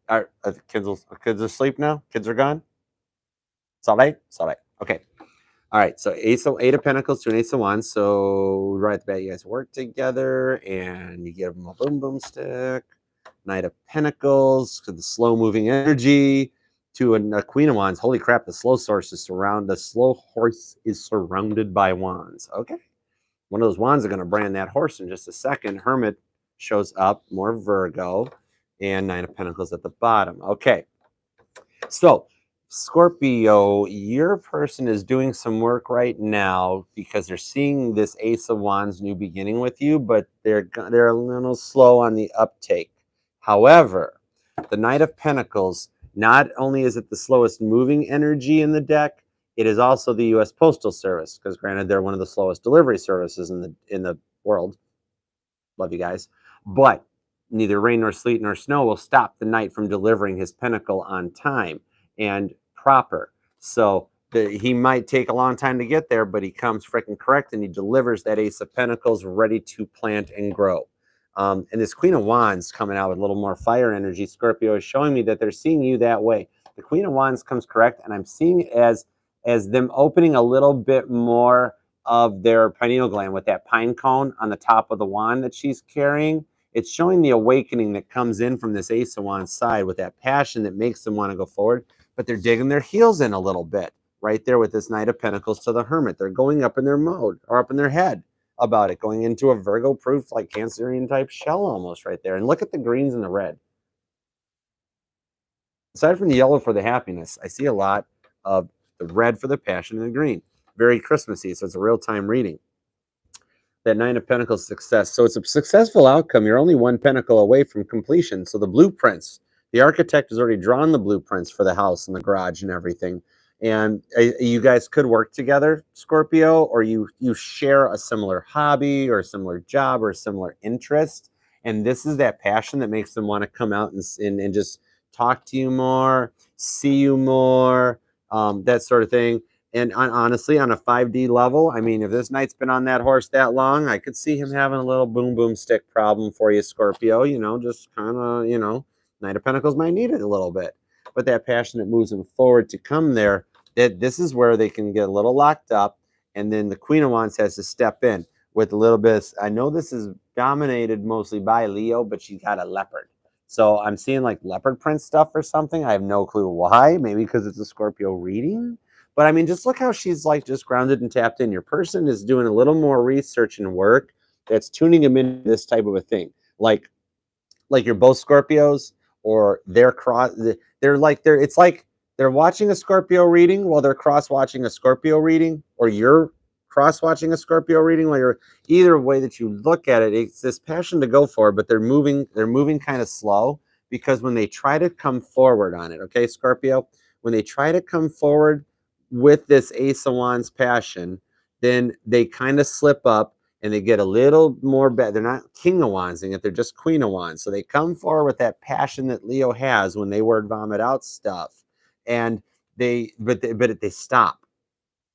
are kids asleep now? Kids are gone? It's all right? It's all right. Okay. All right, so 8 of Pentacles to an Ace of Wands. So right at the bat, you guys work together, and you give them a boom boom stick. Knight of Pentacles to the slow moving energy to a Queen of Wands. Holy crap! The slow horse is surrounded by wands. Okay, one of those wands are going to brand that horse in just a second. Hermit shows up, more Virgo, and 9 of Pentacles at the bottom. Okay, so Scorpio, your person is doing some work right now because they're seeing this Ace of Wands new beginning with you, but they're a little slow on the uptake. However, the Knight of Pentacles, not only is it the slowest moving energy in the deck, it is also the U.S. Postal Service, because granted, they're one of the slowest delivery services in the world. Love you guys. But neither rain nor sleet nor snow will stop the Knight from delivering his pentacle on time and proper. So he might take a long time to get there, but he comes freaking correct, and he delivers that Ace of Pentacles ready to plant and grow. And this Queen of Wands coming out with a little more fire energy, Scorpio, is showing me that they're seeing you that way. The Queen of Wands comes correct, and I'm seeing it as them opening a little bit more of their pineal gland with that pine cone on the top of the wand that she's carrying. It's showing the awakening that comes in from this Ace of Wands side with that passion that makes them want to go forward. But they're digging their heels in a little bit right there with this Knight of Pentacles to the Hermit. They're going up in their mode, or up in their head about it, going into a Virgo-proof, like Cancerian type shell almost right there. And look at the greens and the red. Aside from the yellow for the happiness, I see a lot of the red for the passion and the green. Very Christmassy, so it's a real-time reading. That 9 of Pentacles success. So it's a successful outcome. You're only 1 pentacle away from completion. So the blueprints, the architect has already drawn the blueprints for the house and the garage and everything. And you guys could work together, Scorpio, or you share a similar hobby or a similar job or a similar interest. And this is that passion that makes them want to come out and just talk to you more, see you more, that sort of thing. And honestly, on a 5D level, I mean, if this knight's been on that horse that long, I could see him having a little boom boom stick problem for you, Scorpio. Just kind of, Knight of Pentacles might need it a little bit. But that passion that moves them forward to come there, that this is where they can get a little locked up. And then the Queen of Wands has to step in with a little bit. I know this is dominated mostly by Leo, but she's got a leopard. So I'm seeing like leopard print stuff or something. I have no clue why. Maybe because it's a Scorpio reading. But I mean, just look how she's like just grounded and tapped in. Your person is doing a little more research and work that's tuning them into this type of a thing. Like you're both Scorpios, or they're it's like they're watching a Scorpio reading while they're cross watching a Scorpio reading, or you're cross watching a Scorpio reading while you're, either way that you look at it, it's this passion to go for it, but they're moving kind of slow, because when they try to come forward on it, okay, Scorpio, when they try to come forward with this Ace of Wands passion, then they kind of slip up and they get a little more bad. They're not King of Wandsing it, they're just Queen of Wands. So they come forward with that passion that Leo has when they word vomit out stuff. And they stop.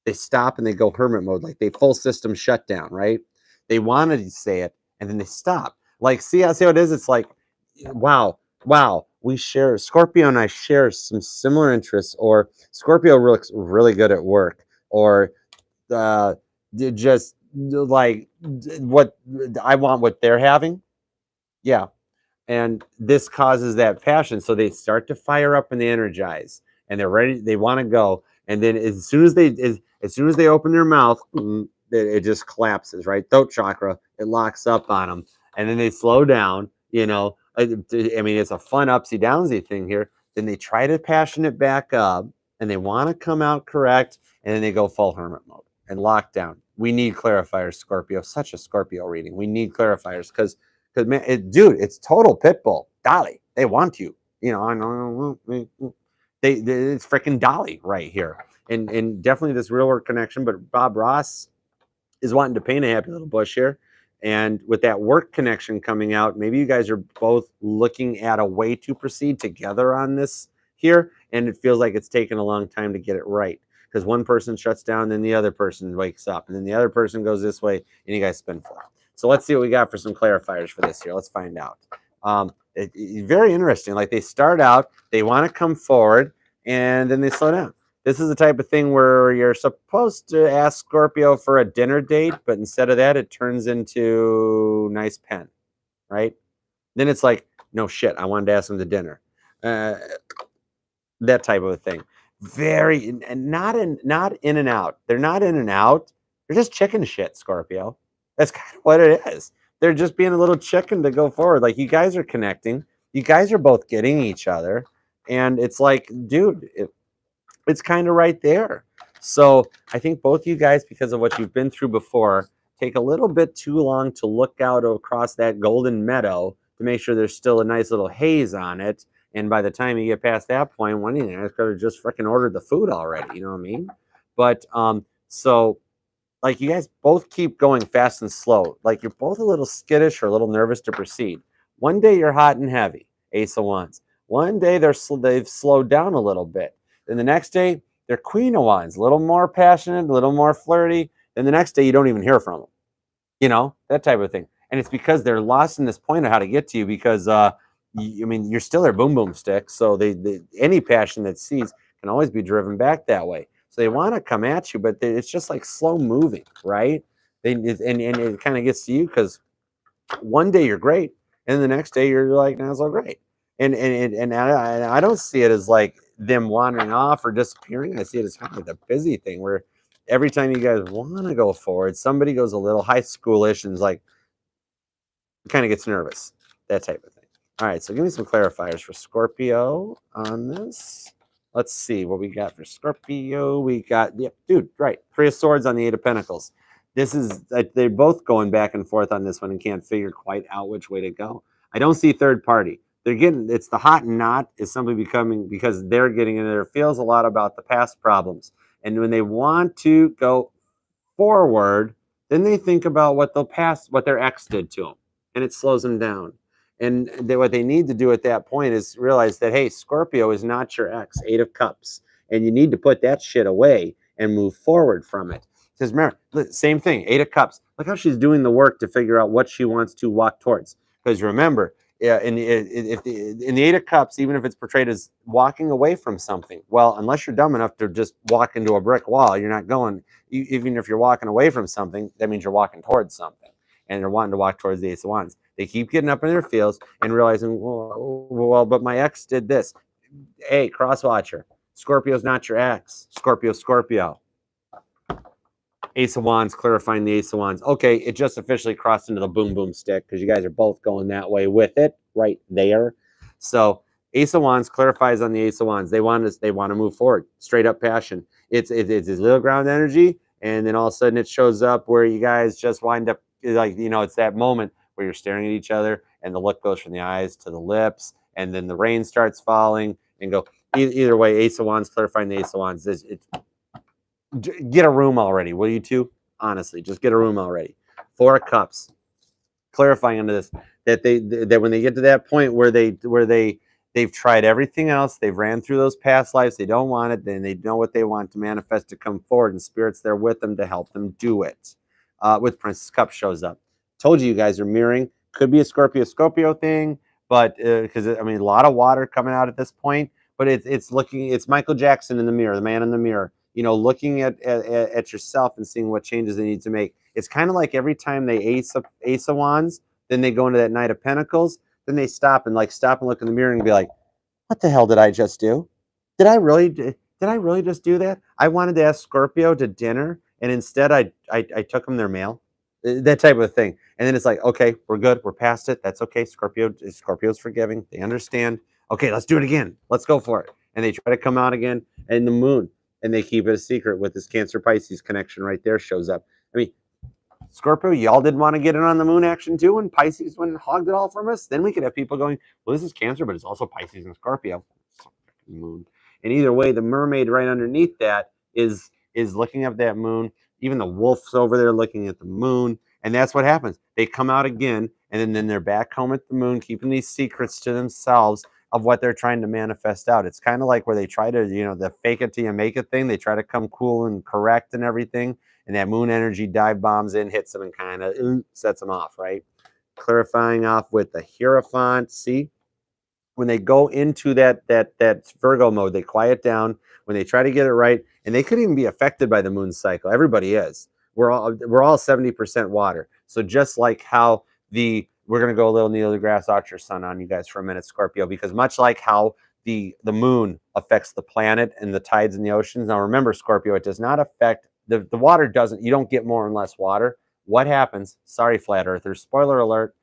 They stop and they go hermit mode, like they full system shutdown, right? They wanted to say it and then they stop. Like, see how it is? It's like, wow, we share, Scorpio and I share some similar interests, or Scorpio looks really good at work, or just like what I want, what they're having. Yeah. And this causes that passion. So they start to fire up and they energize and they're ready. They want to go. And then as soon as they open their mouth, it just collapses, right? Throat chakra, it locks up on them. And then they slow down, I mean, it's a fun upsy downsy thing here. Then they try to passion it back up and they want to come out correct. And then they go full hermit mode and lock down. We need clarifiers, Scorpio. Such a Scorpio reading. We need clarifiers because man, dude, it's total pitbull. Dolly, they want you. I know it's freaking Dolly right here, and definitely this real world connection. But Bob Ross is wanting to paint a happy little bush here, and with that work connection coming out, maybe you guys are both looking at a way to proceed together on this here, and it feels like it's taken a long time to get it right. Because one person shuts down, then the other person wakes up, and then the other person goes this way, and you guys spin for it. So let's see what we got for some clarifiers for this here. Let's find out. Very interesting. Like they start out, they want to come forward, and then they slow down. This is the type of thing where you're supposed to ask Scorpio for a dinner date, but instead of that, it turns into nice pen, right? Then it's like, no shit, I wanted to ask him to dinner. That type of a thing. Very, and not in and out. They're not in and out. They're just chicken shit, Scorpio. That's kind of what it is. They're just being a little chicken to go forward. Like you guys are connecting. You guys are both getting each other. And it's like, dude, it's kind of right there. So I think both you guys, because of what you've been through before, take a little bit too long to look out across that golden meadow to make sure there's still a nice little haze on it. And by the time you get past that point, one of you guys could have just freaking ordered the food already. You know what I mean? But so like you guys both keep going fast and slow. Like you're both a little skittish or a little nervous to proceed. One day you're hot and heavy, Ace of Wands. One day they've slowed down a little bit. Then the next day they're Queen of Wands, a little more passionate, a little more flirty. Then the next day you don't even hear from them. That type of thing. And it's because they're lost in this point of how to get to you, because you're still their boom boom stick. So any passion that sees can always be driven back that way. So they want to come at you, but it's just like slow moving, right? And it kind of gets to you because one day you're great, and the next day you're like not so great. And I don't see it as like them wandering off or disappearing. I see it as kind of like a busy thing where every time you guys want to go forward, somebody goes a little high schoolish and is like, kind of gets nervous, that type of thing. All right, so give me some clarifiers for Scorpio on this. Let's see what we got for Scorpio. We got, dude, right. 3 of Swords on the 8 of Pentacles. This is, they're both going back and forth on this one and can't figure quite out which way to go. I don't see third party. It's the hot and not is simply becoming, because they're getting in there, feels a lot about the past problems. And when they want to go forward, then they think about what their ex did to them. and it slows them down. And what they need to do at that point is realize that, hey, Scorpio is not your ex, 8 of Cups, and you need to put that shit away and move forward from it. Because remember, same thing, 8 of Cups. Look how she's doing the work to figure out what she wants to walk towards. Because remember, yeah, in the 8 of Cups, even if it's portrayed as walking away from something, well, unless you're dumb enough to just walk into a brick wall, you're not going. Even if you're walking away from something, that means you're walking towards something, and they're wanting to walk towards the Ace of Wands. They keep getting up in their feels and realizing, well, but my ex did this. Hey, cross watcher, Scorpio's not your ex. Scorpio. Ace of Wands, clarifying the Ace of Wands. Okay, it just officially crossed into the boom boom stick because you guys are both going that way with it right there. So Ace of Wands clarifies on the Ace of Wands. They want to move forward, straight up passion. It's his little ground energy, and then all of a sudden it shows up where you guys just wind up like, it's that moment where you're staring at each other and the look goes from the eyes to the lips, and then the rain starts falling and go. Either way, Ace of Wands clarifying the Ace of Wands. Get a room already, will you two? Honestly, just get a room already. 4 of Cups, clarifying into this that when they get to that point where they've tried everything else, they've ran through those past lives, they don't want it, then they know what they want to manifest to come forward, and Spirit's there with them to help them do it. With Princess Cup shows up. Told you guys are mirroring. Could be a Scorpio thing, but because a lot of water coming out at this point, but it's Michael Jackson in the mirror, the man in the mirror. Looking at yourself and seeing what changes they need to make. It's kind of like every time they Ace of Wands, then they go into that Knight of Pentacles, then they stop and look in the mirror and be like, what the hell did I just do? Did I really just do that? I wanted to ask Scorpio to dinner, and instead I took them their mail. That type of thing. And then it's like, okay, we're good. We're past it. That's okay. Scorpio's forgiving. They understand. Okay, let's do it again. Let's go for it. And they try to come out again, and the moon. And they keep it a secret with this Cancer Pisces connection right there shows up. Scorpio, y'all didn't want to get in on the moon action too, and Pisces went and hogged it all from us. Then we could have people going, well, this is Cancer, but it's also Pisces and Scorpio. Moon. And either way, the mermaid right underneath that is looking up that moon. Even the wolf's over there looking at the moon. And that's what happens. They come out again, and then they're back home at the moon, keeping these secrets to themselves of what they're trying to manifest out. It's kind of like where they try to, the fake it till you make it thing. They try to come cool and correct and everything. And that moon energy dive bombs in, hits them, and kind of sets them off, right? Clarifying off with the Hierophant. See? When they go into that Virgo mode, they quiet down. When they try to get it right, and they could even be affected by the moon cycle. Everybody is. We're all 70% water. So just like how we're going to go a little Neil deGrasse Archer sun on you guys for a minute, Scorpio, because much like how the moon affects the planet and the tides in the oceans. Now remember, Scorpio, it does not affect the water. You don't get more and less water. What happens? Sorry, flat earthers. Spoiler alert.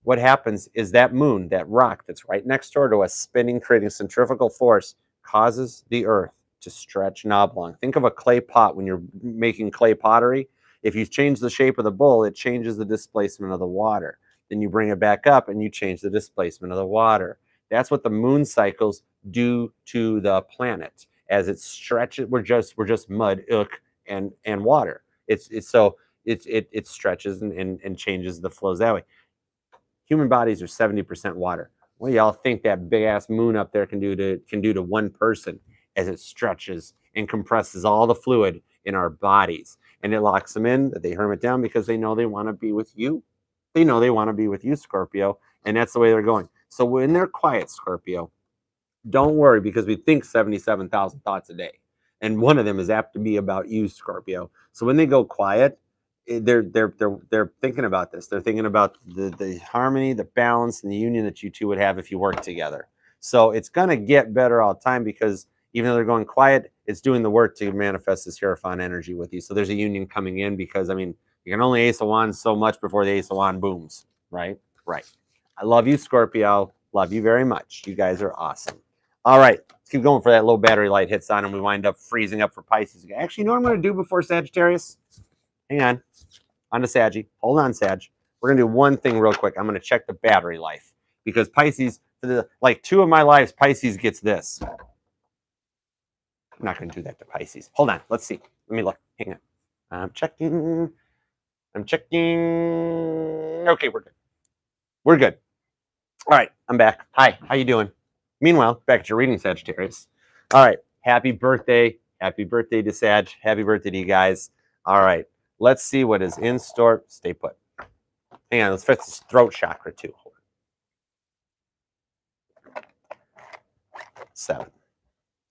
What happens is that moon, that rock that's right next door to us, spinning, creating centrifugal force, causes the earth to stretch and oblong. Think of a clay pot when you're making clay pottery. If you change the shape of the bowl, it changes the displacement of the water. Then you bring it back up and you change the displacement of the water. That's what the moon cycles do to the planet. As it stretches, we're just mud, and water. It stretches and changes the flows that way. Human bodies are 70% water. What do y'all think that big ass moon up there can do to one person as it stretches and compresses all the fluid in our bodies? And it locks them in, that they hermit down because they know they want to be with you. They know they want to be with you, Scorpio, and that's the way they're going. So when they're quiet, Scorpio, don't worry, because we think 77,000 thoughts a day, and one of them is apt to be about you, Scorpio. So when they go quiet, they're thinking about this. They're thinking about the harmony, the balance, and the union that you two would have if you work together. So it's gonna get better all the time, because even though they're going quiet, it's doing the work to manifest this Hierophant energy with you. So there's a union coming in, because you can only Ace of Wands so much before the Ace of Wands booms, right? Right. I love you, Scorpio. Love you very much. You guys are awesome. All right, let's keep going for that low battery light hits on, and we wind up freezing up for Pisces. Actually, you know what I'm going to do before Sagittarius? Hang on to Saggy. Hold on, Sag. We're going to do one thing real quick. I'm going to check the battery life, because Pisces, for two of my lives, Pisces gets this. I'm not going to do that to Pisces. Hold on. Let's see. Let me look. Hang on. I'm checking. Okay, we're good. We're good. All right, I'm back. Hi, how you doing? Meanwhile, back at your reading, Sagittarius. All right, happy birthday. Happy birthday to Sag. Happy birthday to you guys. All right, let's see what is in store. Stay put. Hang on, let's fix this throat chakra too. 7.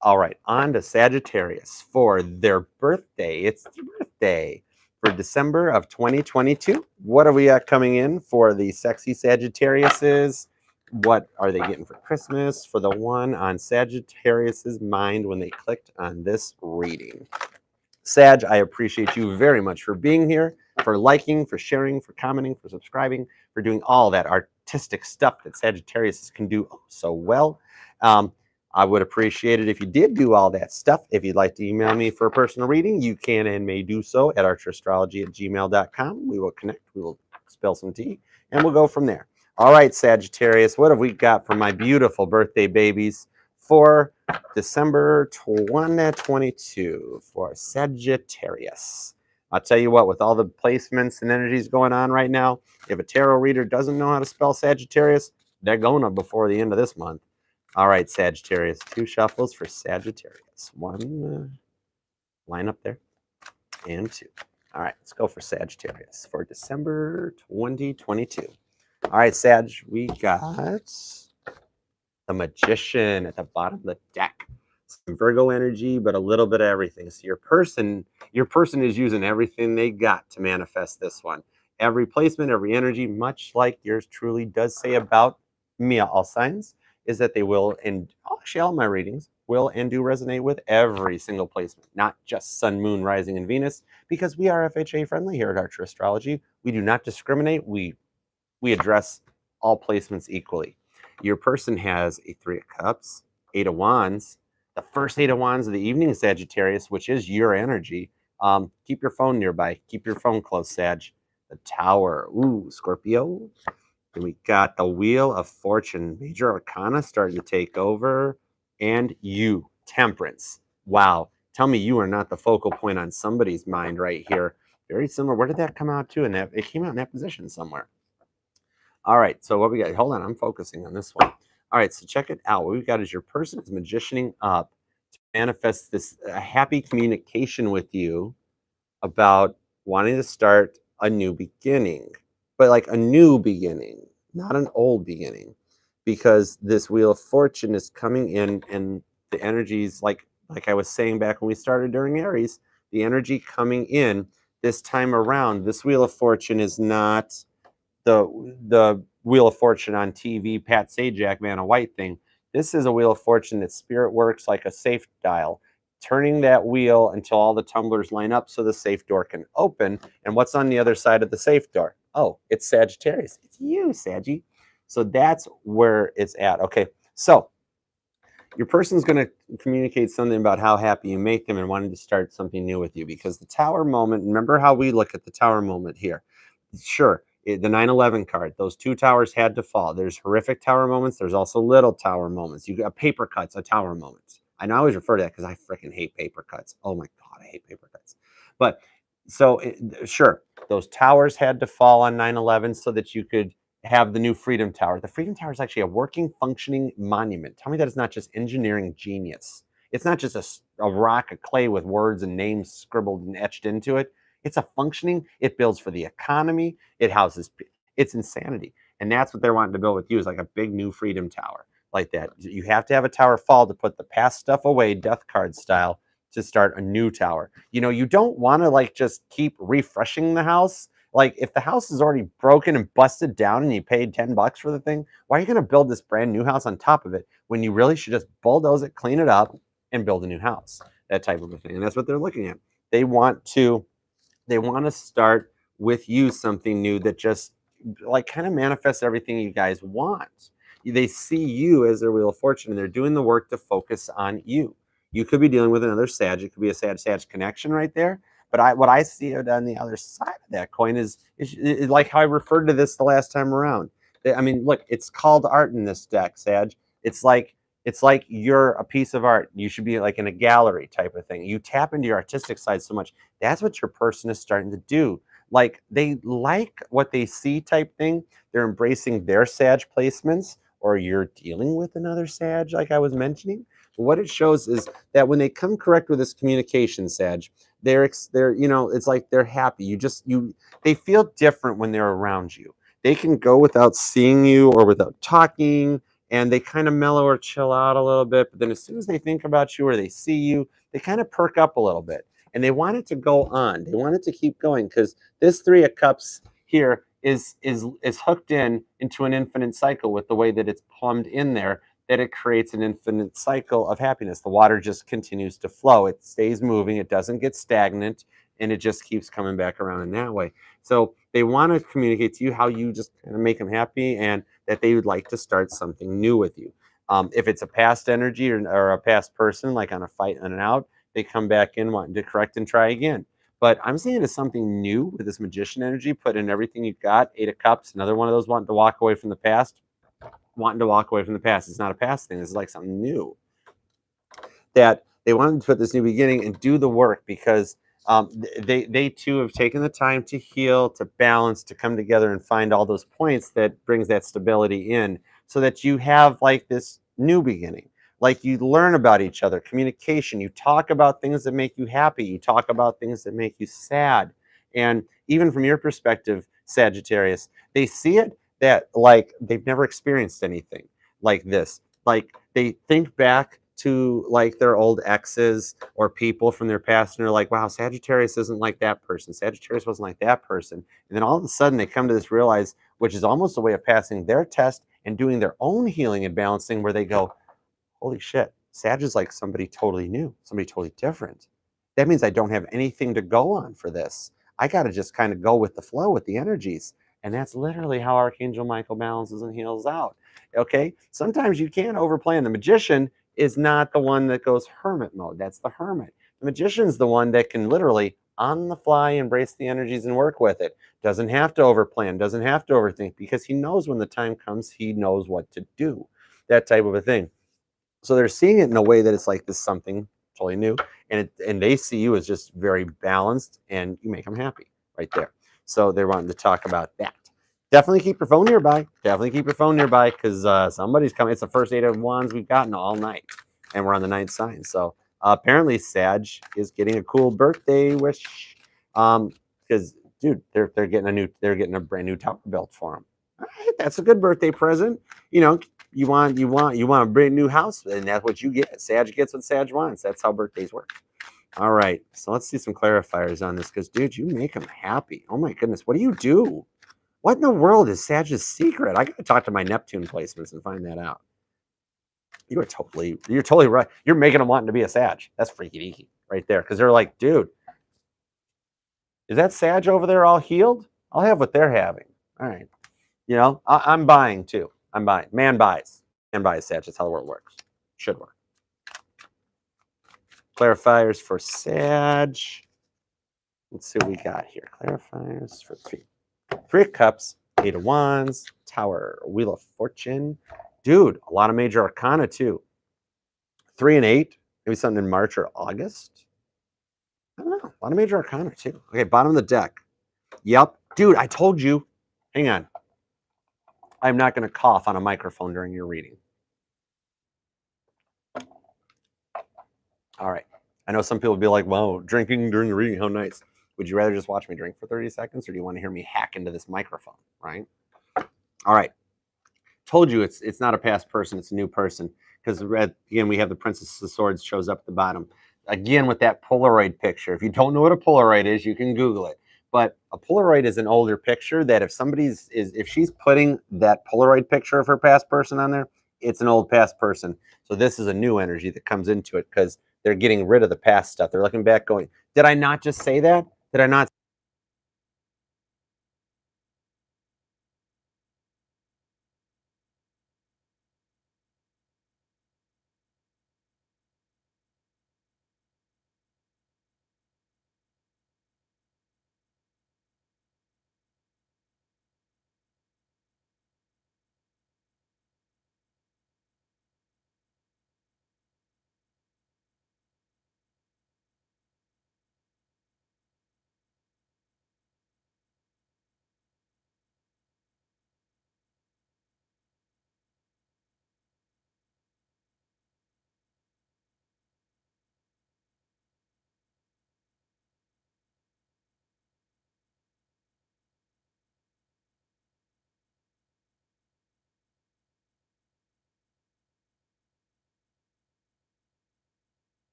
All right, on to Sagittarius for their birthday. It's their birthday for December of 2022. What are we got coming in for the sexy Sagittariuses? What are they getting for Christmas? For the one on Sagittarius's mind when they clicked on this reading. Sag, I appreciate you very much for being here, for liking, for sharing, for commenting, for subscribing, for doing all that artistic stuff that Sagittarius can do so well. I would appreciate it if you did do all that stuff. If you'd like to email me for a personal reading, you can and may do so at archerastrology@gmail.com. We will connect, we will spill some tea, and we'll go from there. All right, Sagittarius, what have we got for my beautiful birthday babies for December 2022 for Sagittarius? I'll tell you what, with all the placements and energies going on right now, if a tarot reader doesn't know how to spell Sagittarius, they're going to before the end of this month. All right, Sagittarius, 2 shuffles for Sagittarius. 1 line up there, and 2. All right, let's go for Sagittarius for December 2022. All right, Sag, we got the Magician at the bottom of the deck. Some Virgo energy, but a little bit of everything. So your person is using everything they got to manifest this one. Every placement, every energy, much like yours truly does say about me, all signs, is that they will, and actually all my readings will and do resonate with every single placement, not just Sun, Moon, Rising, and Venus, because we are FHA friendly here at Archer Astrology. We do not discriminate. We address all placements equally. Your person has a 3 of Cups, 8 of Wands, the first 8 of Wands of the evening, Sagittarius, which is your energy. Keep your phone nearby. Keep your phone close, Sag. The Tower. Ooh, Scorpio. And we got the Wheel of Fortune, Major Arcana starting to take over. And you, Temperance. Wow. Tell me you are not the focal point on somebody's mind right here. Very similar. Where did that come out to? It came out in that position somewhere. All right. So what we got? Hold on. I'm focusing on this one. All right. So check it out. What we've got is your person is magicianing up to manifest this happy communication with you about wanting to start a new beginning. But like a new beginning, not an old beginning, because this Wheel of Fortune is coming in, and the energies, like I was saying back when we started during Aries, the energy coming in this time around, this Wheel of Fortune is not the Wheel of Fortune on TV, Pat Sajak, Man of White thing. This is a Wheel of Fortune that spirit works like a safe dial, turning that wheel until all the tumblers line up so the safe door can open. And what's on the other side of the safe door? Oh, it's Sagittarius. It's you, Saggy. So that's where it's at. Okay, so your person's going to communicate something about how happy you make them and wanting to start something new with you, because the Tower moment, remember how we look at the Tower moment here. Sure, the 9/11 card, those 2 towers had to fall. There's horrific Tower moments. There's also little Tower moments. You got paper cuts, a Tower moment. I know I always refer to that because I freaking hate paper cuts. Oh my God, I hate paper cuts. But so sure, those towers had to fall on 9/11 so that you could have the new Freedom Tower. The Freedom Tower is actually a working, functioning monument. Tell me that is not just engineering genius. It's not just a rock of clay with words and names scribbled and etched into it. It's a functioning, it builds for the economy, it houses, it's insanity. And that's what they're wanting to build with you, is like a big new Freedom Tower like that. You have to have a tower fall to put the past stuff away, death card style, to start a new tower. You know, you don't want to like just keep refreshing the house. Like if the house is already broken and busted down and you paid $10 for the thing, why are you going to build this brand new house on top of it when you really should just bulldoze it, clean it up, and build a new house? That type of a thing. And that's what they're looking at. They want to start with you something new that just like kind of manifests everything you guys want. They see you as their Wheel of Fortune, and they're doing the work to focus on you. You could be dealing with another Sag. It could be a Sag connection right there. But what I see on the other side of that coin is like how I referred to this the last time around. I mean, look, it's called art in this deck, Sag. It's like you're a piece of art. You should be like in a gallery type of thing. You tap into your artistic side so much. That's what your person is starting to do. like they like what they see type thing. They're embracing their Sag placements, or you're dealing with another Sag, like I was mentioning. What it shows is that when they come correct with this communication, Sag, they're it's like they're happy. They feel different when they're around you. They can go without seeing you or without talking, and they kind of mellow or chill out a little bit. But then as soon as they think about you or they see you, they kind of perk up a little bit, and they want it to go on. They want it to keep going, because this Three of Cups here is hooked into an infinite cycle with the way that it's plumbed in there, that it creates an infinite cycle of happiness. The water just continues to flow. It stays moving. It doesn't get stagnant, and it just keeps coming back around in that way. So they want to communicate to you how you just kind of make them happy, and that they would like to start something new with you. If it's a past energy or a past person, like on a fight in and out, they come back in wanting to correct and try again. But I'm seeing it's something new with this magician energy. Put in everything you've got. Eight of Cups, another one of those wanting to walk away from the past. Wanting to walk away from the past. It's not a past thing. This is like something new. That they wanted to put this new beginning and do the work, because they too have taken the time to heal, to balance, to come together and find all those points that brings that stability in, so that you have like this new beginning. Like you learn about each other, communication, you talk about things that make you happy, you talk about things that make you sad. And even from your perspective, Sagittarius, they see it that like they've never experienced anything like this. Like they think back to like their old exes or people from their past, and they're like, wow, Sagittarius isn't like that person. Sagittarius wasn't like that person. And then all of a sudden they come to this realize, which is almost a way of passing their test and doing their own healing and balancing, where they go, holy shit, Sag is like somebody totally new, somebody totally different. That means I don't have anything to go on for this. I got to just kind of go with the flow, with the energies. And that's literally how Archangel Michael balances and heals out. Okay? Sometimes you can't overplan. The magician is not the one that goes hermit mode. That's the hermit. The magician's the one that can literally on the fly embrace the energies and work with it. Doesn't have to overplan, doesn't have to overthink, because he knows when the time comes, he knows what to do. That type of a thing. So they're seeing it in a way that it's like this something totally new, and they see you as just very balanced, and you make them happy right there. So they're wanting to talk about that. Definitely keep your phone nearby. Definitely keep your phone nearby, because somebody's coming. It's the first Eight of Wands we've gotten all night, and we're on the ninth sign. So apparently Sag is getting a cool birthday wish, because dude, they're getting a brand new tower built for them. All right, that's a good birthday present. You know, you want a brand new house, and that's what you get. Sag gets what Sag wants. That's how birthdays work. All right, so let's see some clarifiers on this, because dude, you make them happy. Oh my goodness, what do you do? What in the world is Sag's secret? I gotta talk to my Neptune placements and find that out. You're totally right. You're making them wanting to be a Sag. That's freaky deaky right there, because they're like, dude, is that Sag over there all healed? I'll have what they're having. All right, I'm buying too. I'm buying. Man buys. Man buys Sag. That's how the world works. Should work. Clarifiers for Sag. Let's see what we got here. Clarifiers for Three of Cups, Eight of Wands, Tower, Wheel of Fortune. Dude, a lot of major arcana too. 3 and 8, maybe something in March or August. I don't know. A lot of major arcana too. Okay, bottom of the deck. Yep. Dude, I told you. Hang on. I'm not going to cough on a microphone during your reading. All right. I know some people would be like, wow, drinking during the reading, how nice. Would you rather just watch me drink for 30 seconds, or do you want to hear me hack into this microphone, right? All right. Told you it's not a past person, it's a new person. Because again, we have the Princess of Swords shows up at the bottom. Again, with that Polaroid picture. If you don't know what a Polaroid is, you can Google it. But a Polaroid is an older picture that if she's putting that Polaroid picture of her past person on there, it's an old past person. So this is a new energy that comes into it, because they're getting rid of the past stuff. They're looking back going, did I not just say that? Did I not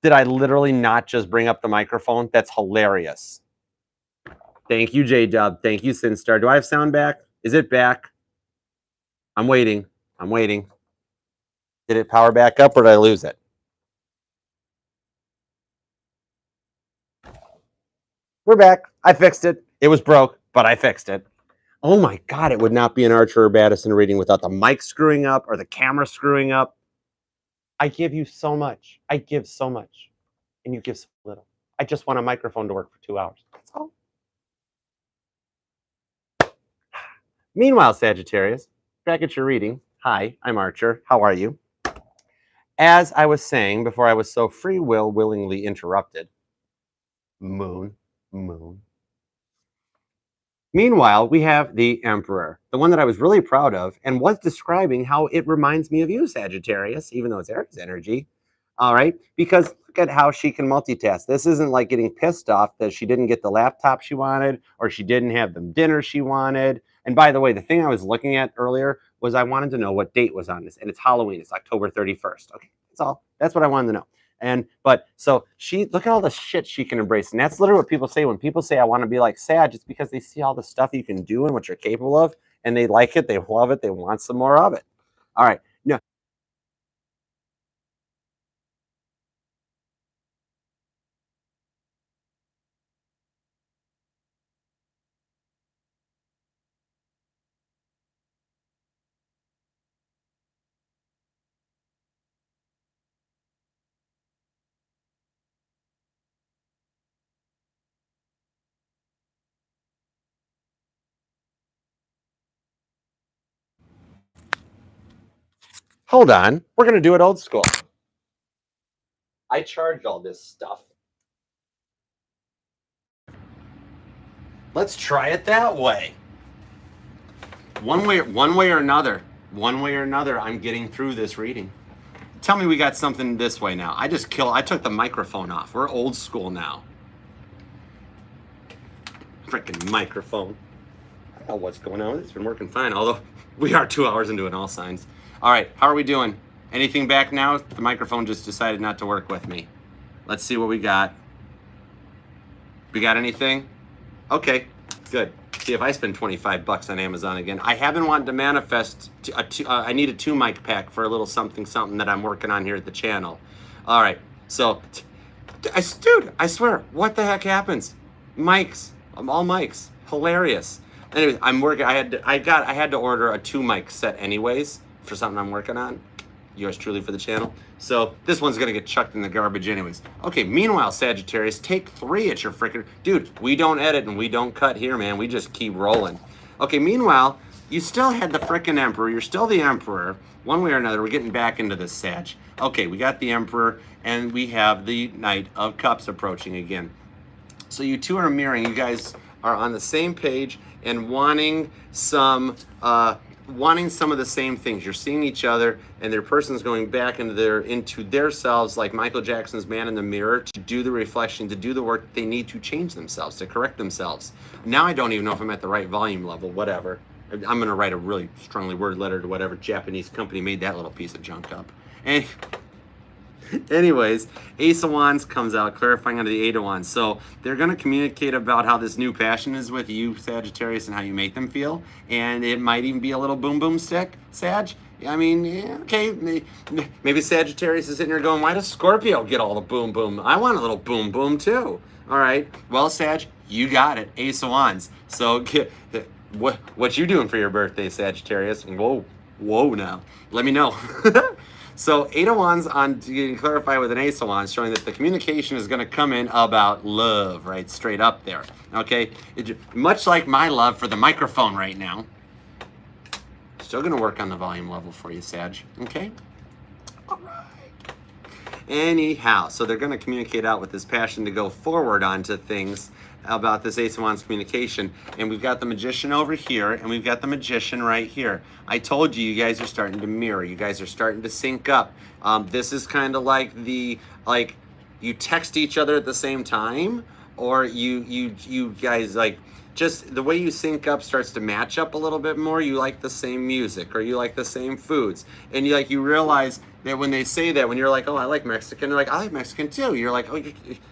Did I literally not just bring up the microphone? That's hilarious. Thank you, J-Dub. Thank you, Sinstar. Do I have sound back? Is it back? I'm waiting. I'm waiting. Did it power back up or did I lose it? We're back. I fixed it. It was broke, but I fixed it. Oh my God, it would not be an Archer or Baddison reading without the mic screwing up or the camera screwing up. I give you so much. I give so much. And you give so little. I just want a microphone to work for 2 hours. That's all. Meanwhile, Sagittarius, back at your reading. Hi, I'm Archer. How are you? As I was saying before I was so free will willingly interrupted, moon. Meanwhile, we have the Emperor, the one that I was really proud of and was describing how it reminds me of you, Sagittarius, even though it's Aries energy. All right, because look at how she can multitask. This isn't like getting pissed off that she didn't get the laptop she wanted or she didn't have the dinner she wanted. And by the way, the thing I was looking at earlier was I wanted to know what date was on this, and it's Halloween. It's October 31st. Okay, that's all. That's what I wanted to know. But so she, look at all the shit she can embrace. And that's literally what people say when people say, I want to be like Sag. It's because they see all the stuff you can do and what you're capable of, and they like it, they love it, they want some more of it. All right. No. Hold on. We're going to do it old school. I charge all this stuff. Let's try it that way. One way or another, I'm getting through this reading. Tell me we got something this way now. I took the microphone off. We're old school now. Freaking microphone. I don't know what's going on. It's been working fine, although we are 2 hours into it, all signs. All right, how are we doing? Anything back now? The microphone just decided not to work with me. Let's see what we got. We got anything? Okay, good. See if I spend $25 on Amazon again. I have been wanting to manifest. I need a 2-mic pack for a little something that I'm working on here at the channel. All right, so, dude, I swear, what the heck happens? Mics, all mics, hilarious. Anyway, I'm working. I had to order a 2-mic set anyways for something I'm working on. Yours truly for the channel. So this one's gonna get chucked in the garbage anyways. Okay, meanwhile, Sagittarius, take 3 at your freaking... Dude, we don't edit and we don't cut here, man. We just keep rolling. Okay, meanwhile, you still had the freaking Emperor. You're still the Emperor. One way or another, we're getting back into this, Sag. Okay, we got the Emperor and we have the Knight of Cups approaching again. So you two are mirroring. You guys are on the same page and wanting some of the same things. You're seeing each other and their person's going back into their selves, like Michael Jackson's Man in the Mirror, to do the reflection, to do the work they need to change themselves, to correct themselves. Now I don't even know if I'm at the right volume level, whatever. I'm going to write a really strongly worded letter to whatever Japanese company made that little piece of junk up. And anyways, Ace of Wands comes out, clarifying under the 8 of Wands. So they're going to communicate about how this new passion is with you, Sagittarius, and how you make them feel. And it might even be a little boom boom stick, Sag. I mean, yeah, okay, maybe Sagittarius is sitting here going, why does Scorpio get all the boom boom? I want a little boom boom too. All right, well, Sag, you got it, Ace of Wands. So what you doing for your birthday, Sagittarius? Whoa now, let me know. So 8 of Wands on to clarify with an Ace of Wands, showing that the communication is going to come in about love, right? Straight up there. Okay? Much like my love for the microphone right now. Still going to work on the volume level for you, Sag. Okay? All right. Anyhow, so they're going to communicate out with this passion to go forward onto things about this Ace of Wands communication. And we've got the Magician over here, and we've got the Magician right here. I told you, you guys are starting to mirror. You guys are starting to sync up. This is kind of like you text each other at the same time, or you guys, like, just the way you sync up starts to match up a little bit more. You like the same music, or you like the same foods, and you realize that when they say that, when you're like, oh, I like Mexican, they're like, I like Mexican too. You're like, oh,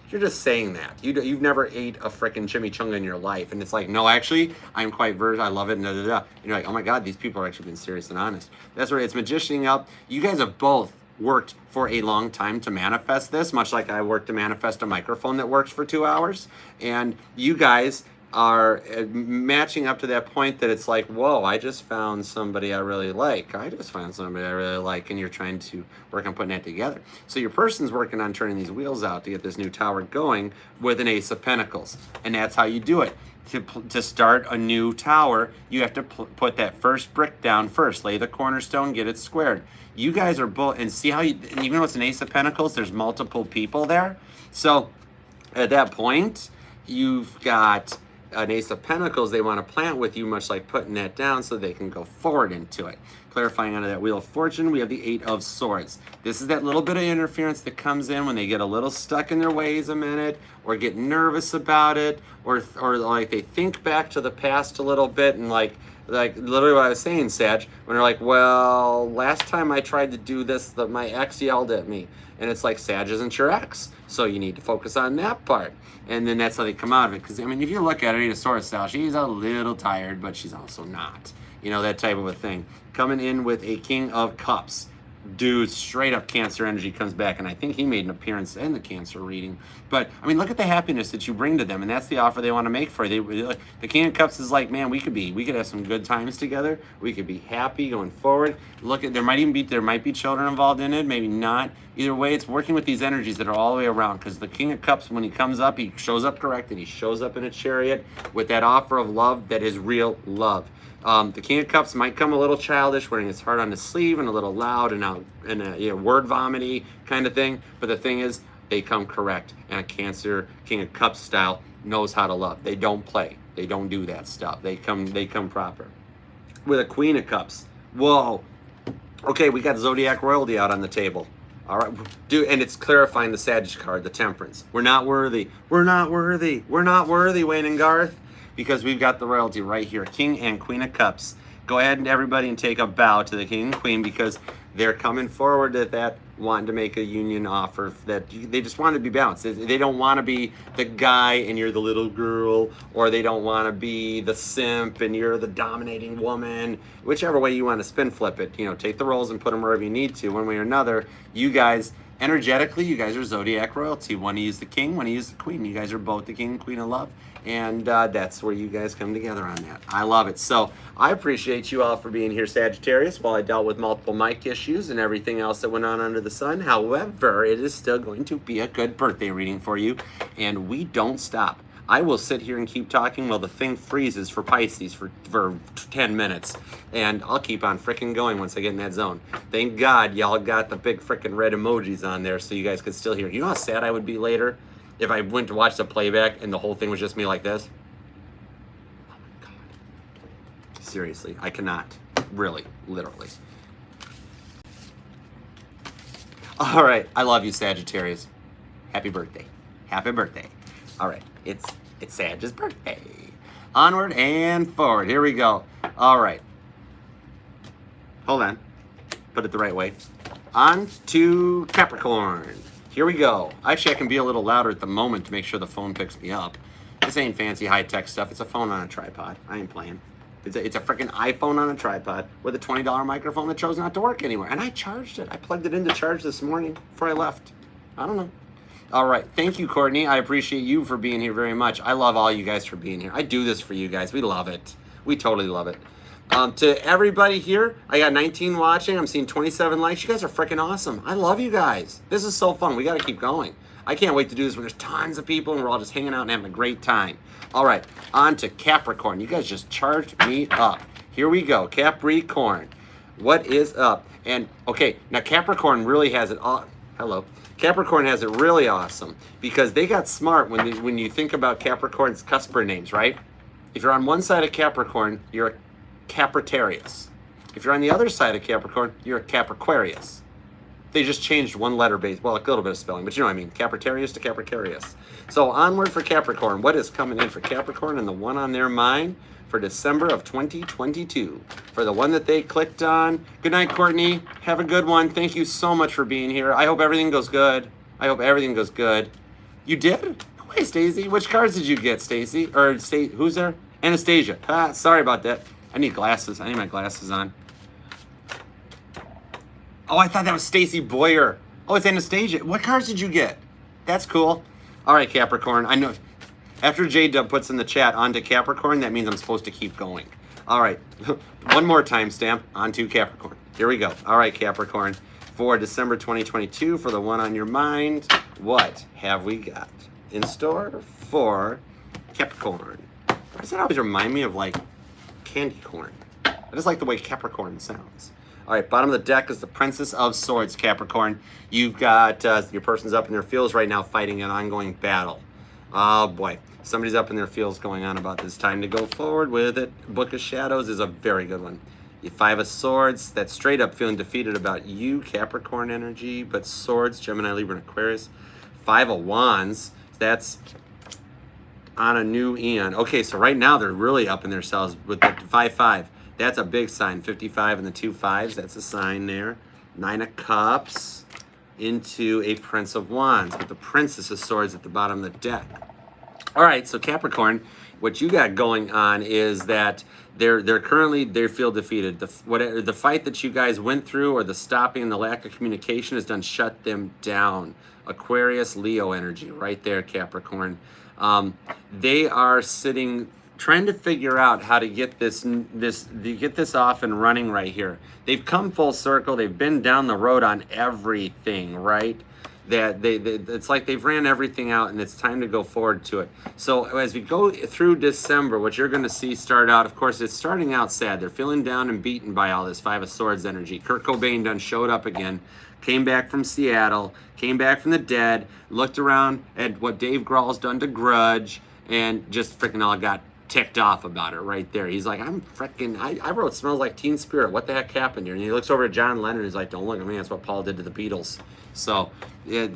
you're just saying that. You've never ate a frickin' chimichanga in your life, and it's like, no, actually, I'm quite versed. I love it. And, and you're like, oh my God, these people are actually being serious and honest. That's where it's magicianing up. You guys have both worked for a long time to manifest this, much like I worked to manifest a microphone that works for 2 hours, and you guys are matching up to that point that it's like, whoa, I just found somebody I really like. I just found somebody I really like, and you're trying to work on putting that together. So your person's working on turning these wheels out to get this new tower going with an Ace of Pentacles, and that's how you do it. To start a new tower, you have to put that first brick down first, lay the cornerstone, get it squared. You guys are both, and see how even though it's an Ace of Pentacles, there's multiple people there. So at that point, you've got an Ace of Pentacles they want to plant with you, much like putting that down so they can go forward into it. Clarifying under that Wheel of Fortune, we have the Eight of Swords. This is that little bit of interference that comes in when they get a little stuck in their ways a minute, or get nervous about it, or like they think back to the past a little bit, and like literally what I was saying, Sag, when they're like, well, last time I tried to do this, my ex yelled at me. And it's like, Sag isn't your ex, so you need to focus on that part. And then that's how they come out of it. Because, I mean, if you look at her, Eight of Swords style, she's a little tired, but she's also not. You know, that type of a thing. Coming in with a King of Cups. Dude, straight up Cancer energy comes back, and I think he made an appearance in the Cancer reading. But I mean, look at the happiness that you bring to them, and that's the offer they want to make for you. The King of Cups is like, man, we could have some good times together. We could be happy going forward. Look at there might be children involved in it, maybe not. Either way, it's working with these energies that are all the way around. Because the King of Cups, when he comes up, he shows up correct, and he shows up in a chariot with that offer of love that is real love. The King of Cups might come a little childish, wearing his heart on his sleeve, and a little loud and out and a word vomity kind of thing. But the thing is, they come correct, and a Cancer King of Cups style knows how to love. They don't play. They don't do that stuff. They come proper. With a Queen of Cups, whoa. Okay, we got Zodiac royalty out on the table. All right, dude, and it's clarifying the Sag card, the Temperance. We're not worthy. We're not worthy. We're not worthy, Wayne and Garth. Because we've got the royalty right here, King and Queen of Cups. Go ahead and everybody and take a bow to the King and Queen, because they're coming forward at that, wanting to make a union offer that they just want to be balanced. They don't want to be the guy and you're the little girl, or they don't want to be the simp and you're the dominating woman. Whichever way you want to spin flip it, take the roles and put them wherever you need to, one way or another. You guys, energetically, you guys are Zodiac royalty. One of you is the King, one of you is the Queen. You guys are both the King and Queen of Love. And that's where you guys come together on that. I love it. So I appreciate you all for being here, Sagittarius, while I dealt with multiple mic issues and everything else that went on under the sun. However, it is still going to be a good birthday reading for you, and we don't stop. I will sit here and keep talking while the thing freezes for Pisces for 10 minutes, and I'll keep on frickin' going once I get in that zone. Thank God y'all got the big frickin' red emojis on there so you guys could still hear. You know how sad I would be later if I went to watch the playback and the whole thing was just me like this? Oh my God. Seriously, I cannot. Really, literally. All right, I love you, Sagittarius. Happy birthday. Happy birthday. All right, it's Sag's birthday. Onward and forward. Here we go. All right. Hold on. Put it the right way. On to Capricorn. Here we go. Actually, I can be a little louder at the moment to make sure the phone picks me up. This ain't fancy high-tech stuff. It's a phone on a tripod. I ain't playing. It's a freaking iPhone on a tripod with a $20 microphone that chose not to work anywhere. And I charged it. I plugged it into charge this morning before I left. I don't know. All right. Thank you, Courtney. I appreciate you for being here very much. I love all you guys for being here. I do this for you guys. We love it. We totally love it. To everybody here, I got 19 watching. I'm seeing 27 likes. You guys are freaking awesome. I love you guys. This is so fun. We got to keep going. I can't wait to do this when there's tons of people and we're all just hanging out and having a great time. All right, on to Capricorn. You guys just charged me up. Here we go, Capricorn. What is up? And okay, now Capricorn really has it all. Hello. Capricorn has it really awesome because they got smart when you think about Capricorn's cusper names, right? If you're on one side of Capricorn, you're a Capricornius. If you're on the other side of Capricorn, you're a Capriquarius. They just changed one letter base. Well, a little bit of spelling, but you know what I mean. Capricornius to Capricornius. So onward for Capricorn. What is coming in for Capricorn and the one on their mind for December of 2022? For the one that they clicked on. Good night, Courtney. Have a good one. Thank you so much for being here. I hope everything goes good. I hope everything goes good. You did? No way, Stacy. Which cards did you get, Stacy? Or who's there? Anastasia. Sorry about that. I need glasses. I need my glasses on. Oh, I thought that was Stacy Boyer. Oh, it's Anastasia. What cards did you get? That's cool. All right, Capricorn. I know. After J-Dub puts in the chat onto Capricorn, that means I'm supposed to keep going. All right. One more timestamp onto Capricorn. Here we go. All right, Capricorn. For December 2022, for the one on your mind, what have we got in store for Capricorn? Why does that always remind me of, like, candy corn? I just like the way Capricorn sounds. All right, bottom of the deck is the Princess of Swords, Capricorn. You've got your person's up in their feels right now fighting an ongoing battle. Oh, boy. Somebody's up in their feels going on about this. Time to go forward with it. Book of Shadows is a very good one. You Five of Swords, that's straight up feeling defeated about you, Capricorn energy, but Swords, Gemini, Libra, and Aquarius. Five of Wands, that's on a new eon. Okay, so right now they're really up in themselves with the 5-5. That's a big sign. 55 and the 2 5s. That's a sign there. 9 of Cups into a Prince of Wands with the Princess of Swords at the bottom of the deck. All right, so Capricorn, what you got going on is that they feel defeated. The fight that you guys went through, or the stopping and the lack of communication, has done shut them down. Aquarius, Leo energy, right there, Capricorn. They are sitting, trying to figure out how to get this off and running right here. They've come full circle. They've been down the road on everything, right? That it's like they've ran everything out, and it's time to go forward to it. So as we go through December, what you're going to see start out, of course, it's starting out sad. They're feeling down and beaten by all this Five of Swords energy. Kurt Cobain done showed up again, came back from Seattle, came back from the dead, looked around at what Dave Grohl's done to Grudge, and just freaking all got ticked off about it right there. He's like, I wrote Smells Like Teen Spirit. What the heck happened here? And he looks over at John Lennon and he's like, don't look at me. That's what Paul did to the Beatles. So, yeah,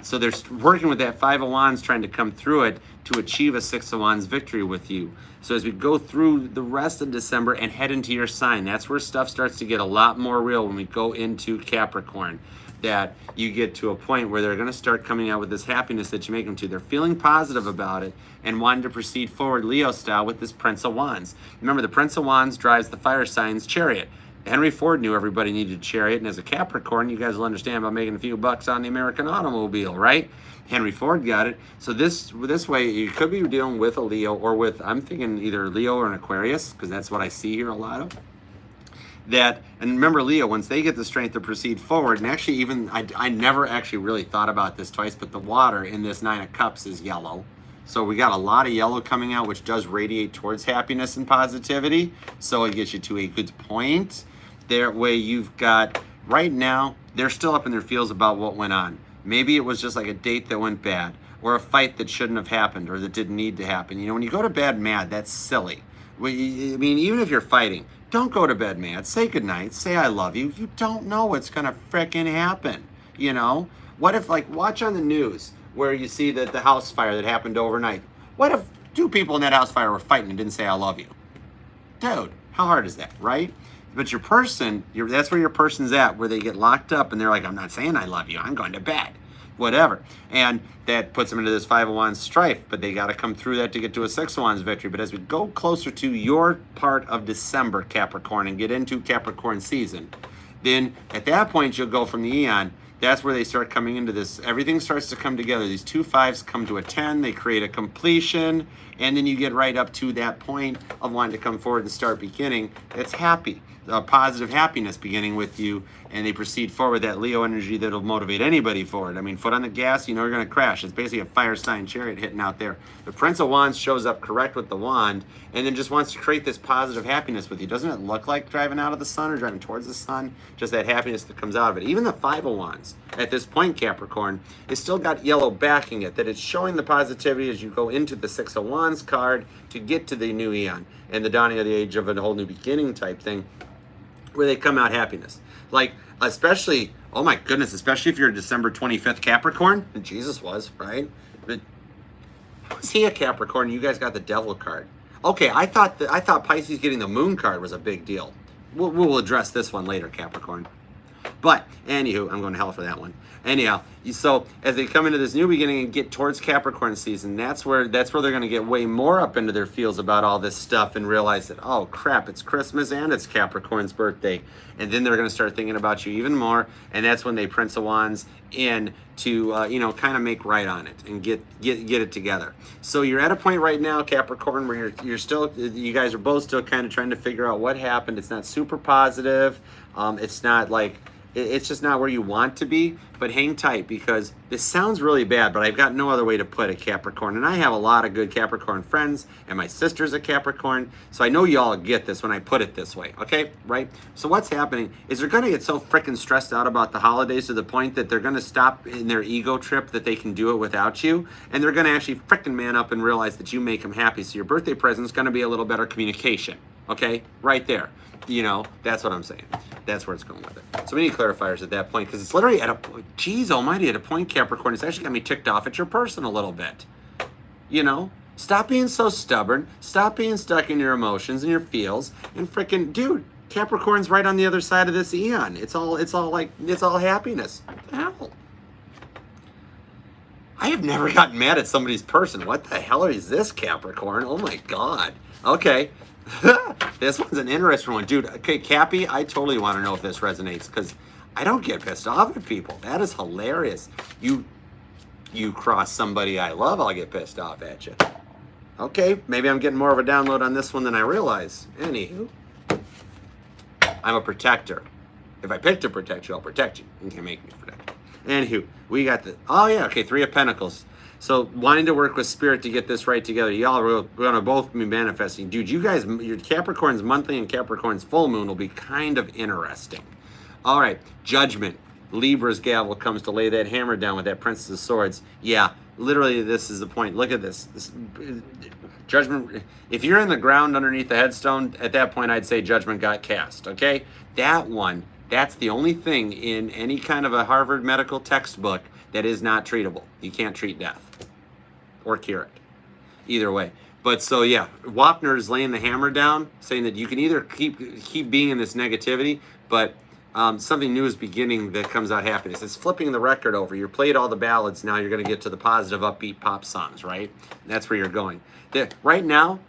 so they're working with that Five of Wands, trying to come through it to achieve a Six of Wands victory with you. So as we go through the rest of December and head into your sign, that's where stuff starts to get a lot more real when we go into Capricorn. That you get to a point where they're going to start coming out with this happiness that you make them to. They're feeling positive about it and wanting to proceed forward Leo style with this Prince of Wands. Remember, the Prince of Wands drives the fire signs Chariot. Henry Ford knew everybody needed a Chariot, and as a Capricorn, you guys will understand about making a few bucks on the American automobile, right? Henry Ford got it. So this way, you could be dealing with a Leo, or with, I'm thinking either Leo or an Aquarius, because that's what I see here a lot of. And remember, Leo, once they get the strength to proceed forward, and actually even, I never actually really thought about this twice, but the water in this Nine of Cups is yellow. So we got a lot of yellow coming out, which does radiate towards happiness and positivity. So it gets you to a good point. That way you've got, right now, they're still up in their feels about what went on. Maybe it was just like a date that went bad, or a fight that shouldn't have happened, or that didn't need to happen. You know, when you go to bed mad, that's silly. I mean, even if you're fighting, don't go to bed mad. Say goodnight. Say I love you. You don't know what's going to frickin' happen, you know? What if, like, watch on the news where you see that the house fire that happened overnight. What if 2 people in that house fire were fighting and didn't say I love you? Dude, how hard is that, right? But your person, that's where your person's at, where they get locked up and they're like, I'm not saying I love you. I'm going to bed. Whatever. And that puts them into this Five of Wands strife, but they got to come through that to get to a Six of Wands victory. But as we go closer to your part of December, Capricorn, and get into Capricorn season, then at that point you'll go from the eon. That's where they start coming into this. Everything starts to come together. These 2 5s come to a 10. They create a completion. And then you get right up to that point of wanting to come forward and start beginning. It's happy. A positive happiness beginning with you. And they proceed forward, that Leo energy that'll motivate anybody forward. I mean, foot on the gas, you know you're going to crash. It's basically a fire sign Chariot hitting out there. The Prince of Wands shows up correct with the wand and then just wants to create this positive happiness with you. Doesn't it look like driving out of the sun or driving towards the sun? Just that happiness that comes out of it. Even the Five of Wands at this point, Capricorn, is still got yellow backing it, that it's showing the positivity as you go into the Six of Wands card to get to the new eon and the dawning of the age of a whole new beginning type thing. where they come out happiness. Like, especially, oh my goodness, especially if you're a December 25th Capricorn, and Jesus was, right? But was he a Capricorn? You guys got the devil card. Okay, I thought Pisces getting the moon card was a big deal. We'll address this one later, Capricorn. But anywho, I'm going to hell for that one. Anyhow, so as they come into this new beginning and get towards Capricorn season, that's where they're going to get way more up into their feels about all this stuff and realize that, oh crap, it's Christmas and it's Capricorn's birthday, and then they're going to start thinking about you even more, and that's when they Prince of Wands in to kind of make right on it and get it together. So you're at a point right now, Capricorn, where you guys are both still kind of trying to figure out what happened. It's not super positive. It's not like. It's just not where you want to be, but hang tight, because this sounds really bad, but I've got no other way to put it, Capricorn. And I have a lot of good Capricorn friends, and my sister's a Capricorn, so I know y'all get this when I put it this way, okay? Right? So what's happening is they're going to get so freaking stressed out about the holidays to the point that they're going to stop in their ego trip that they can do it without you, and they're going to actually freaking man up and realize that you make them happy. So your birthday present is going to be a little better communication, okay? Right there. That's what I'm saying. That's where it's going with it. So we need clarifiers at that point, because it's literally at a point, geez almighty, at a point, Capricorn, it's actually got me ticked off at your person a little bit. Stop being so stubborn. Stop being stuck in your emotions and your feels. And freaking, dude, Capricorn's right on the other side of this eon. It's all happiness. What the hell? I have never gotten mad at somebody's person. What the hell is this, Capricorn? Oh my God. Okay. This one's an interesting one, dude. Okay, Cappy, I totally want to know if this resonates, because I don't get pissed off at people. That is hilarious. You cross somebody I love, I'll get pissed off at you. Okay, maybe I'm getting more of a download on this one than I realize. Anywho, I'm a protector. If I pick to protect you, I'll protect you. You can't make me protect you. Anywho, we got Three of Pentacles. So wanting to work with Spirit to get this right together. Y'all are going to both be manifesting. Dude, you guys, your Capricorn's monthly and Capricorn's full moon will be kind of interesting. All right, Judgment. Libra's gavel comes to lay that hammer down with that Princess of Swords. Yeah, literally this is the point. Look at this. Judgment. If you're in the ground underneath the headstone, at that point I'd say Judgment got cast, okay? That's the only thing in any kind of a Harvard medical textbook that is not treatable. You can't treat death or cure it. Either way. But so yeah, Wapner is laying the hammer down, saying that you can either keep being in this negativity, but something new is beginning that comes out happiness. It's flipping the record over. You played all the ballads, now you're going to get to the positive, upbeat pop songs, right? That's where you're going. Right now,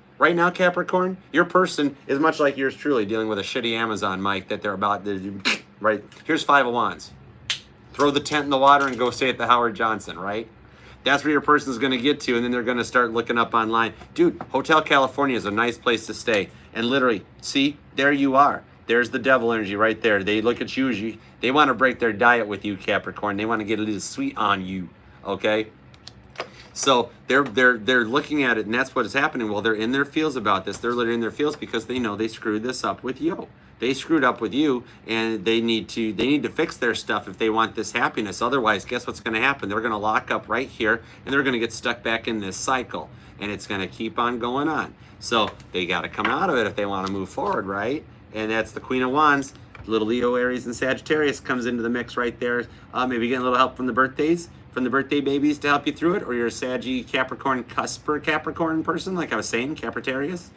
Capricorn, your person is much like yours truly, dealing with a shitty Amazon mic that they're about to do, right? Here's Five of Wands. Throw the tent in the water and go stay at the Howard Johnson, right? That's where your person's going to get to, and then they're going to start looking up online. Dude, Hotel California is a nice place to stay. And literally, see, there you are. There's the devil energy right there. They look at you, they want to break their diet with you, Capricorn. They want to get a little sweet on you, okay? So they're looking at it, and that's what is happening. Well, they're in their feels about this. They're literally in their feels because they know they screwed this up with you. They screwed up with you, and they need to fix their stuff if they want this happiness. Otherwise, guess what's going to happen? They're going to lock up right here, and they're going to get stuck back in this cycle, and it's going to keep on going on. So they got to come out of it if they want to move forward, right? And that's the Queen of Wands. Little Leo, Aries, and Sagittarius comes into the mix right there. Maybe getting a little help from the birthday babies to help you through it, or you're a Saggy Capricorn cusper Capricorn person, like I was saying, Capricornius.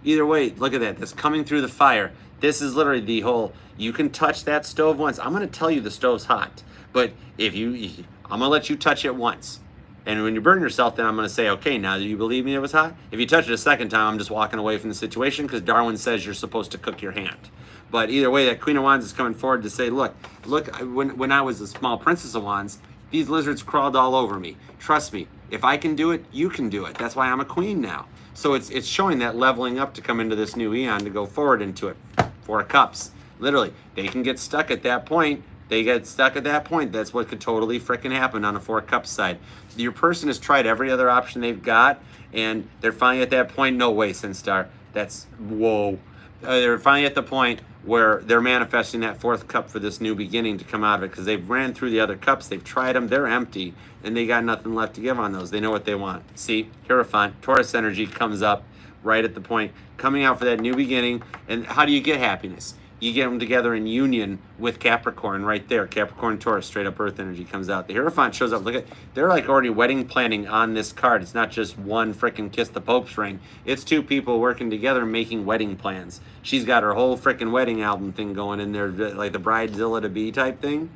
Either way, look at that. That's coming through the fire. This is literally the whole, you can touch that stove once. I'm going to tell you the stove's hot, but I'm going to let you touch it once. And when you burn yourself, then I'm going to say, okay, now do you believe me it was hot? If you touch it a second time, I'm just walking away from the situation, because Darwin says you're supposed to cook your hand. But either way, that Queen of Wands is coming forward to say, look, when I was a small Princess of Wands, these lizards crawled all over me. Trust me, if I can do it, you can do it. That's why I'm a queen now. So it's showing that leveling up to come into this new eon, to go forward into it. Four of Cups. Literally, they can get stuck at that point. That's what could totally freaking happen on a Four of Cups side. Your person has tried every other option they've got, and they're finally at that point. No way, Sinstar. That's, whoa. They're finally at the point where they're manifesting that fourth cup for this new beginning to come out of it, because they've ran through the other cups, they've tried them, they're empty, and they got nothing left to give on those. They know what they want. See, Hierophant, Taurus energy comes up right at the point, coming out for that new beginning. And how do you get happiness? you get them together in union with Capricorn right there. Capricorn, Taurus, straight up earth energy comes out. The Hierophant shows up. Look at, they're like already wedding planning on this card. It's not just one frickin' kiss the Pope's ring. It's two people working together making wedding plans. She's got her whole frickin' wedding album thing going in there, like the Bridezilla to be type thing.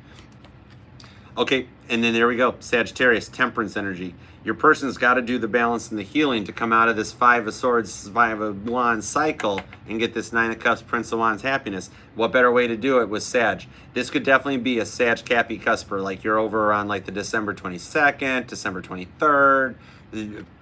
Okay, and then there we go. Sagittarius, temperance energy. Your person's got to do the balance and the healing to come out of this Five of Swords, Five of Wands cycle and get this Nine of Cups, Prince of Wands happiness. What better way to do it with Sag? This could definitely be a Sag Cappy Cusper, like you're over around like the December 22nd, December 23rd,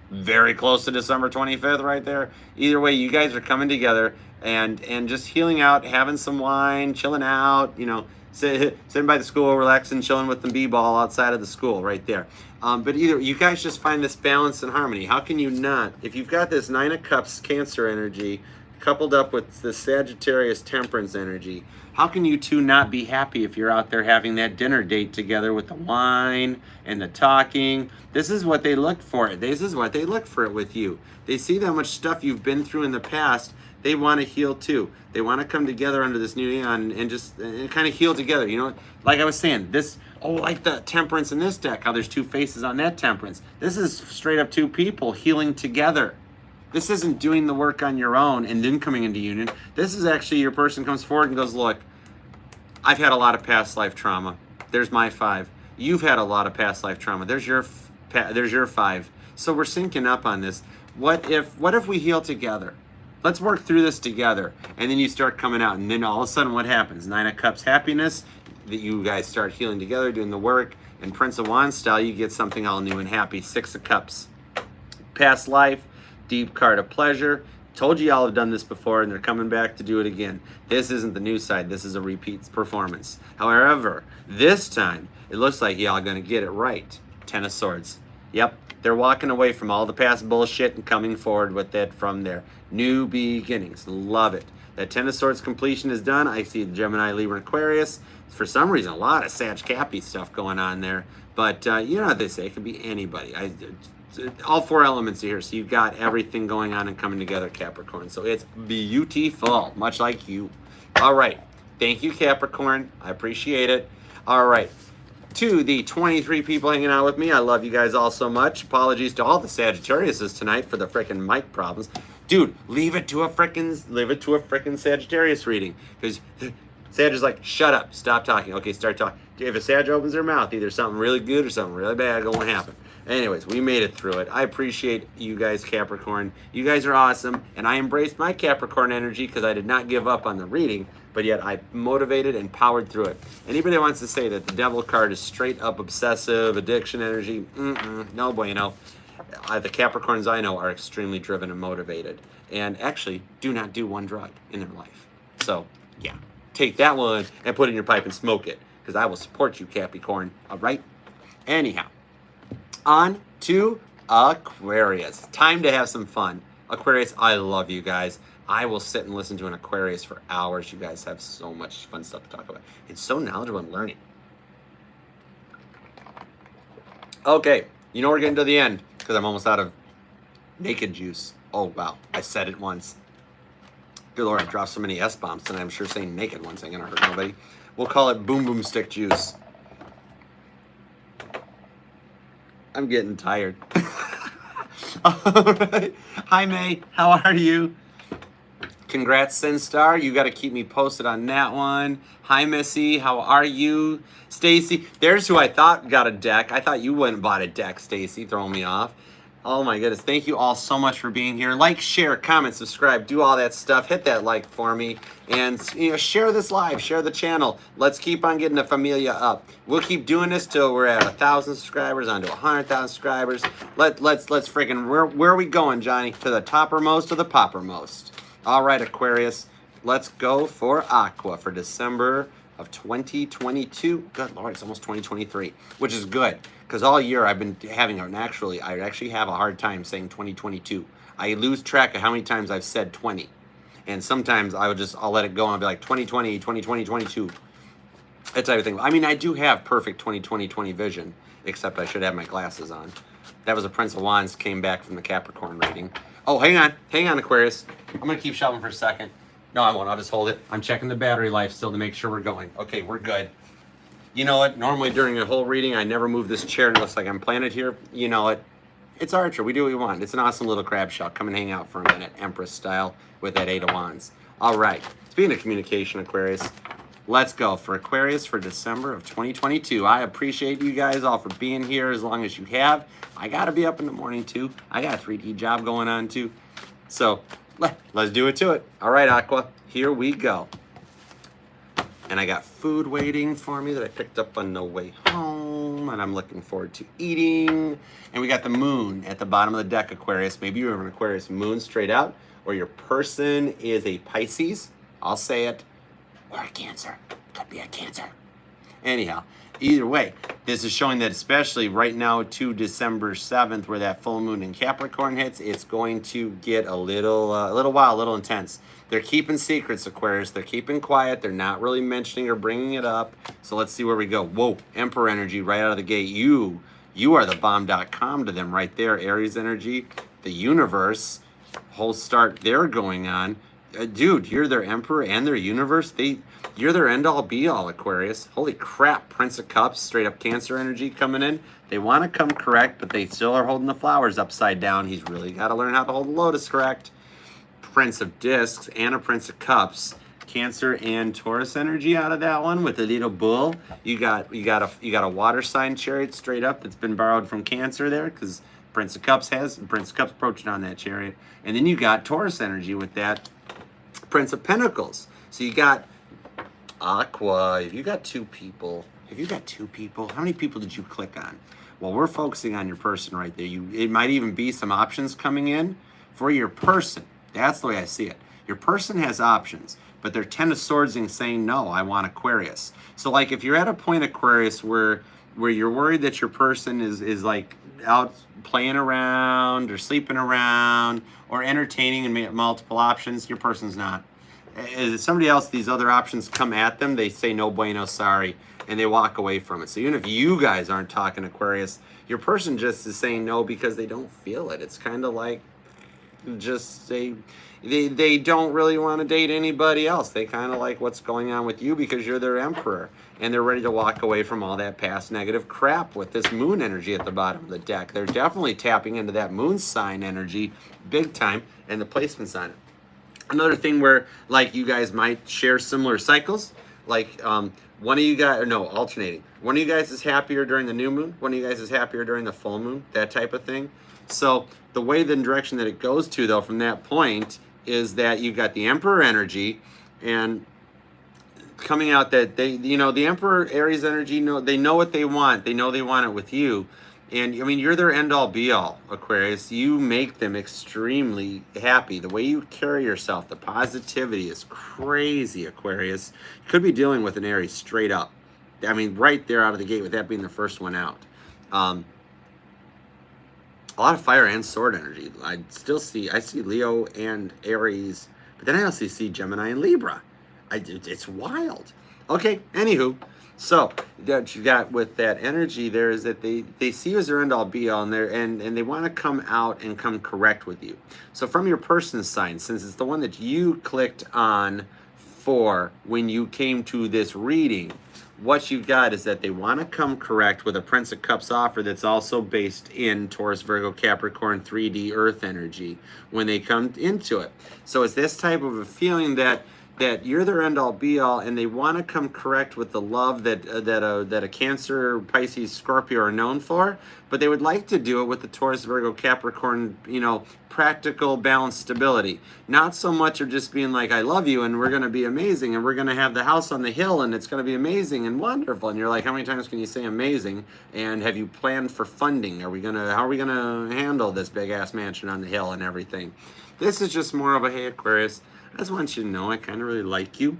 very close to December 25th right there. Either way, you guys are coming together and just healing out, having some wine, chilling out, you know, sitting by the school, relaxing, chilling with the b-ball outside of the school right there. But either you guys just find this balance and harmony. How can you not? If you've got this Nine of Cups Cancer energy coupled up with the Sagittarius Temperance energy, how can you two not be happy if you're out there having that dinner date together with the wine and the talking? This is what they look for. This is what they look for with you. They see that much stuff you've been through in the past. They want to heal too. They want to come together under this new neon and just kind of heal together. You know, like I was saying, this, oh, like the temperance in this deck, how there's two faces on that temperance. This is straight up two people healing together. This isn't doing the work on your own and then coming into union. This is actually your person comes forward and goes, look, I've had a lot of past life trauma. There's my 5. You've had a lot of past life trauma. There's your 5. So we're syncing up on this. What if we heal together? Let's work through this together. And then you start coming out. And then all of a sudden what happens? Nine of Cups happiness. That you guys start healing together, doing the work. And Prince of Wands style, you get something all new and happy. 6 of Cups. Past life. Deep card of pleasure. Told you y'all have done this before and they're coming back to do it again. This isn't the new side. This is a repeat performance. However, this time, it looks like y'all are going to get it right. 10 of Swords. Yep. They're walking away from all the past bullshit and coming forward with that from there. New beginnings. Love it. That 10 of Swords completion is done. I see Gemini, Libra, Aquarius. For some reason, a lot of Sag Cappy stuff going on there. But you know what they say. It can be anybody. All 4 elements are here. So you've got everything going on and coming together, Capricorn. So it's beautiful. Much like you. All right. Thank you, Capricorn. I appreciate it. All right. To the 23 people hanging out with me, I love you guys all so much. Apologies to all the Sagittariuses tonight for the frickin' mic problems. Dude, leave it to a frickin' Sagittarius reading. Because Sag is like, shut up, stop talking. Okay, start talking. If a Sag opens their mouth, either something really good or something really bad going to happen. Anyways, we made it through it. I appreciate you guys, Capricorn. You guys are awesome. And I embraced my Capricorn energy because I did not give up on the reading. But yet I motivated and powered through it. Anybody that wants to say that the Devil card is straight up obsessive, addiction energy, no bueno. The Capricorns I know are extremely driven and motivated. And actually do not do one drug in their life. So, yeah. Take that one and put it in your pipe and smoke it. Because I will support you, Capricorn. All right? Anyhow. On to Aquarius. Time to have some fun. Aquarius, I love you guys. I will sit and listen to an Aquarius for hours. You guys have so much fun stuff to talk about. It's so knowledgeable and learning. Okay, you know we're getting to the end because I'm almost out of naked juice. Oh, wow. I said it once. Good Lord, I dropped so many S-bombs and I'm sure saying naked ones ain't gonna hurt nobody. We'll call it boom boom stick juice. I'm getting tired. All right. Hi, May. How are you? Congrats, Sinstar. You got to keep me posted on that one. Hi, Missy. How are you? Stacy. There's who I thought got a deck. I thought you went and bought a deck, Stacy. Throwing me off. Oh, my goodness. Thank you all so much for being here. Like, share, comment, subscribe. Do all that stuff. Hit that like for me. And, you know, share this live. Share the channel. Let's keep on getting the familia up. We'll keep doing this till we're at 1,000 subscribers, on to 100,000 subscribers. Let's freaking, where are we going, Johnny? To the toppermost or the poppermost? All right, Aquarius, let's go for Aqua for December of 2022. Good Lord, it's almost 2023, which is good because all year I've been having I actually have a hard time saying 2022. I lose track of how many times I've said 20. And sometimes I'll let it go and I'll be like 2020, 2020, 22. That type of thing. I mean, I do have perfect 2020 vision, except I should have my glasses on. That was a Prince of Wands came back from the Capricorn reading. Oh, hang on, Aquarius. I'm going to keep shoving for a second. No, I won't. I'll just hold it. I'm checking the battery life still to make sure we're going. Okay, we're good. You know what? Normally during a whole reading, I never move this chair and it looks like I'm planted here. You know what? It's Archer. We do what we want. It's an awesome little crab shell. Come and hang out for a minute, Empress style, with that 8 of Wands. All right. Speaking of communication, Aquarius, let's go for Aquarius for December of 2022. I appreciate you guys all for being here as long as you have. I got to be up in the morning, too. I got a 3D job going on, too. So let's do it to it. All right, Aqua, here we go. And I got food waiting for me that I picked up on the way home, and I'm looking forward to eating. And we got the moon at the bottom of the deck, Aquarius. Maybe you have an Aquarius moon straight out, or your person is a Pisces. I'll say it. Or a Cancer. Could be a Cancer. Anyhow, either way, this is showing that especially right now to December 7th, where that full moon in Capricorn hits, it's going to get a little wild, a little intense. They're keeping secrets, Aquarius. They're keeping quiet. They're not really mentioning or bringing it up. So let's see where we go. Whoa, Emperor energy right out of the gate. You are the bomb.com to them right there. Aries energy, the universe, whole start they're going on. Dude, you're their emperor and their universe. You're their end-all be-all, Aquarius. Holy crap, Prince of Cups, straight up Cancer energy coming in. They want to come correct, but they still are holding the flowers upside down. He's really got to learn how to hold the lotus correct. Prince of Discs and a Prince of Cups. Cancer and Taurus energy out of that one with the little bull. You got a water sign chariot straight up that's been borrowed from Cancer there, because Prince of Cups has, and Prince of Cups approaching on that chariot. And then you got Taurus energy with that Prince of Pentacles. So you got Aqua. If you got two people, how many people did you click on? Well, we're focusing on your person right there. It might even be some options coming in for your person. That's the way I see it. Your person has options, but they're 10 of Swords and saying, no, I want Aquarius. So like if you're at a point, Aquarius, where you're worried that your person is like out playing around or sleeping around or entertaining and multiple options, your person's not. As somebody else, these other options come at them, they say no bueno, sorry, and they walk away from it. So even if you guys aren't talking Aquarius, your person just is saying no because they don't feel it. It's kind of like just they don't really want to date anybody else. They kind of like what's going on with you because you're their emperor, and they're ready to walk away from all that past negative crap with this moon energy at the bottom of the deck. They're definitely tapping into that moon sign energy big time, and the placements on it. Another thing where like you guys might share similar cycles, like one of you guys, or no, alternating. One of you guys is happier during the new moon, one of you guys is happier during the full moon, that type of thing. So the way, the direction that it goes to though from that point is that you've got the Emperor energy, and coming out that they, you know, the Emperor Aries energy, they know what they want. They know they want it with you. And I mean, you're their end all be all, Aquarius. You make them extremely happy. The way you carry yourself, the positivity is crazy, Aquarius. You could be dealing with an Aries straight up. I mean, right there out of the gate with that being the first one out. A lot of fire and sword energy. I see Leo and Aries, but then I also see Gemini and Libra. It's wild. Okay, anywho. So that you got with that energy there is that they see you as their end all be all, and they want to come out and come correct with you. So from your person's sign, since it's the one that you clicked on for when you came to this reading, what you got is that they want to come correct with a Prince of Cups offer that's also based in Taurus, Virgo, Capricorn, 3D Earth energy when they come into it. So it's this type of a feeling that you're their end all be all, and they want to come correct with the love that a Cancer, Pisces, Scorpio are known for, but they would like to do it with the Taurus, Virgo, Capricorn, you know, practical, balanced stability. Not so much of just being like, I love you and we're going to be amazing and we're going to have the house on the hill and it's going to be amazing and wonderful. And you're like, how many times can you say amazing? And have you planned for funding? How are we going to handle this big ass mansion on the hill and everything? This is just more of a, hey, Aquarius, I just want you to know I kind of really like you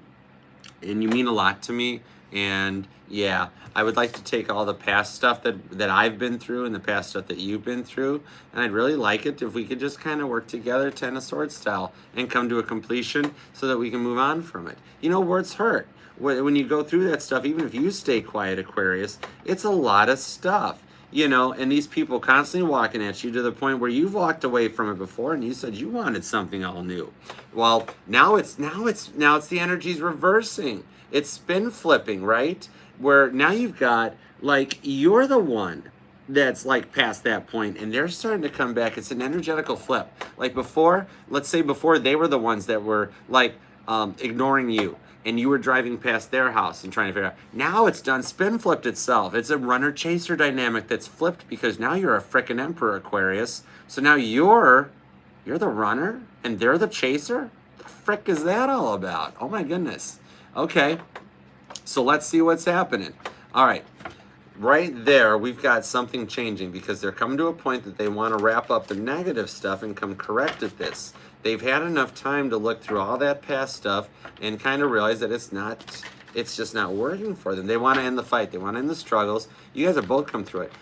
and you mean a lot to me. And yeah, I would like to take all the past stuff that I've been through and the past stuff that you've been through, and I'd really like it if we could just kind of work together 10 of Swords style and come to a completion so that we can move on from it. You know, words hurt. When you go through that stuff, even if you stay quiet, Aquarius, it's a lot of stuff. you know, and these people constantly walking at you to the point where you've walked away from it before and you said you wanted something all new. Well, now it's the energies reversing. It's spin flipping, right? Where now you've got, like, you're the one that's like past that point and they're starting to come back. It's an energetical flip. Like before, let's say before they were the ones that were like ignoring you, and you were driving past their house and trying to figure out. Now it's done spin flipped itself. It's a runner chaser dynamic that's flipped because now you're a frickin' Emperor, Aquarius. So now you're the runner and they're the chaser? The frick is that all about? Oh my goodness. Okay, so let's see what's happening. All right, right there we've got something changing because they're coming to a point that they want to wrap up the negative stuff and come correct at this. They've had enough time to look through all that past stuff and kind of realize that it's just not working for them. They want to end the fight. They want to end the struggles. You guys have both come through it.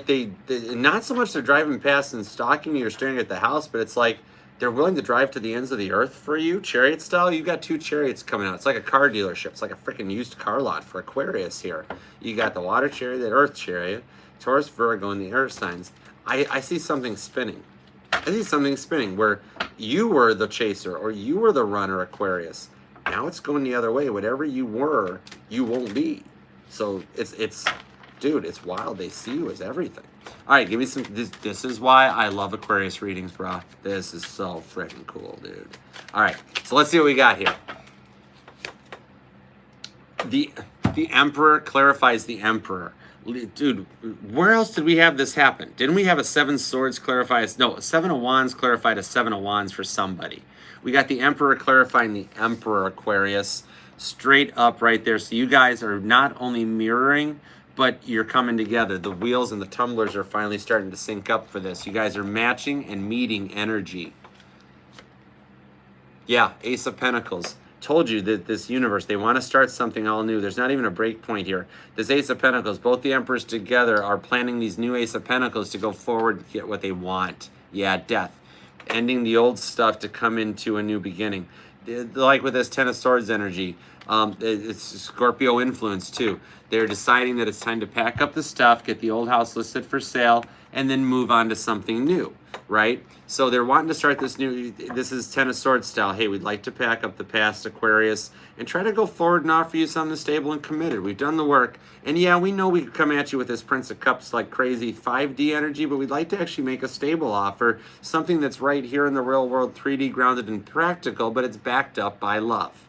They not so much they're driving past and stalking you or staring at the house, but it's like they're willing to drive to the ends of the earth for you, chariot style. You've got 2 chariots coming out. It's like a car dealership. It's like a freaking used car lot for Aquarius here. You got the water chariot, the earth chariot, Taurus, Virgo, and the earth signs. I see something spinning. I see something spinning where you were the chaser or you were the runner, Aquarius. Now it's going the other way. Whatever you were, you won't be. So dude, it's wild. They see you as everything. All right, give me some. This is why I love Aquarius readings, bro. This is so freaking cool, dude. All right, so let's see what we got here. The Emperor clarifies the Emperor. Dude, where else did we have this happen? Didn't we have a 7 swords clarify? No, a 7 of wands clarified a 7 of wands for somebody. We got the Emperor clarifying the Emperor, Aquarius, straight up right there. So you guys are not only mirroring, but you're coming together. The wheels and the tumblers are finally starting to sync up for this. You guys are matching and meeting energy. Yeah, Ace of Pentacles. Told you that this universe, they want to start something all new. There's not even a break point here. This Ace of Pentacles, both the Emperors together are planning these new Ace of Pentacles to go forward and get what they want. Yeah, death. Ending the old stuff to come into a new beginning. Like with this 10 of Swords energy, it's Scorpio influence too. They're deciding that it's time to pack up the stuff, get the old house listed for sale, and then move on to something new, right? So they're wanting to start this new, this is 10 of Swords style. Hey, we'd like to pack up the past, Aquarius, and try to go forward and offer you something stable and committed. We've done the work. And yeah, we know we could come at you with this Prince of Cups like crazy 5D energy, but we'd like to actually make a stable offer, something that's right here in the real world, 3D grounded and practical, but it's backed up by love.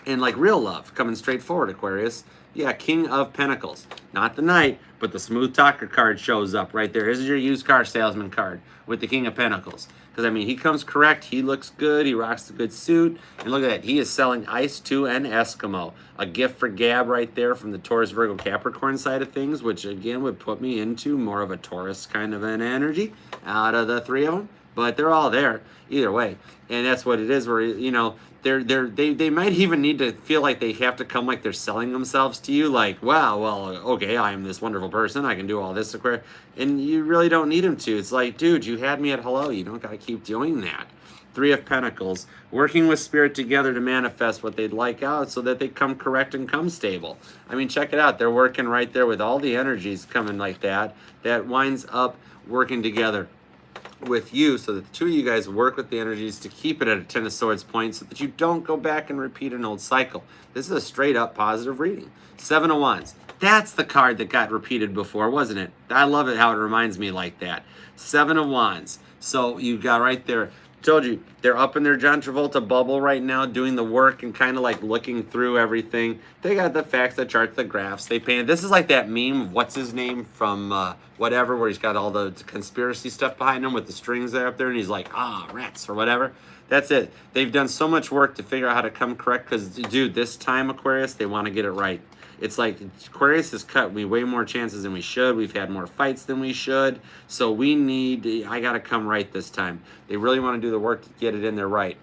And like real love, coming straight forward, Aquarius. Yeah, King of Pentacles. Not the Knight, but the Smooth Talker card shows up right there. This is your used car salesman card with the King of Pentacles. Because, I mean, he comes correct. He looks good. He rocks the good suit. And look at that. He is selling ice to an Eskimo. A gift for Gab right there from the Taurus, Virgo, Capricorn side of things, which, again, would put me into more of a Taurus kind of an energy out of the 3 of them. But they're all there either way. And that's what it is where, you know, they might even need to feel like they have to come like they're selling themselves to you. Like, wow, well, okay, I am this wonderful person. I can do all this. And you really don't need them to. It's like, dude, you had me at hello. You don't got to keep doing that. 3 of Pentacles, working with Spirit together to manifest what they'd like out so that they come correct and come stable. I mean, check it out. They're working right there with all the energies coming like that. That winds up working together with you so that the 2 of you guys work with the energies to keep it at a 10 of Swords point so that you don't go back and repeat an old cycle. This is a straight up positive reading. 7 of Wands. That's the card that got repeated before, wasn't it? I love it how it reminds me like that. 7 of Wands. So you got right there. Told you, they're up in their John Travolta bubble right now doing the work and kind of like looking through everything. They got the facts, the charts, the graphs. They painted. This is like that meme of what's his name from whatever, where he's got all the conspiracy stuff behind him with the strings there up there and he's like, rats or whatever. That's it. They've done so much work to figure out how to come correct because, dude, this time, Aquarius, they want to get it right. It's like Aquarius has cut me way more chances than we should. We've had more fights than we should. So we need, I got to come right this time. They really want to do the work to get it in there right.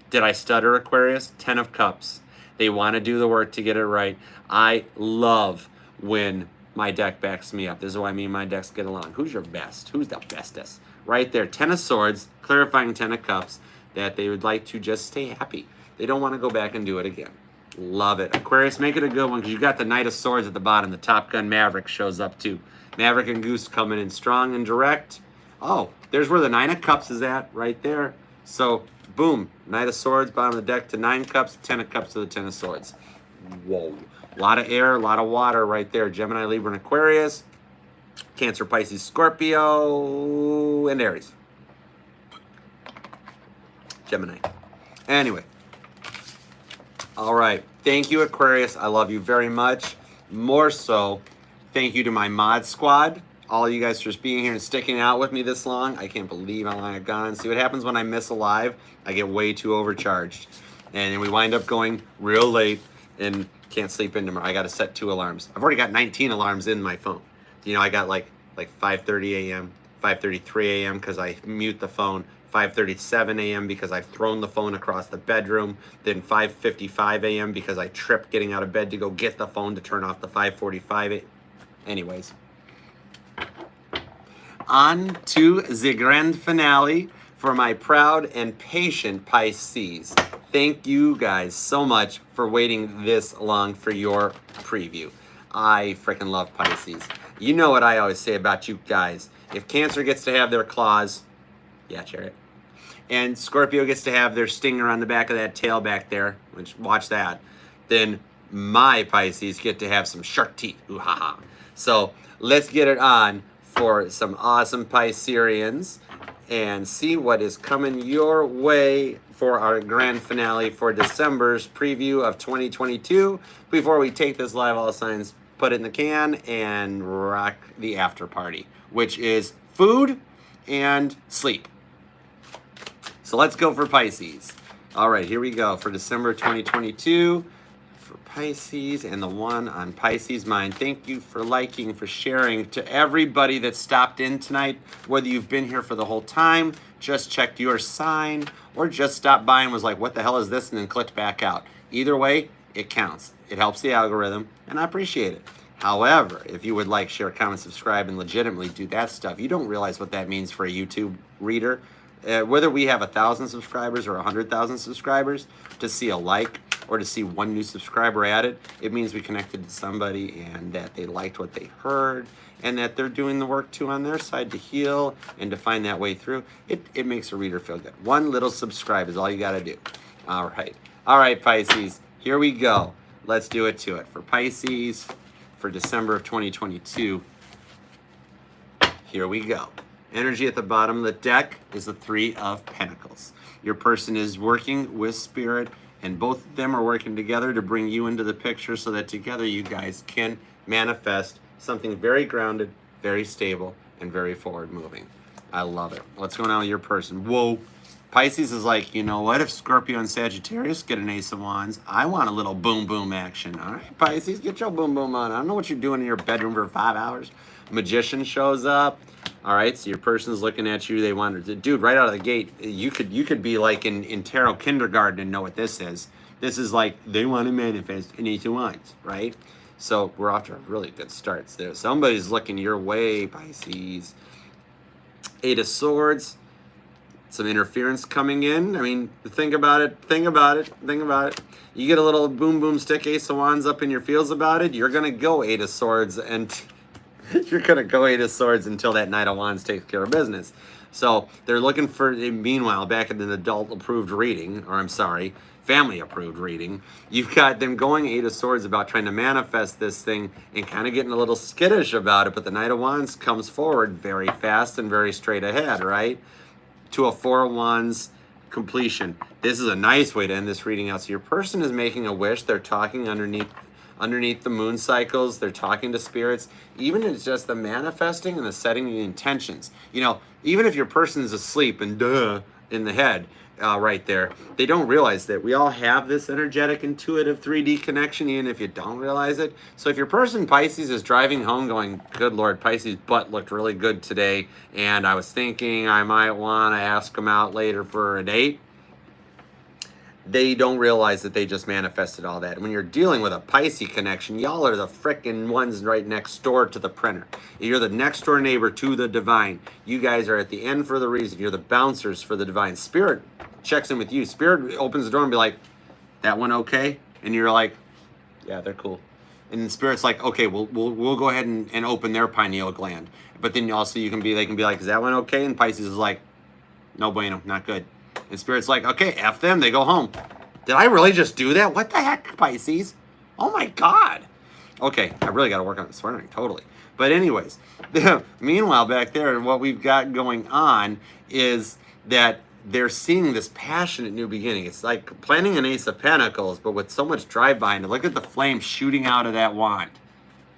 Did I stutter, Aquarius? 10 of Cups. They want to do the work to get it right. I love when my deck backs me up. This is why me and my decks get along. Who's your best? Who's the bestest? Right there. 10 of Swords, clarifying 10 of Cups, that they would like to just stay happy. They don't want to go back and do it again. Love it. Aquarius, make it a good one because you got the Knight of Swords at the bottom. The Top Gun Maverick shows up too. Maverick and Goose coming in strong and direct. Oh, there's where the Nine of Cups is at, right there. So, boom. Knight of Swords, bottom of the deck to 9 cups, 10 of cups to the 10 of Swords. Whoa. A lot of air, a lot of water right there. Gemini, Libra, and Aquarius. Cancer, Pisces, Scorpio, and Aries. Gemini. Anyway. All right. Thank you, Aquarius. I love you very much. More so, thank you to my mod squad. All of you guys for just being here and sticking out with me this long. I can't believe how long I've gone. See what happens when I miss a live? I get way too overcharged. And then we wind up going real late and can't sleep in tomorrow. I got to set 2 alarms. I've already got 19 alarms in my phone. You know, I got like 5:30 a.m., 5:33 a.m. because I mute the phone. 5:37 a.m. because I've thrown the phone across the bedroom, then 5:55 a.m. because I tripped getting out of bed to go get the phone to turn off the 5:45. Anyways, on to the grand finale for my proud and patient Pisces. Thank you guys so much for waiting this long for your preview. I freaking love Pisces. You know what I always say about you guys. If Cancer gets to have their claws, yeah, Chariot, and Scorpio gets to have their stinger on the back of that tail back there, which watch that, then my Pisces get to have some shark teeth. Ooh, ha, ha. So let's get it on for some awesome Pisceans and see what is coming your way for our grand finale for December's preview of 2022. Before we take this live all signs, put it in the can, and rock the after party, which is food and sleep. So let's go for Pisces. All right, here we go for December 2022 for Pisces and the one on Pisces mind. Thank you for liking, for sharing. To everybody that stopped in tonight, whether you've been here for the whole time, just checked your sign, or just stopped by and was like, what the hell is this? And then clicked back out. Either way, it counts. It helps the algorithm, and I appreciate it. However, if you would like, share, comment, subscribe, and legitimately do that stuff, you don't realize what that means for a YouTube reader. Whether we have 1,000 subscribers or 100,000 subscribers, to see a like or to see one new subscriber added, it means we connected to somebody and that they liked what they heard and that they're doing the work too on their side to heal and to find that way through. It makes a reader feel good. One little subscribe is all you got to do. All right, Pisces, here we go. Let's do it to it. For Pisces, for December of 2022, here we go. Energy at the bottom of the deck is the 3 of Pentacles. Your person is working with Spirit, and both of them are working together to bring you into the picture so that together you guys can manifest something very grounded, very stable, and very forward moving. I love it. What's going on with your person? Whoa. Pisces is like, you know what? If Scorpio and Sagittarius get an Ace of Wands, I want a little boom boom action. All right, Pisces, get your boom boom on. I don't know what you're doing in your bedroom for 5 hours. Magician shows up. All right, so your person's looking at you. They want to, dude, right out of the gate, you could be like in tarot kindergarten and know what this is. This is like they want to manifest an Ace of Wands, right? So we're off to a really good start there. Somebody's looking your way, Pisces. 8 of Swords. Some interference coming in. I mean, think about it. You get a little boom boom stick Ace of Wands up in your feels about it. You're gonna go 8 of Swords and you're gonna go 8 of Swords until that Knight of Wands takes care of business. So they're looking for, meanwhile, back in an adult approved reading, or I'm sorry, family approved reading, you've got them going 8 of Swords about trying to manifest this thing and kind of getting a little skittish about it, but the Knight of Wands comes forward very fast and very straight ahead, right? To a 4 of Wands completion. This is a nice way to end this reading out. So your person is making a wish. They're talking underneath the moon cycles. They're talking to spirits. Even if it's just the manifesting and the setting the intentions. You know, even if your person is asleep and in the head right there, they don't realize that we all have this energetic, intuitive 3D connection, even if you don't realize it. So if your person, Pisces, is driving home going, good Lord, Pisces' butt looked really good today, and I was thinking I might want to ask him out later for a date, they don't realize that they just manifested all that. And when you're dealing with a Pisces connection, y'all are the frickin' ones right next door to the printer. You're the next door neighbor to the divine. You guys are at the end for the reason. You're the bouncers for the divine. Spirit checks in with you. Spirit opens the door and be like, that one okay? And you're like, yeah, they're cool. And the Spirit's like, okay, we'll go ahead and open their pineal gland. But then also they can be like, is that one okay? And Pisces is like, no bueno, not good. And Spirit's like, okay, F them, they go home. Did I really just do that? What the heck, Pisces? Oh my God. Okay, I really got to work on the swearing, totally. But anyways, meanwhile, back there, what we've got going on is that they're seeing this passionate new beginning. It's like planting an Ace of Pentacles, but with so much drive behind it. Look at the flame shooting out of that wand,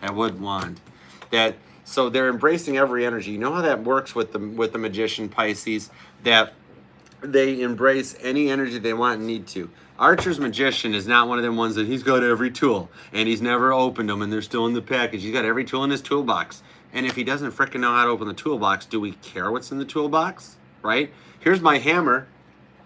that wood wand. So they're embracing every energy. You know how that works with the Magician, Pisces, that they embrace any energy they want and need to. Archer's Magician is not one of them ones that he's got every tool and he's never opened them and they're still in the package. He's got every tool in his toolbox. And if he doesn't frickin' know how to open the toolbox, do we care what's in the toolbox? Right? Here's my hammer.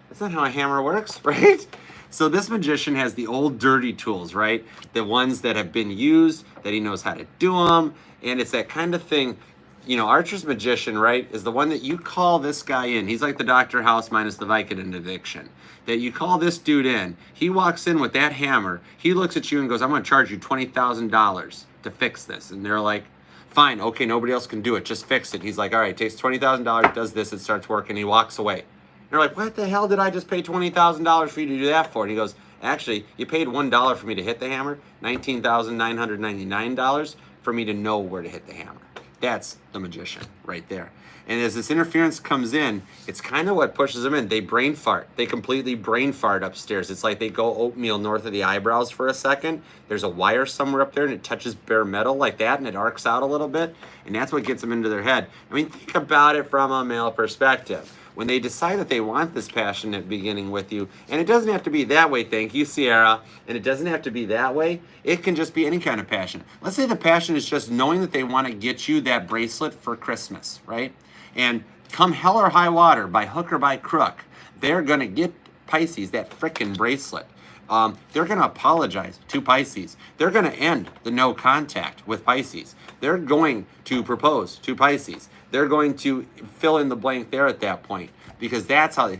That's not how a hammer works, right? So this Magician has the old dirty tools, right? The ones that have been used, that he knows how to do them. And it's that kind of thing. You know, Archer's Magician, right, is the one that you call this guy in. He's like the Dr. House minus the Vicodin addiction. That you call this dude in. He walks in with that hammer. He looks at you and goes, I'm going to charge you $20,000 to fix this. And they're like, fine, okay, nobody else can do it. Just fix it. He's like, all right, takes $20,000, does this, it starts working. He walks away. And they're like, what the hell did I just pay $20,000 for you to do that for? And he goes, actually, you paid $1 for me to hit the hammer, $19,999 for me to know where to hit the hammer. That's the Magician right there. And as this interference comes in, it's kind of what pushes them in. They brain fart. They completely brain fart upstairs. It's like they go oatmeal north of the eyebrows for a second. There's a wire somewhere up there and it touches bare metal like that and it arcs out a little bit. And that's what gets them into their head. I mean, think about it from a male perspective. When they decide that they want this passionate beginning with you, and it doesn't have to be that way, thank you, Sierra, and it doesn't have to be that way, it can just be any kind of passion. Let's say the passion is just knowing that they want to get you that bracelet for Christmas, right? And come hell or high water, by hook or by crook, they're going to get Pisces that frickin' bracelet. They're going to apologize to Pisces. They're going to end the no contact with Pisces. They're going to propose to Pisces. They're going to fill in the blank there at that point because that's how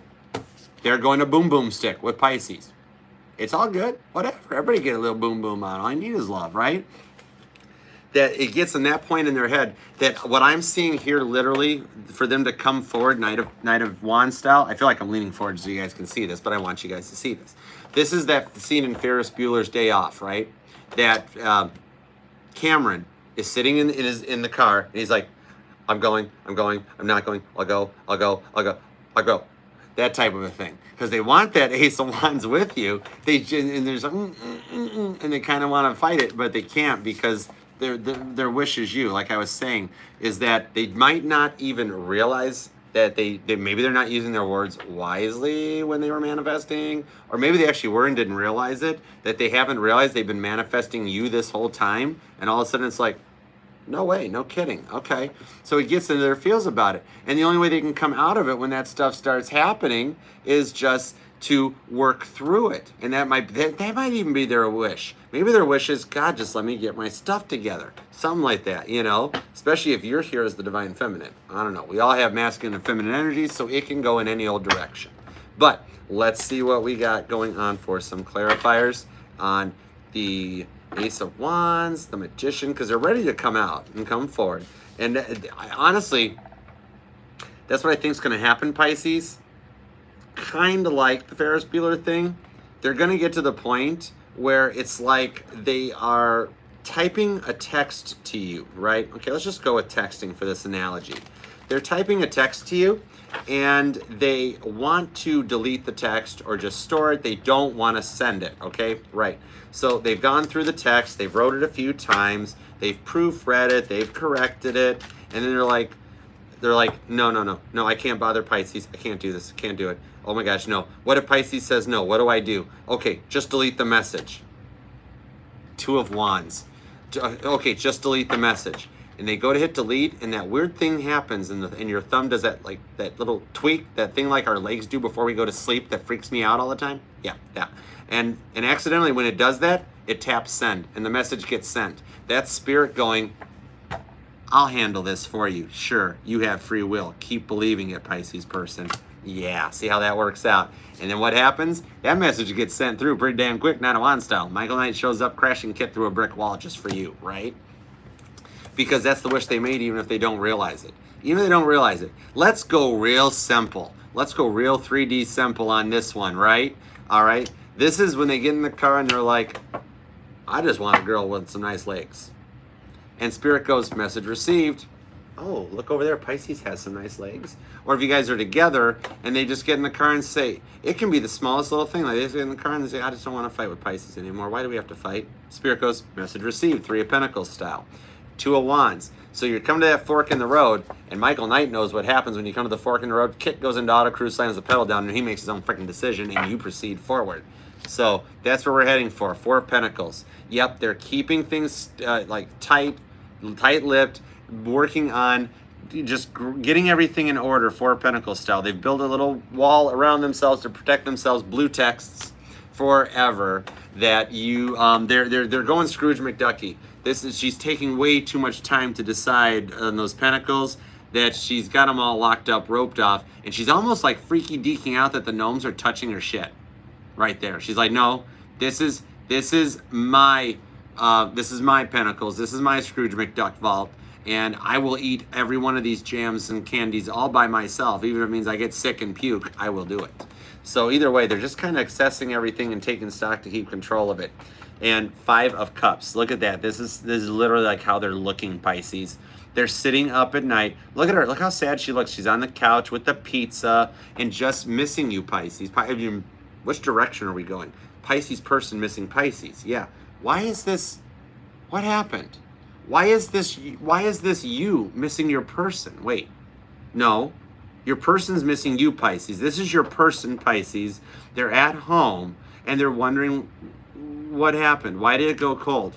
they're going to boom boom stick with Pisces. It's all good. Whatever. Everybody get a little boom boom on. All I need is love, right? That it gets in that point in their head that what I'm seeing here literally for them to come forward Knight of Wands style. I feel like I'm leaning forward so you guys can see this, but I want you guys to see this. This is that scene in Ferris Bueller's Day Off, right? That Cameron is sitting in the car and he's like, I'm going, I'm not going, I'll go. That type of a thing. Because they want that Ace of Wands with you. And there's and they kind of want to fight it, but they can't because their wish is you. Like I was saying, is that they might not even realize that maybe they're not using their words wisely when they were manifesting, or maybe they actually were and didn't realize it, that they haven't realized they've been manifesting you this whole time, and all of a sudden it's like, no way, no kidding. Okay. So it gets into their feels about it. And the only way they can come out of it when that stuff starts happening is just to work through it. And that might even be their wish. Maybe their wish is, God, just let me get my stuff together. Something like that, you know, especially if you're here as the divine feminine. I don't know. We all have masculine and feminine energies, so it can go in any old direction. But let's see what we got going on for some clarifiers on the Ace of Wands, the Magician, because they're ready to come out and come forward. And honestly, that's what I think is going to happen, Pisces. Kind of like the Ferris Bueller thing. They're going to get to the point where it's like they are typing a text to you, right? Okay, let's just go with texting for this analogy. They're typing a text to you and they want to delete the text or just store it. They don't want to send it, okay? Right. So they've gone through the text, they've wrote it a few times, they've proofread it, they've corrected it, and then they're like, no, I can't bother Pisces. I can't do this. I can't do it. Oh my gosh, no. What if Pisces says no? What do I do? Okay, just delete the message. Two of Wands. Okay, just delete the message. And they go to hit delete, and that weird thing happens, and your thumb does that, like that little tweak, that thing like our legs do before we go to sleep that freaks me out all the time. Yeah, that. And accidentally, when it does that, it taps send, and the message gets sent. That's spirit going, I'll handle this for you. Sure, you have free will. Keep believing it, Pisces person. Yeah, see how that works out. And then what happens? That message gets sent through pretty damn quick, 901 style. Michael Knight shows up crashing kit through a brick wall just for you, right? Because that's the wish they made, even if they don't realize it. Even if they don't realize it. Let's go real simple. Let's go real 3D simple on this one, right? All right. This is when they get in the car and they're like, I just want a girl with some nice legs. And Spirit goes, message received. Oh, look over there. Pisces has some nice legs. Or if you guys are together and they just get in the car and say, it can be the smallest little thing. Like they just get in the car and they say, I just don't want to fight with Pisces anymore. Why do we have to fight? Spirit goes, message received, 3 of Pentacles style. 2 of Wands. So you're coming to that fork in the road, and Michael Knight knows what happens when you come to the fork in the road. Kit goes into auto cruise, slams the pedal down, and he makes his own freaking decision, and you proceed forward. So that's where we're heading for. 4 of Pentacles. Yep, they're keeping things like tight-lipped, working on just getting everything in order. 4 of Pentacles style. They've built a little wall around themselves to protect themselves. Blue texts forever that you they're going Scrooge McDucky. She's taking way too much time to decide on those pentacles, that she's got them all locked up, roped off, and she's almost like freaky deaking out that the gnomes are touching her shit right there. She's like, no, this is my pentacles, this is my Scrooge McDuck vault, and I will eat every one of these jams and candies all by myself, even if it means I get sick and puke, I will do it. So either way, they're just kind of accessing everything and taking stock to keep control of it. And 5 of Cups. Look at that. This is literally like how they're looking, Pisces. They're sitting up at night. Look at her. Look how sad she looks. She's on the couch with the pizza and just missing you, Pisces. Which direction are we going? Pisces person missing Pisces. Yeah. Why is this? What happened? Why is this you missing your person? Wait. No. Your person's missing you, Pisces. This is your person, Pisces. They're at home and they're wondering what happened. Why did it go cold?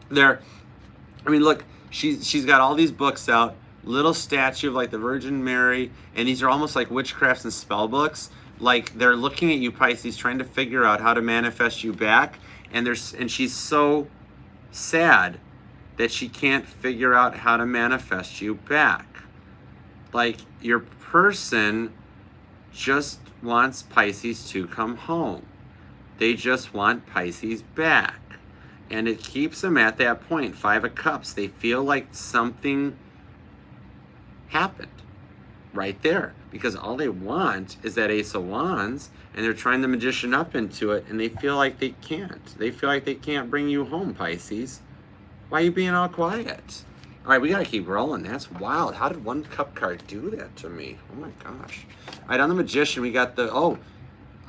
Look, she's got all these books out, little statue of like the Virgin Mary, and these are almost like witchcrafts and spell books. Like they're looking at you, Pisces, trying to figure out how to manifest you back, and she's so sad that she can't figure out how to manifest you back. Like your person just wants Pisces to come home. They just want Pisces back. And it keeps them at that point. 5 of Cups. They feel like something happened right there. Because all they want is that Ace of Wands. And they're trying the Magician up into it. And they feel like they can't. They feel like they can't bring you home, Pisces. Why are you being all quiet? All right, we got to keep rolling. That's wild. How did 1 Cup card do that to me? Oh, my gosh. All right, on the Magician, we got the...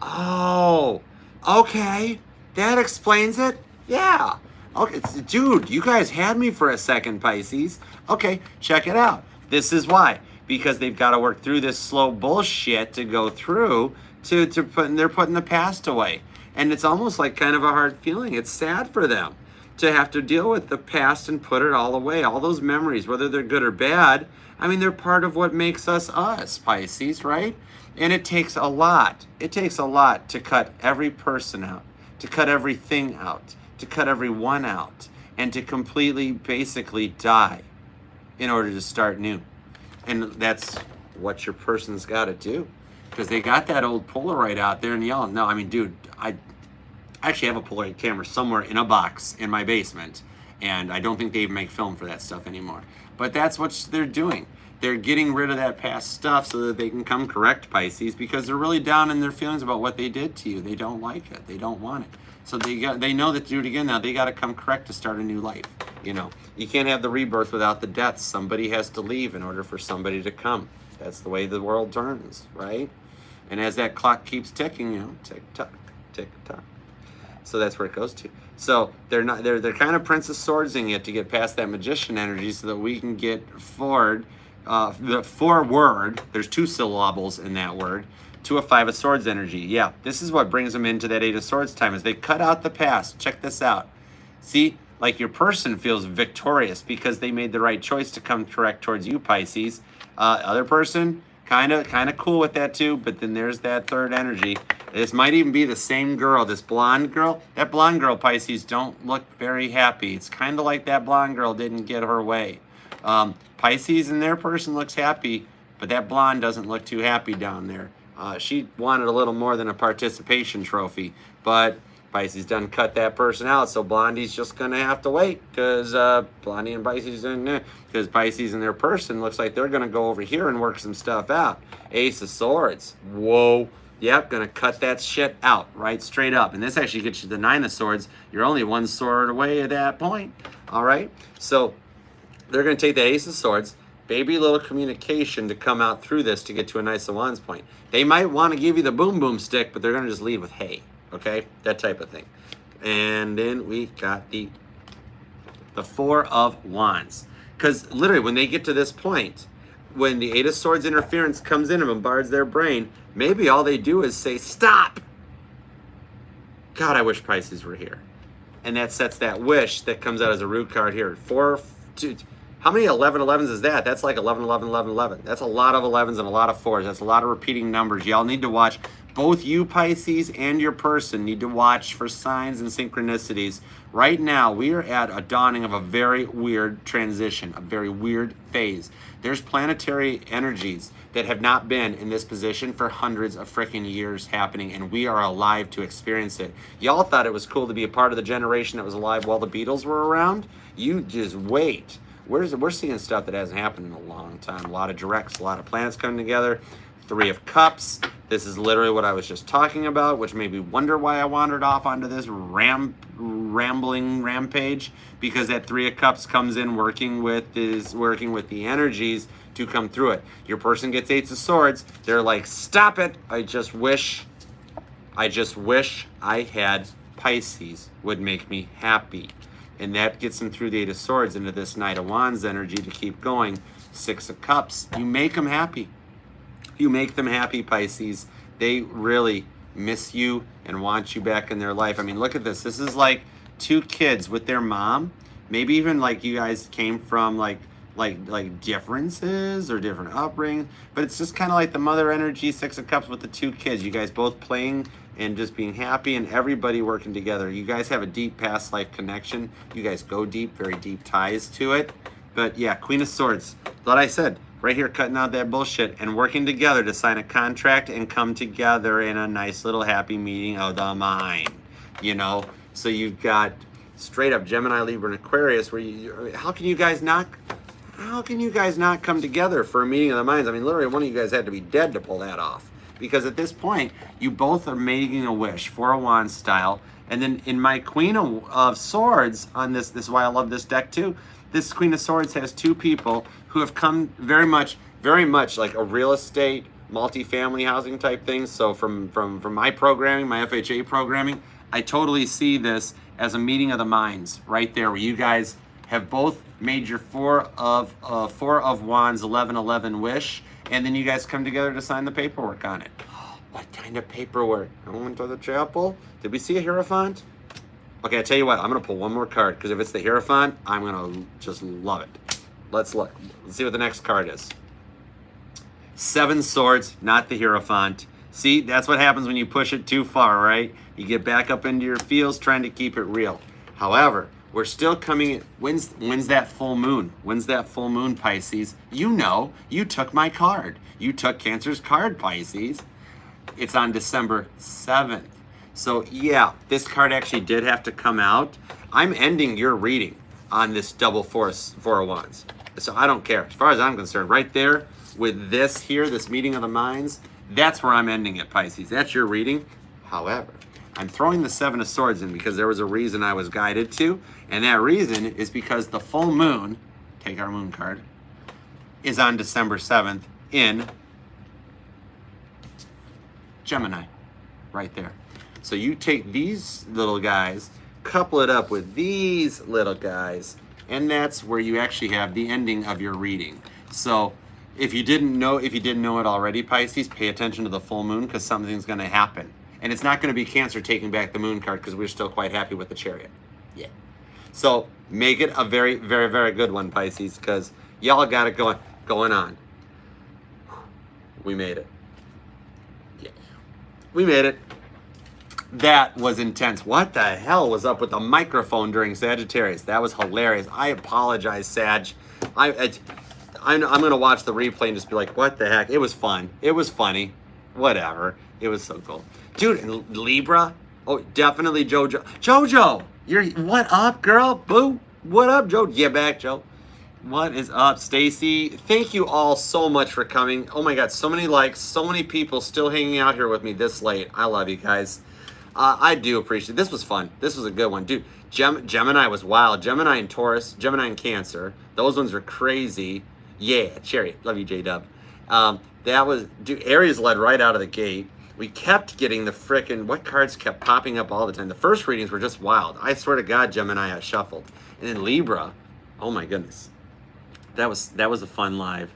Oh... Okay, that explains it. Yeah. Okay, dude, you guys had me for a second, Pisces. Okay, check it out. This is why. Because they've got to work through this slow bullshit to go through they're putting the past away. And it's almost like kind of a hard feeling. It's sad for them to have to deal with the past and put it all away. All those memories, whether they're good or bad, they're part of what makes us us, Pisces, right? And it takes a lot. It takes a lot to cut every person out, to cut everything out, to cut everyone out, and to completely, basically die in order to start new. And that's what your person's got to do. Because they got that old Polaroid out there and y'all know, dude, I actually have a Polaroid camera somewhere in a box in my basement. And I don't think they even make film for that stuff anymore. But that's what they're doing. They're getting rid of that past stuff so that they can come correct, Pisces, because they're really down in their feelings about what they did to you. They don't like it. They don't want it. So they know that to do it again now, they got to come correct to start a new life. You can't have the rebirth without the death. Somebody has to leave in order for somebody to come. That's the way the world turns, right? And as that clock keeps ticking, tick tock, tick tock. So that's where it goes to. So they're kind of Prince of Swordsing it to get past that Magician energy so that we can get forward. The forward, there's 2 syllables in that word, to a 5 of Swords energy. Yeah, this is what brings them into that 8 of Swords time, is they cut out the past. Check this out. See, like your person feels victorious because they made the right choice to come correct towards you, Pisces. Other person, kind of cool with that too, but then there's that 3rd energy. This might even be the same girl, this blonde girl. That blonde girl, Pisces, don't look very happy. It's kind of like that blonde girl didn't get her way. Pisces and their person looks happy, but that blonde doesn't look too happy down there. She wanted a little more than a participation trophy, but Pisces done cut that person out, so Blondie's just gonna have to wait, because Blondie and Pisces, because Pisces and their person looks like they're gonna go over here and work some stuff out. Ace of Swords, whoa. Yep, gonna cut that shit out, right straight up. And this actually gets you the Nine of Swords. You're only one sword away at that point, all right? So they're gonna take the Ace of Swords, baby little communication to come out through this to get to a Nice of Wands point. They might want to give you the boom boom stick, but they're gonna just lead with hey, okay? That type of thing. And then we got the Four of Wands. Because literally when they get to this point, when the Eight of Swords interference comes in and bombards their brain, maybe all they do is say, stop. God, I wish Pisces were here. And that sets that wish that comes out as a root card here. How many 11-11s is that? That's like 11, 11, 11, 11. That's a lot of 11s and a lot of 4s. That's a lot of repeating numbers. Y'all need to watch. Both you, Pisces, and your person need to watch for signs and synchronicities. Right now, we are at a dawning of a very weird transition, a very weird phase. There's planetary energies that have not been in this position for hundreds of freaking years happening, and we are alive to experience it. Y'all thought it was cool to be a part of the generation that was alive while the Beatles were around? You just wait. We're seeing stuff that hasn't happened in a long time. A lot of directs, a lot of planets coming together. Three of Cups. This is literally what I was just talking about, which made me wonder why I wandered off onto this rambling rampage, because that Three of Cups comes in working with the energies to come through it. Your person gets Eights of Swords. They're like, stop it. I just wish I had Pisces. Would make me happy. And that gets them through the Eight of Swords into this Knight of Wands energy to keep going. Six of Cups. You make them happy. You make them happy, Pisces. They really miss you and want you back in their life. I mean, look at this. This is like two kids with their mom. Maybe even like you guys came from like differences or different upbringings. But it's just kind of like the mother energy, Six of Cups with the two kids. You guys both playing and just being happy and everybody working together. You guys have a deep past life connection. You guys go deep, very deep ties to it. But yeah, Queen of Swords. Like I said, right here cutting out that bullshit and working together to sign a contract and come together in a nice little happy meeting of the mind. You know? So you've got straight up Gemini, Libra, and Aquarius where how can you guys not come together for a meeting of the minds? I mean, literally one of you guys had to be dead to pull that off. Because at this point, you both are making a wish, Four of Wands style. And then in my Queen of Swords on this is why I love this deck too. This Queen of Swords has two people who have come very much like a real estate, multifamily housing type thing. So from my programming, my FHA programming, I totally see this as a meeting of the minds right there, where you guys have both made your Four of Wands, 11-11 wish. And then you guys come together to sign the paperwork on it. What kind of paperwork? Going to the chapel? Did we see a Hierophant? Okay, I tell you what, I'm going to pull one more card, because if it's the Hierophant, I'm going to just love it. Let's look. Let's see what the next card is. Seven Swords, not the Hierophant. See, that's what happens when you push it too far, right? You get back up into your feels trying to keep it real. However, we're still coming in. When's that full moon? When's that full moon, Pisces? You know, you took my card. You took Cancer's card, Pisces. It's on December 7th. So yeah, this card actually did have to come out. I'm ending your reading on this double Four of Wands. So I don't care. As far as I'm concerned, right there with this here, this meeting of the minds, that's where I'm ending it, Pisces. That's your reading. However, I'm throwing the Seven of Swords in because there was a reason I was guided to, and that reason is because the full moon, take our moon card, is on December 7th in Gemini, right there. So you take these little guys, couple it up with these little guys, and that's where you actually have the ending of your reading. So if you didn't know it already, Pisces, pay attention to the full moon, because something's going to happen. And it's not going to be Cancer taking back the moon card, because we're still quite happy with the Chariot. Yeah. So make it a very, very, very good one, Pisces, because y'all got it going on. We made it. Yeah. We made it. That was intense. What the hell was up with the microphone during Sagittarius? That was hilarious. I apologize, Sag. I'm going to watch the replay and just be like, what the heck? It was fun. It was funny. Whatever. It was so cool. Dude, and Libra? Oh, definitely Jojo. Jojo! What up, girl? Boo! What up, Joe? Get back, Joe. What is up, Stacy? Thank you all so much for coming. Oh my God, so many likes, so many people still hanging out here with me this late. I love you guys. I do appreciate it. This was fun. This was a good one. Dude, Gemini was wild. Gemini and Taurus, Gemini and Cancer. Those ones were crazy. Yeah, Cherry. Love you, J-Dub. Dude, Aries led right out of the gate. We kept getting the frickin', what cards kept popping up all the time? The first readings were just wild. I swear to God, Gemini, I shuffled. And then Libra, oh my goodness. That was a fun live.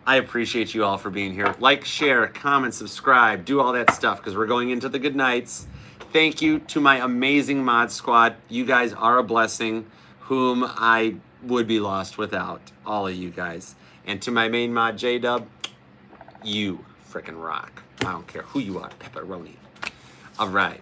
I appreciate you all for being here. Like, share, comment, subscribe, do all that stuff because we're going into the good nights. Thank you to my amazing mod squad. You guys are a blessing whom I would be lost without all of you guys. And to my main mod, J-Dub, you frickin' rock. I don't care who you are, pepperoni. All right.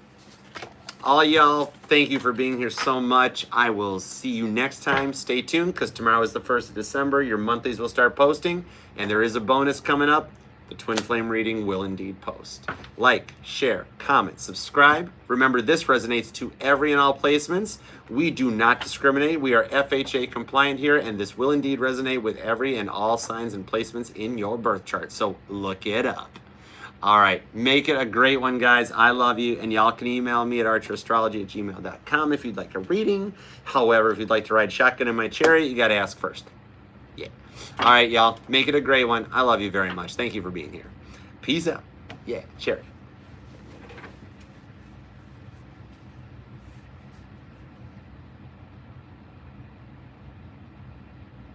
All y'all, thank you for being here so much. I will see you next time. Stay tuned because tomorrow is the 1st of December. Your monthlies will start posting, and there is a bonus coming up. The Twin Flame reading will indeed post. Like, share, comment, subscribe. Remember, this resonates to every and all placements. We do not discriminate. We are FHA compliant here, and this will indeed resonate with every and all signs and placements in your birth chart. So look it up. All right, make it a great one, guys. I love you, and y'all can email me at archerastrology@gmail.com if you'd like a reading. However, if you'd like to ride shotgun in my chariot, you got to ask first. Yeah. All right, y'all, make it a great one. I love you very much. Thank you for being here. Peace out. Yeah, cherry.